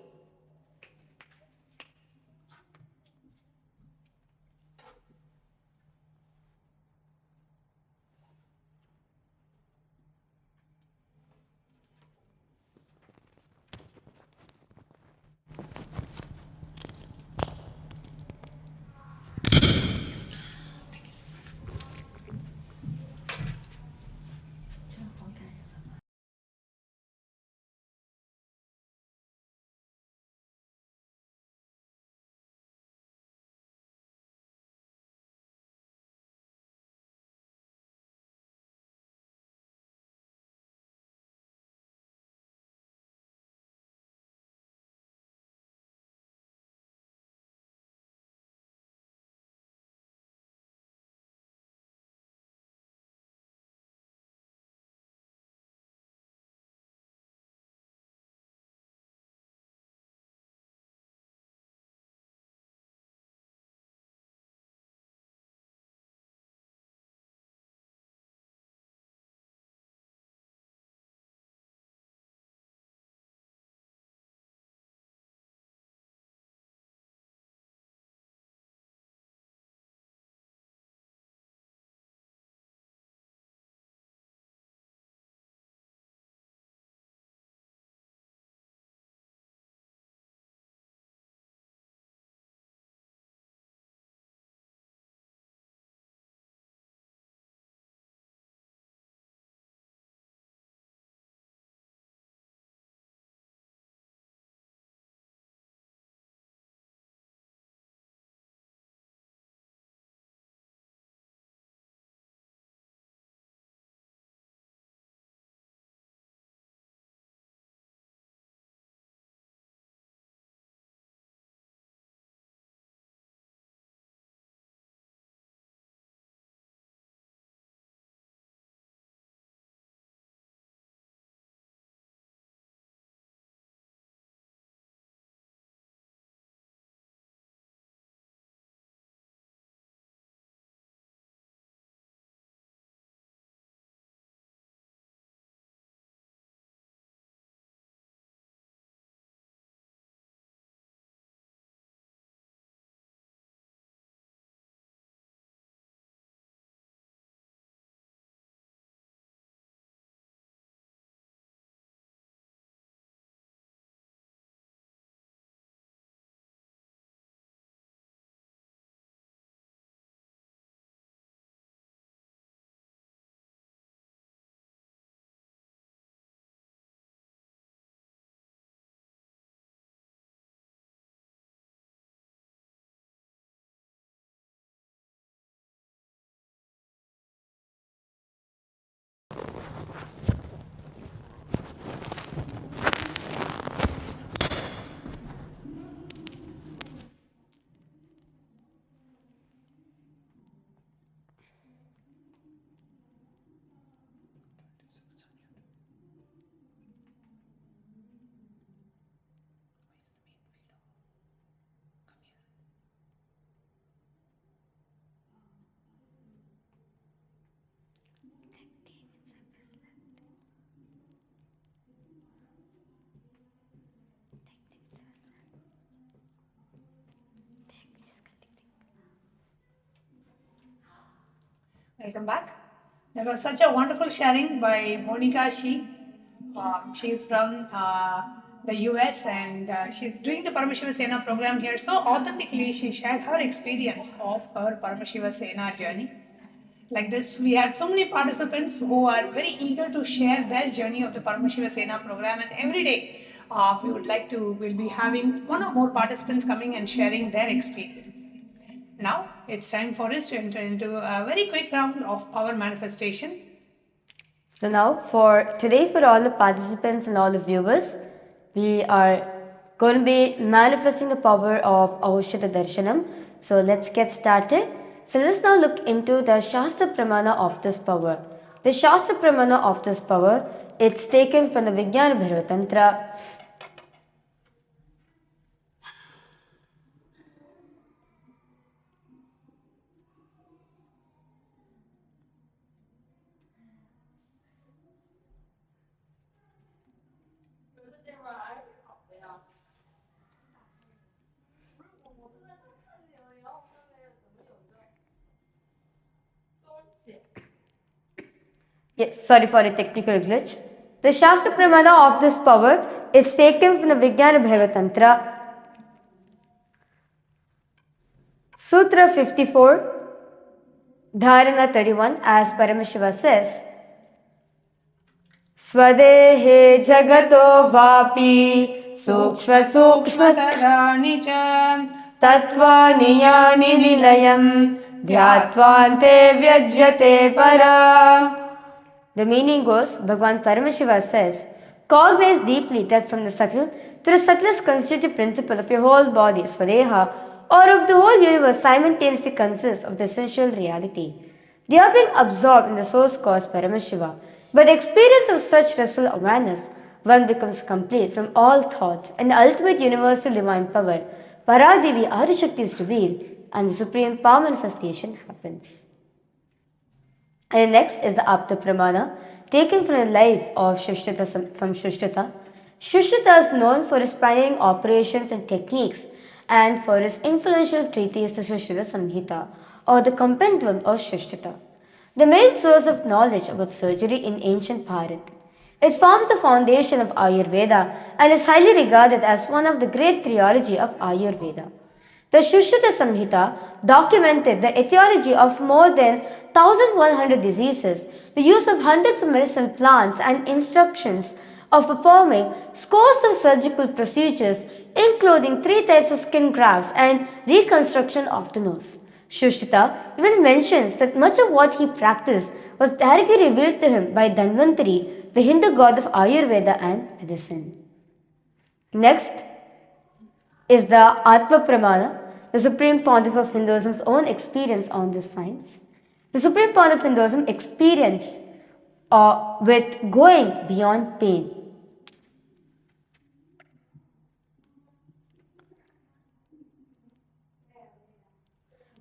Welcome back. That was such a wonderful sharing by Monica Shi. She's from the US and she's doing the Paramashiva Sena program here. So authentically, she shared her experience of her Paramashiva Sena journey. Like this, we had so many participants who are very eager to share their journey of the Paramashiva Sena program, and every day we'll be having one or more participants coming and sharing their experience. Now it's time for us to enter into a very quick round of power manifestation. So now for today, for all the participants and all the viewers, we are going to be manifesting the power of Avushyata Darshanam. So let's get started. So let's now look into the Shastra Pramana of this power. The Shastra Pramana of this power, it's taken from the Vijnana Bhairava Tantra. Yes, sorry for the technical glitch. The Shastra Pramana of this power is taken from the Vijnana Bhairava Tantra. Sutra 54, Dharana 31, as Paramashiva says, Swadehe Jagato Vapi Sukshma Sukshma Tarani cha Tatvani Yani Nilayam Dhyatvante Vyajyate Para. The meaning goes, Bhagavan Paramashiva says, cognize deeply that from the subtle to the subtlest constitutive principle of your whole body, Swadeha, or of the whole universe simultaneously consists of the essential reality. They are being absorbed in the source cause Paramashiva. By the experience of such restful awareness, one becomes complete from all thoughts and the ultimate universal divine power, Paradevi Adishakti is revealed and the supreme power manifestation happens. And next is the Apta Pramana, taken from the life of Shushrata from Shushrata. Shushrata is known for his pioneering operations and techniques and for his influential treatise, the Shushrata Samhita, or the Compendium of Shushrata, the main source of knowledge about surgery in ancient Bharat. It forms the foundation of Ayurveda and is highly regarded as one of the great trilogy of Ayurveda. The Shushrata Samhita documented the etiology of more than 1100 diseases, the use of hundreds of medicinal plants, and instructions of performing scores of surgical procedures, including 3 types of skin grafts and reconstruction of the nose. Shushrata even mentions that much of what he practiced was directly revealed to him by Dhanvantari, the Hindu god of Ayurveda and medicine. Next is the Atma Pramana, the Supreme Pontiff of Hinduism's own experience on this science. The Supreme Pontiff of Hinduism experience with going beyond pain.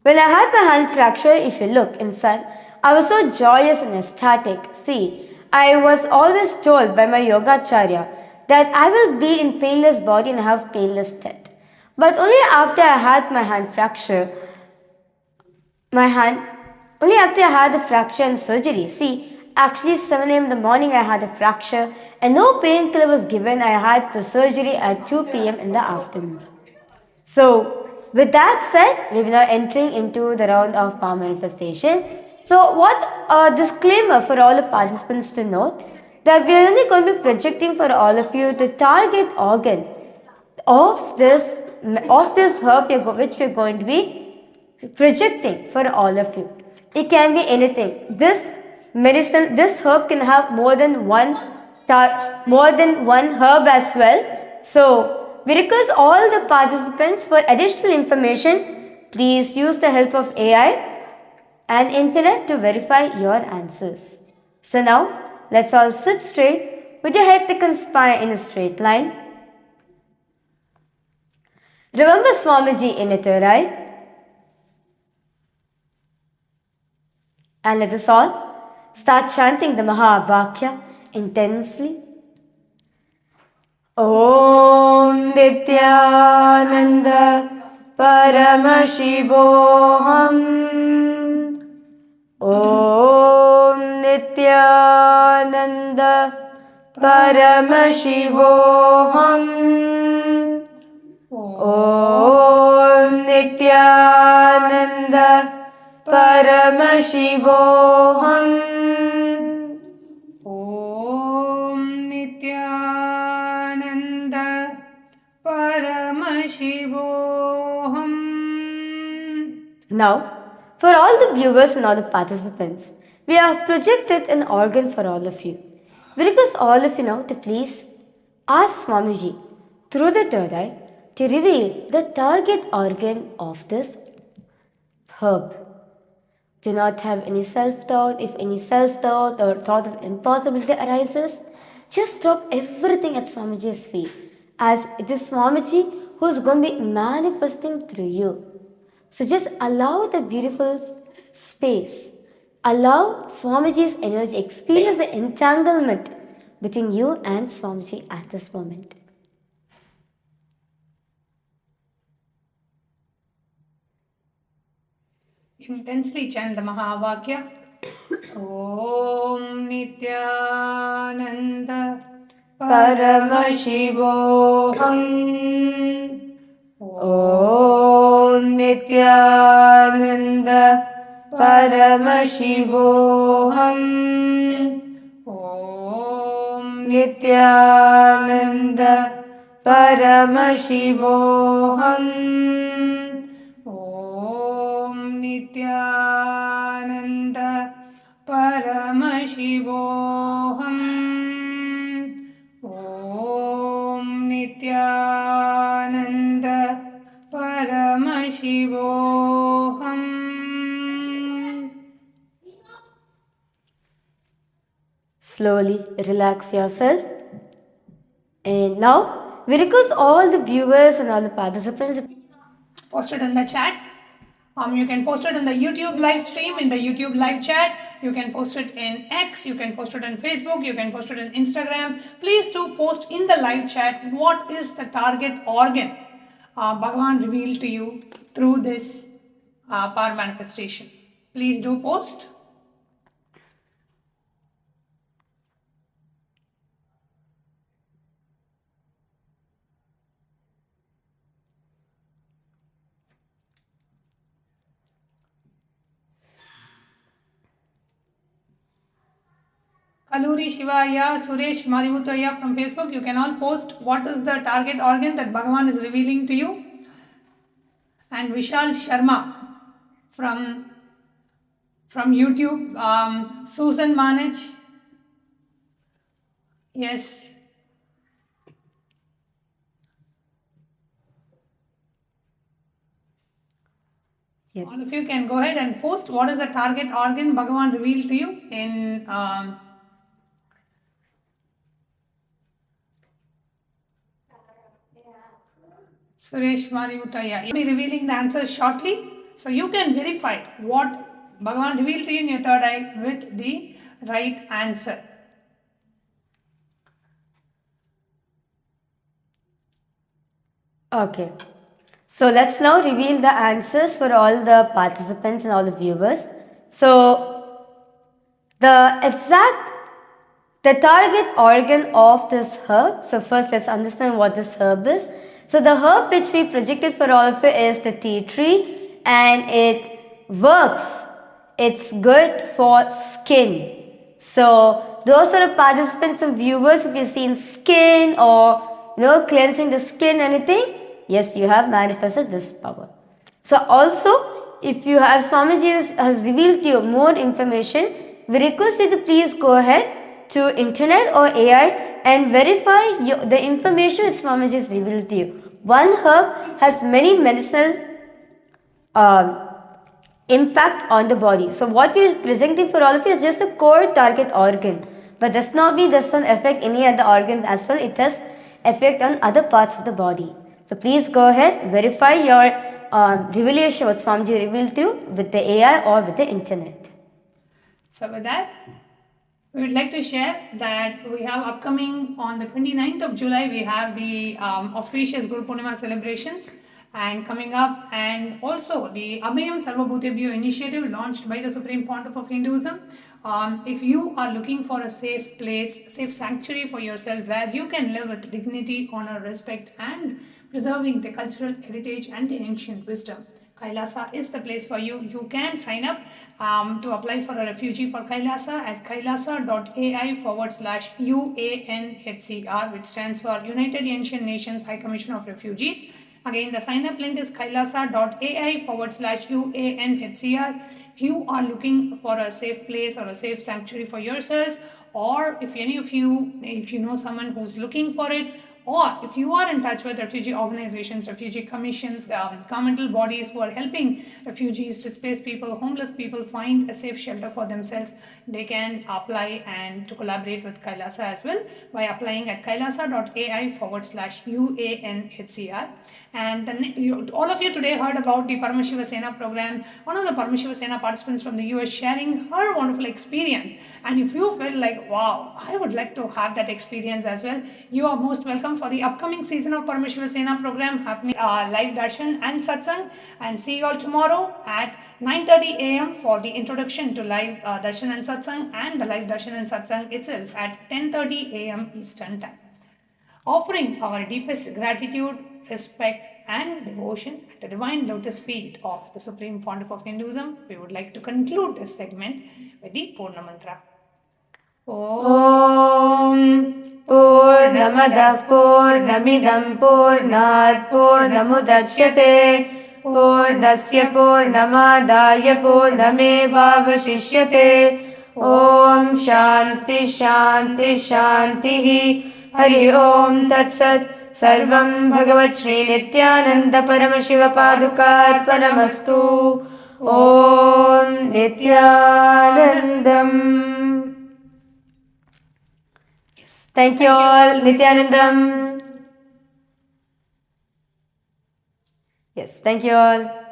When I had my hand fracture, if you look inside, I was so joyous and ecstatic. See, I was always told by my yogacharya that I will be in painless body and have painless death. But only after I had my hand fracture, only after I had the fracture and surgery. See, actually 7 a.m. in the morning I had a fracture and no painkiller was given. I had the surgery at 2 p.m. in the afternoon. So, with that said, we are now entering into the round of power manifestation. So, what a disclaimer for all the participants to note that we are only going to be projecting for all of you the target organ of this herb which we are going to be projecting for all of you. It can be anything. This herb can have more than one herb as well. So we request all the participants for additional information. Please use the help of AI and internet to verify your answers. So now let's all sit straight with your head, neck and spine in a straight line. Remember Swamiji in your third eye. And let us all start chanting the Mahavakya intensely. Om Nityananda Paramashivoham. Om Nityananda Paramashivoham. Om Nityananda Paramashivoham. Om Nityananda Paramashivoham. Now, for all the viewers and all the participants, we have projected an organ for all of you. We request all of you now to please ask Swamiji through the third eye to reveal the target organ of this herb. Do not have any self-doubt. If any self-doubt or thought of impossibility arises, just drop everything at Swamiji's feet, as it is Swamiji who is going to be manifesting through you. So just allow the beautiful space. Allow Swamiji's energy, experience the entanglement between you and Swamiji at this moment. Intensely chant the Mahavakya. Om Nityananda Paramashivoham. Om Nityananda Paramashivoham. Om Nityananda Paramashivoham. Om Nityananda Paramashivoham. Om Nityananda Paramashivoham. Slowly relax yourself. And now, we request all the viewers and all the participants. Post it in the chat. You can post it in the YouTube live stream, in the YouTube live chat. You can post it in X. You can post it on Facebook. You can post it on Instagram. Please do post in the live chat what is the target organ Bhagavan revealed to you through this power manifestation. Please do post. Kaluri Shivaya, Suresh Marivutaya from Facebook, you can all post what is the target organ that Bhagavan is revealing to you. And Vishal Sharma from YouTube, Susan Manage, yes. Yes. All of you can go ahead and post what is the target organ Bhagavan revealed to you in Suresh Marivutaya. You'll be revealing the answers shortly. So you can verify what Bhagavan revealed to you in your third eye with the right answer. Okay. So let's now reveal the answers for all the participants and all the viewers. So the target organ of this herb. So first let's understand what this herb is. So the herb which we projected for all of you is the tea tree, and it works. It's good for skin. So those are the participants and viewers, if you've seen skin or cleansing the skin, anything, yes, you have manifested this power. So also, if you have Swamiji has revealed to you more information, we request you to please go ahead to internet or AI and verify the information which Swamiji has revealed to you. One herb has many medicinal impact on the body. So what we are presenting for all of you is just the core target organ, but does not mean does not affect any other organ as well. It has effect on other parts of the body. So please go ahead, verify your revelation what Swamiji revealed to you with the AI or with the internet. So with that, we would like to share that we have upcoming on the 29th of July, we have the auspicious Guru Purnima celebrations. and coming up, and also the Abhayam Sarvabhutebhyo initiative launched by the Supreme Pontiff of Hinduism. If you are looking for a safe place, safe sanctuary for yourself where you can live with dignity, honor, respect, and preserving the cultural heritage and the ancient wisdom, Kailasa is the place for you. You can sign up to apply for a refugee for Kailasa at kailasa.ai/UANHCR, which stands for United Ancient Nations High Commission of Refugees. Again, the sign up link is kailasa.ai/UANHCR. If you are looking for a safe place or a safe sanctuary for yourself, or if any of you, if you know someone who's looking for it, or if you are in touch with refugee organizations, refugee commissions, governmental bodies who are helping refugees, displaced people, homeless people find a safe shelter for themselves, they can apply and to collaborate with Kailasa as well by applying at kailasa.ai/UANHCR. And all of you today heard about the Paramashiva Sena program. One of the Paramashiva Sena participants from the US sharing her wonderful experience. And if you felt like, wow, I would like to have that experience as well, you are most welcome for the upcoming season of Paramashiva Sena program happening live Darshan and Satsang. And see you all tomorrow at 9:30 a.m. for the introduction to live Darshan and Satsang, and the live Darshan and Satsang itself at 10:30 a.m. Eastern Time. Offering our deepest gratitude, respect, and devotion at the divine lotus feet of the Supreme Pontiff of Hinduism, we would like to conclude this segment with the Purna Mantra. Om Purnamadah Purnamidam Purnat Purnamudachyate Purnasya Purnamadaya Purnamevavashishyate. Om Shanti Shanti Shanti. Hari Om Tat Sat. Sarvam Bhagavat Sri Nithyananda Paramashiva Padukarpanamastu. Om Nithyanandam. Thank you all. Nithyanandam. Yes, thank you all.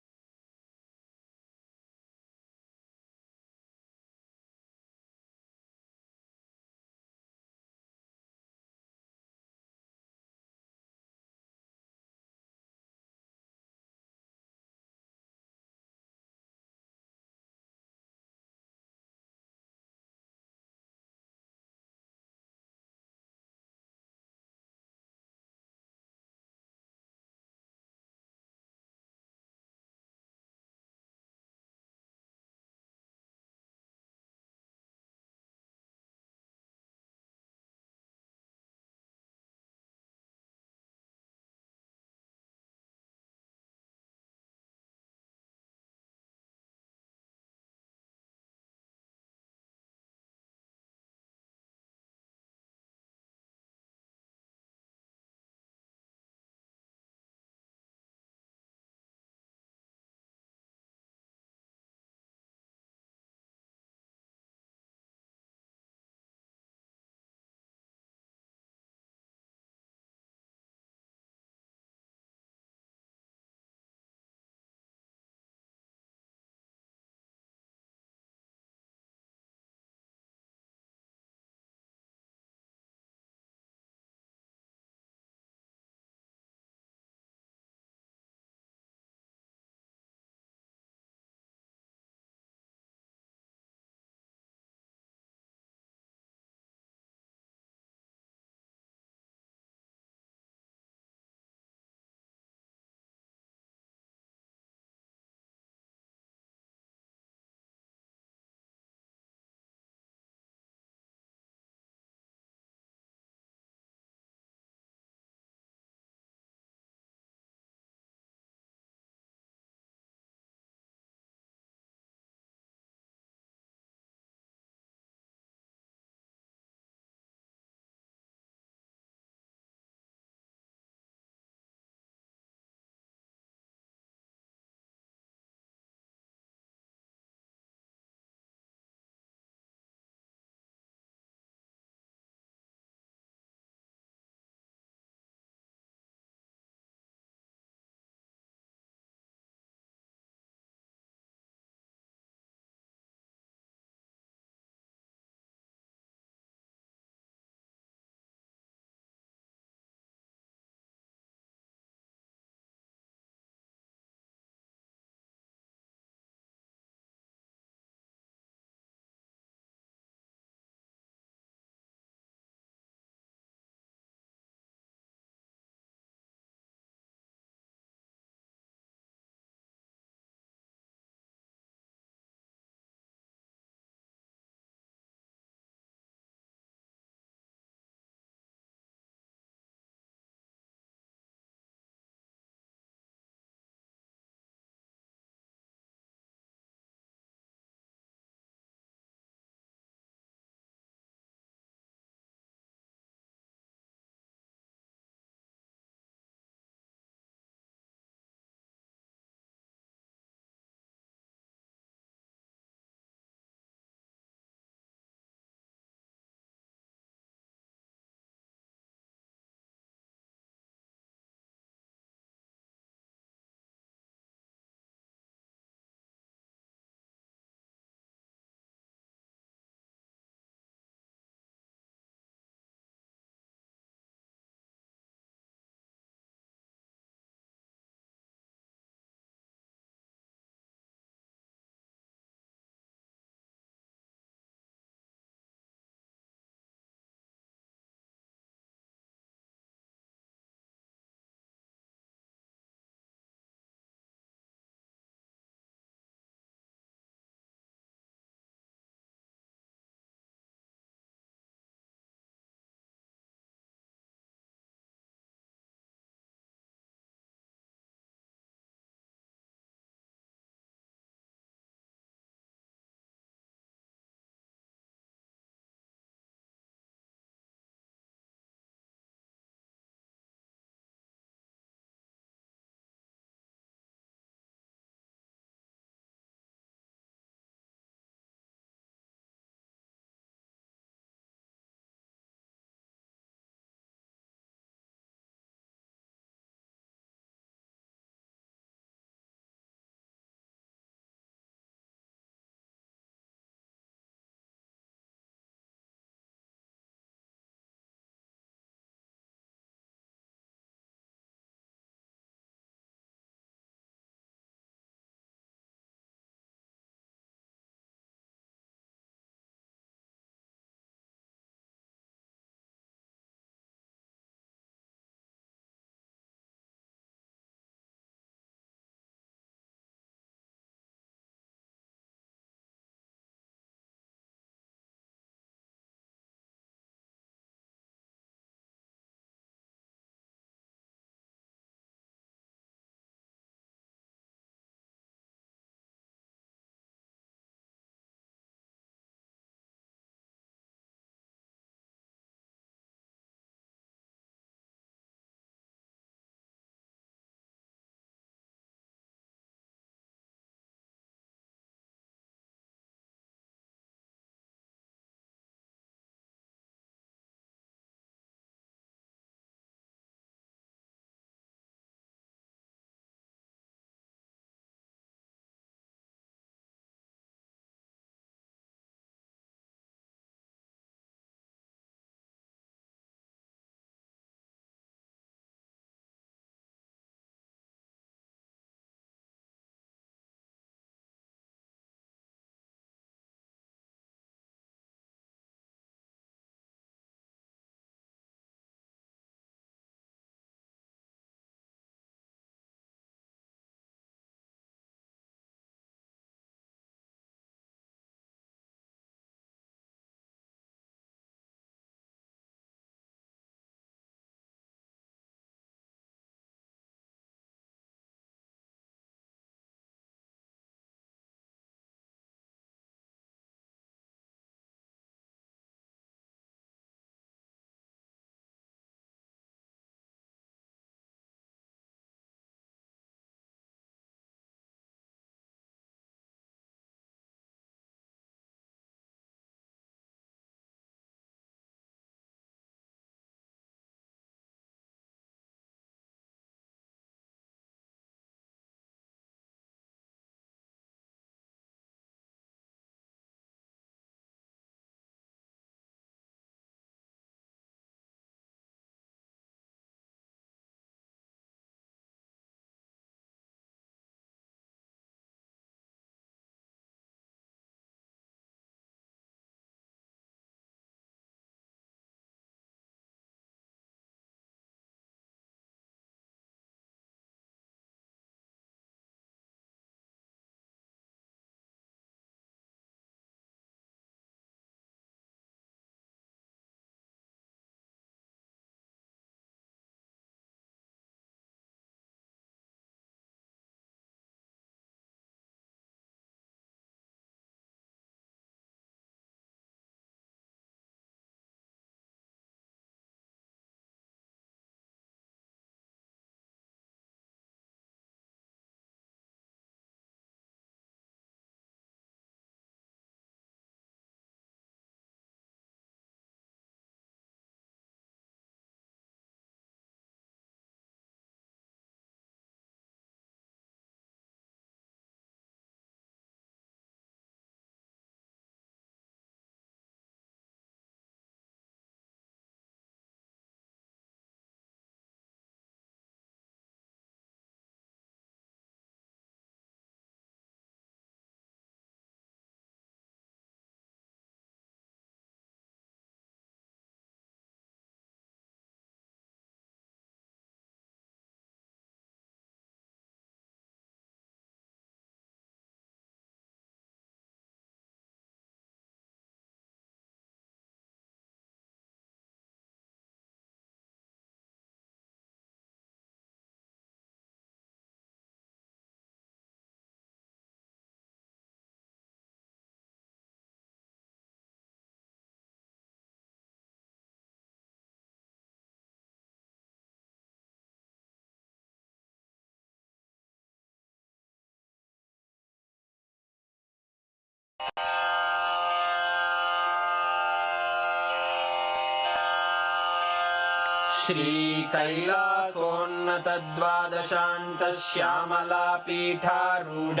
श्रीकैलासोन्नतद्वादशान्तश्यामलापीठारूढ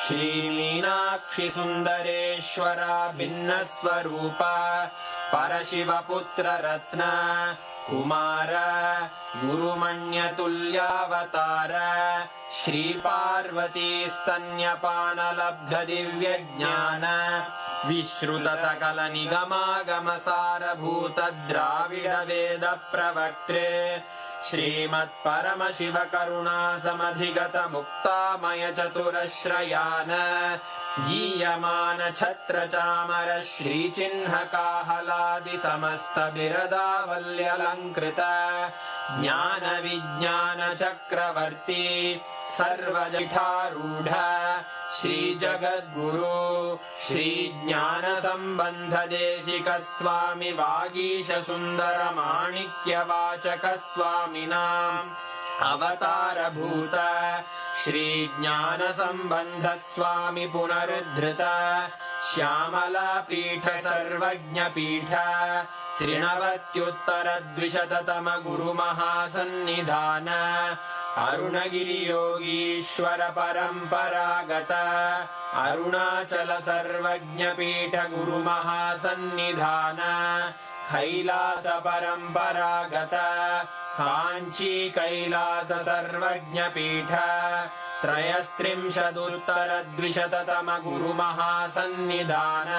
श्रीमीनाक्षिसुन्दरेश्वरा भिन्नस्वरूप परशिवपुत्ररत्न Kumar गुरुमण्यतुल्यावतार श्रीपार्वतीस्तन्यपानलब्धदिव्यज्ञान विश्रुतसकलनिगमागमसारभूतद्राविडवेदप्रवक्त्रे श्रीमत्परमशिवकरुणासमधिगतमुक्तामयचतुरश्रयान् गीयमानछत्रचामर श्रीचिह्नकाहलादिसमस्तबिरदावल्यलङ्कृत ज्ञानविज्ञानचक्रवर्ती सर्वजठारूढ श्रीजगद्गुरु श्रीज्ञानसम्बन्धदेशिकस्वामि वागीशसुन्दरमाणिक्यवाचकस्वामिनाम् अवतारभूत श्रीज्ञानसम्बन्धस्वामि पुनरुद्धृत श्यामलापीठ सर्वज्ञपीठ त्रिनवत्युत्तरद्विशततम गुरुमहासन्निधान अरुणगिरियोगीश्वर परम्परागत अरुणाचल सर्वज्ञपीठ गुरुमहासन्निधान कैलास परम्परागत काञ्ची कैलास सर्वज्ञपीठ त्रयस्त्रिंशदुत्तरद्विशततम गुरुमहासन्निधान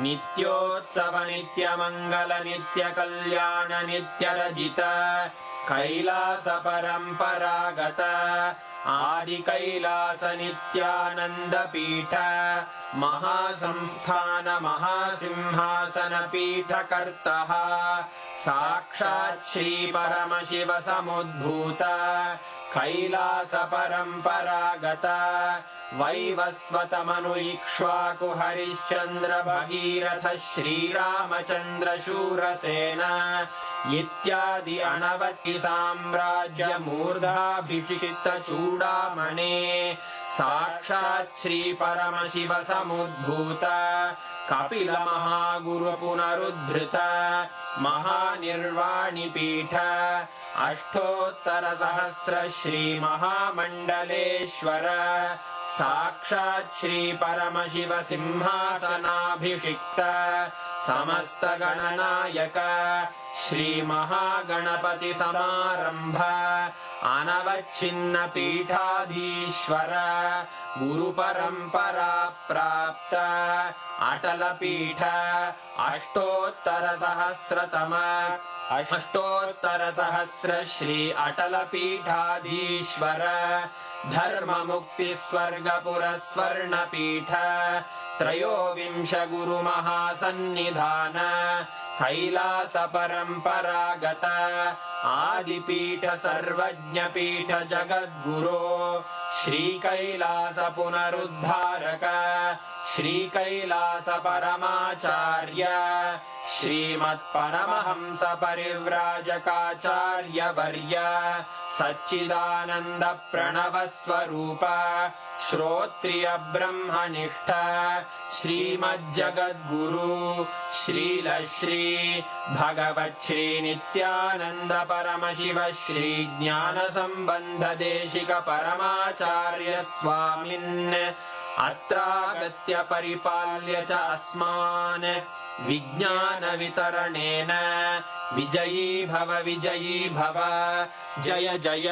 नित्योत्सव नित्यमङ्गल नित्यकल्याण नित्यरजित कैलास परम्परागत आदिकैलास नित्यानन्दपीठ महासंस्थान महासिंहासन पीठकर्तः साक्षात् श्रीपरमशिव समुद्भूत कैलास परम्परागत वैवस्वतमनु इक्ष्वाकु हरिश्चन्द्र भगीरथ श्रीरामचन्द्र शूरसेन इत्यादि अनवति साम्राज्य मूर्धाभिषिक्त चूडामणे साक्षात् श्री परमशिव समुद्भूत कपिल महागुरु पुनरुद्धृत महानिर्वाणिपीठ अष्टोत्तर सहस्र श्री महामण्डलेश्वर साक्षात् श्री परमशिव सिंहासनाभिषिक्त समस्त गणनायक श्री महागणपति समारंभ अनवच्छिन्न पीठाधीश्वर गुरु परंपरा प्राप्त अटल पीठ अष्टोत्तर सहस्र श्री अटल पीठाधीश्वर धर्म मुक्ति स्वर्गपुर स्वर्ण पीठ त्रयोविंश गुरु महासन्निधान कैलास परम्परागत आदिपीठ सर्वज्ञ पीठ जगद्गुरो श्री कैलास पुनरुद्धारक श्री कैलास परमाचार्य श्रीमत्परमहंस परिव्राजकाचार्य वर्य सच्चिदानंद प्रणव स्वरूप श्रोत्रिय ब्रह्मनिष्ठ श्रीमज्जगद्गुरु श्रील श्री भगवच्छ्री नित्यानंद परमशिव श्री ज्ञान संबंध देशिक परमाचार्य स्वामिन् अत्रागत्य परिपाल्य च अस्मान् विज्ञान वितरणेन विजयी भव जय जय।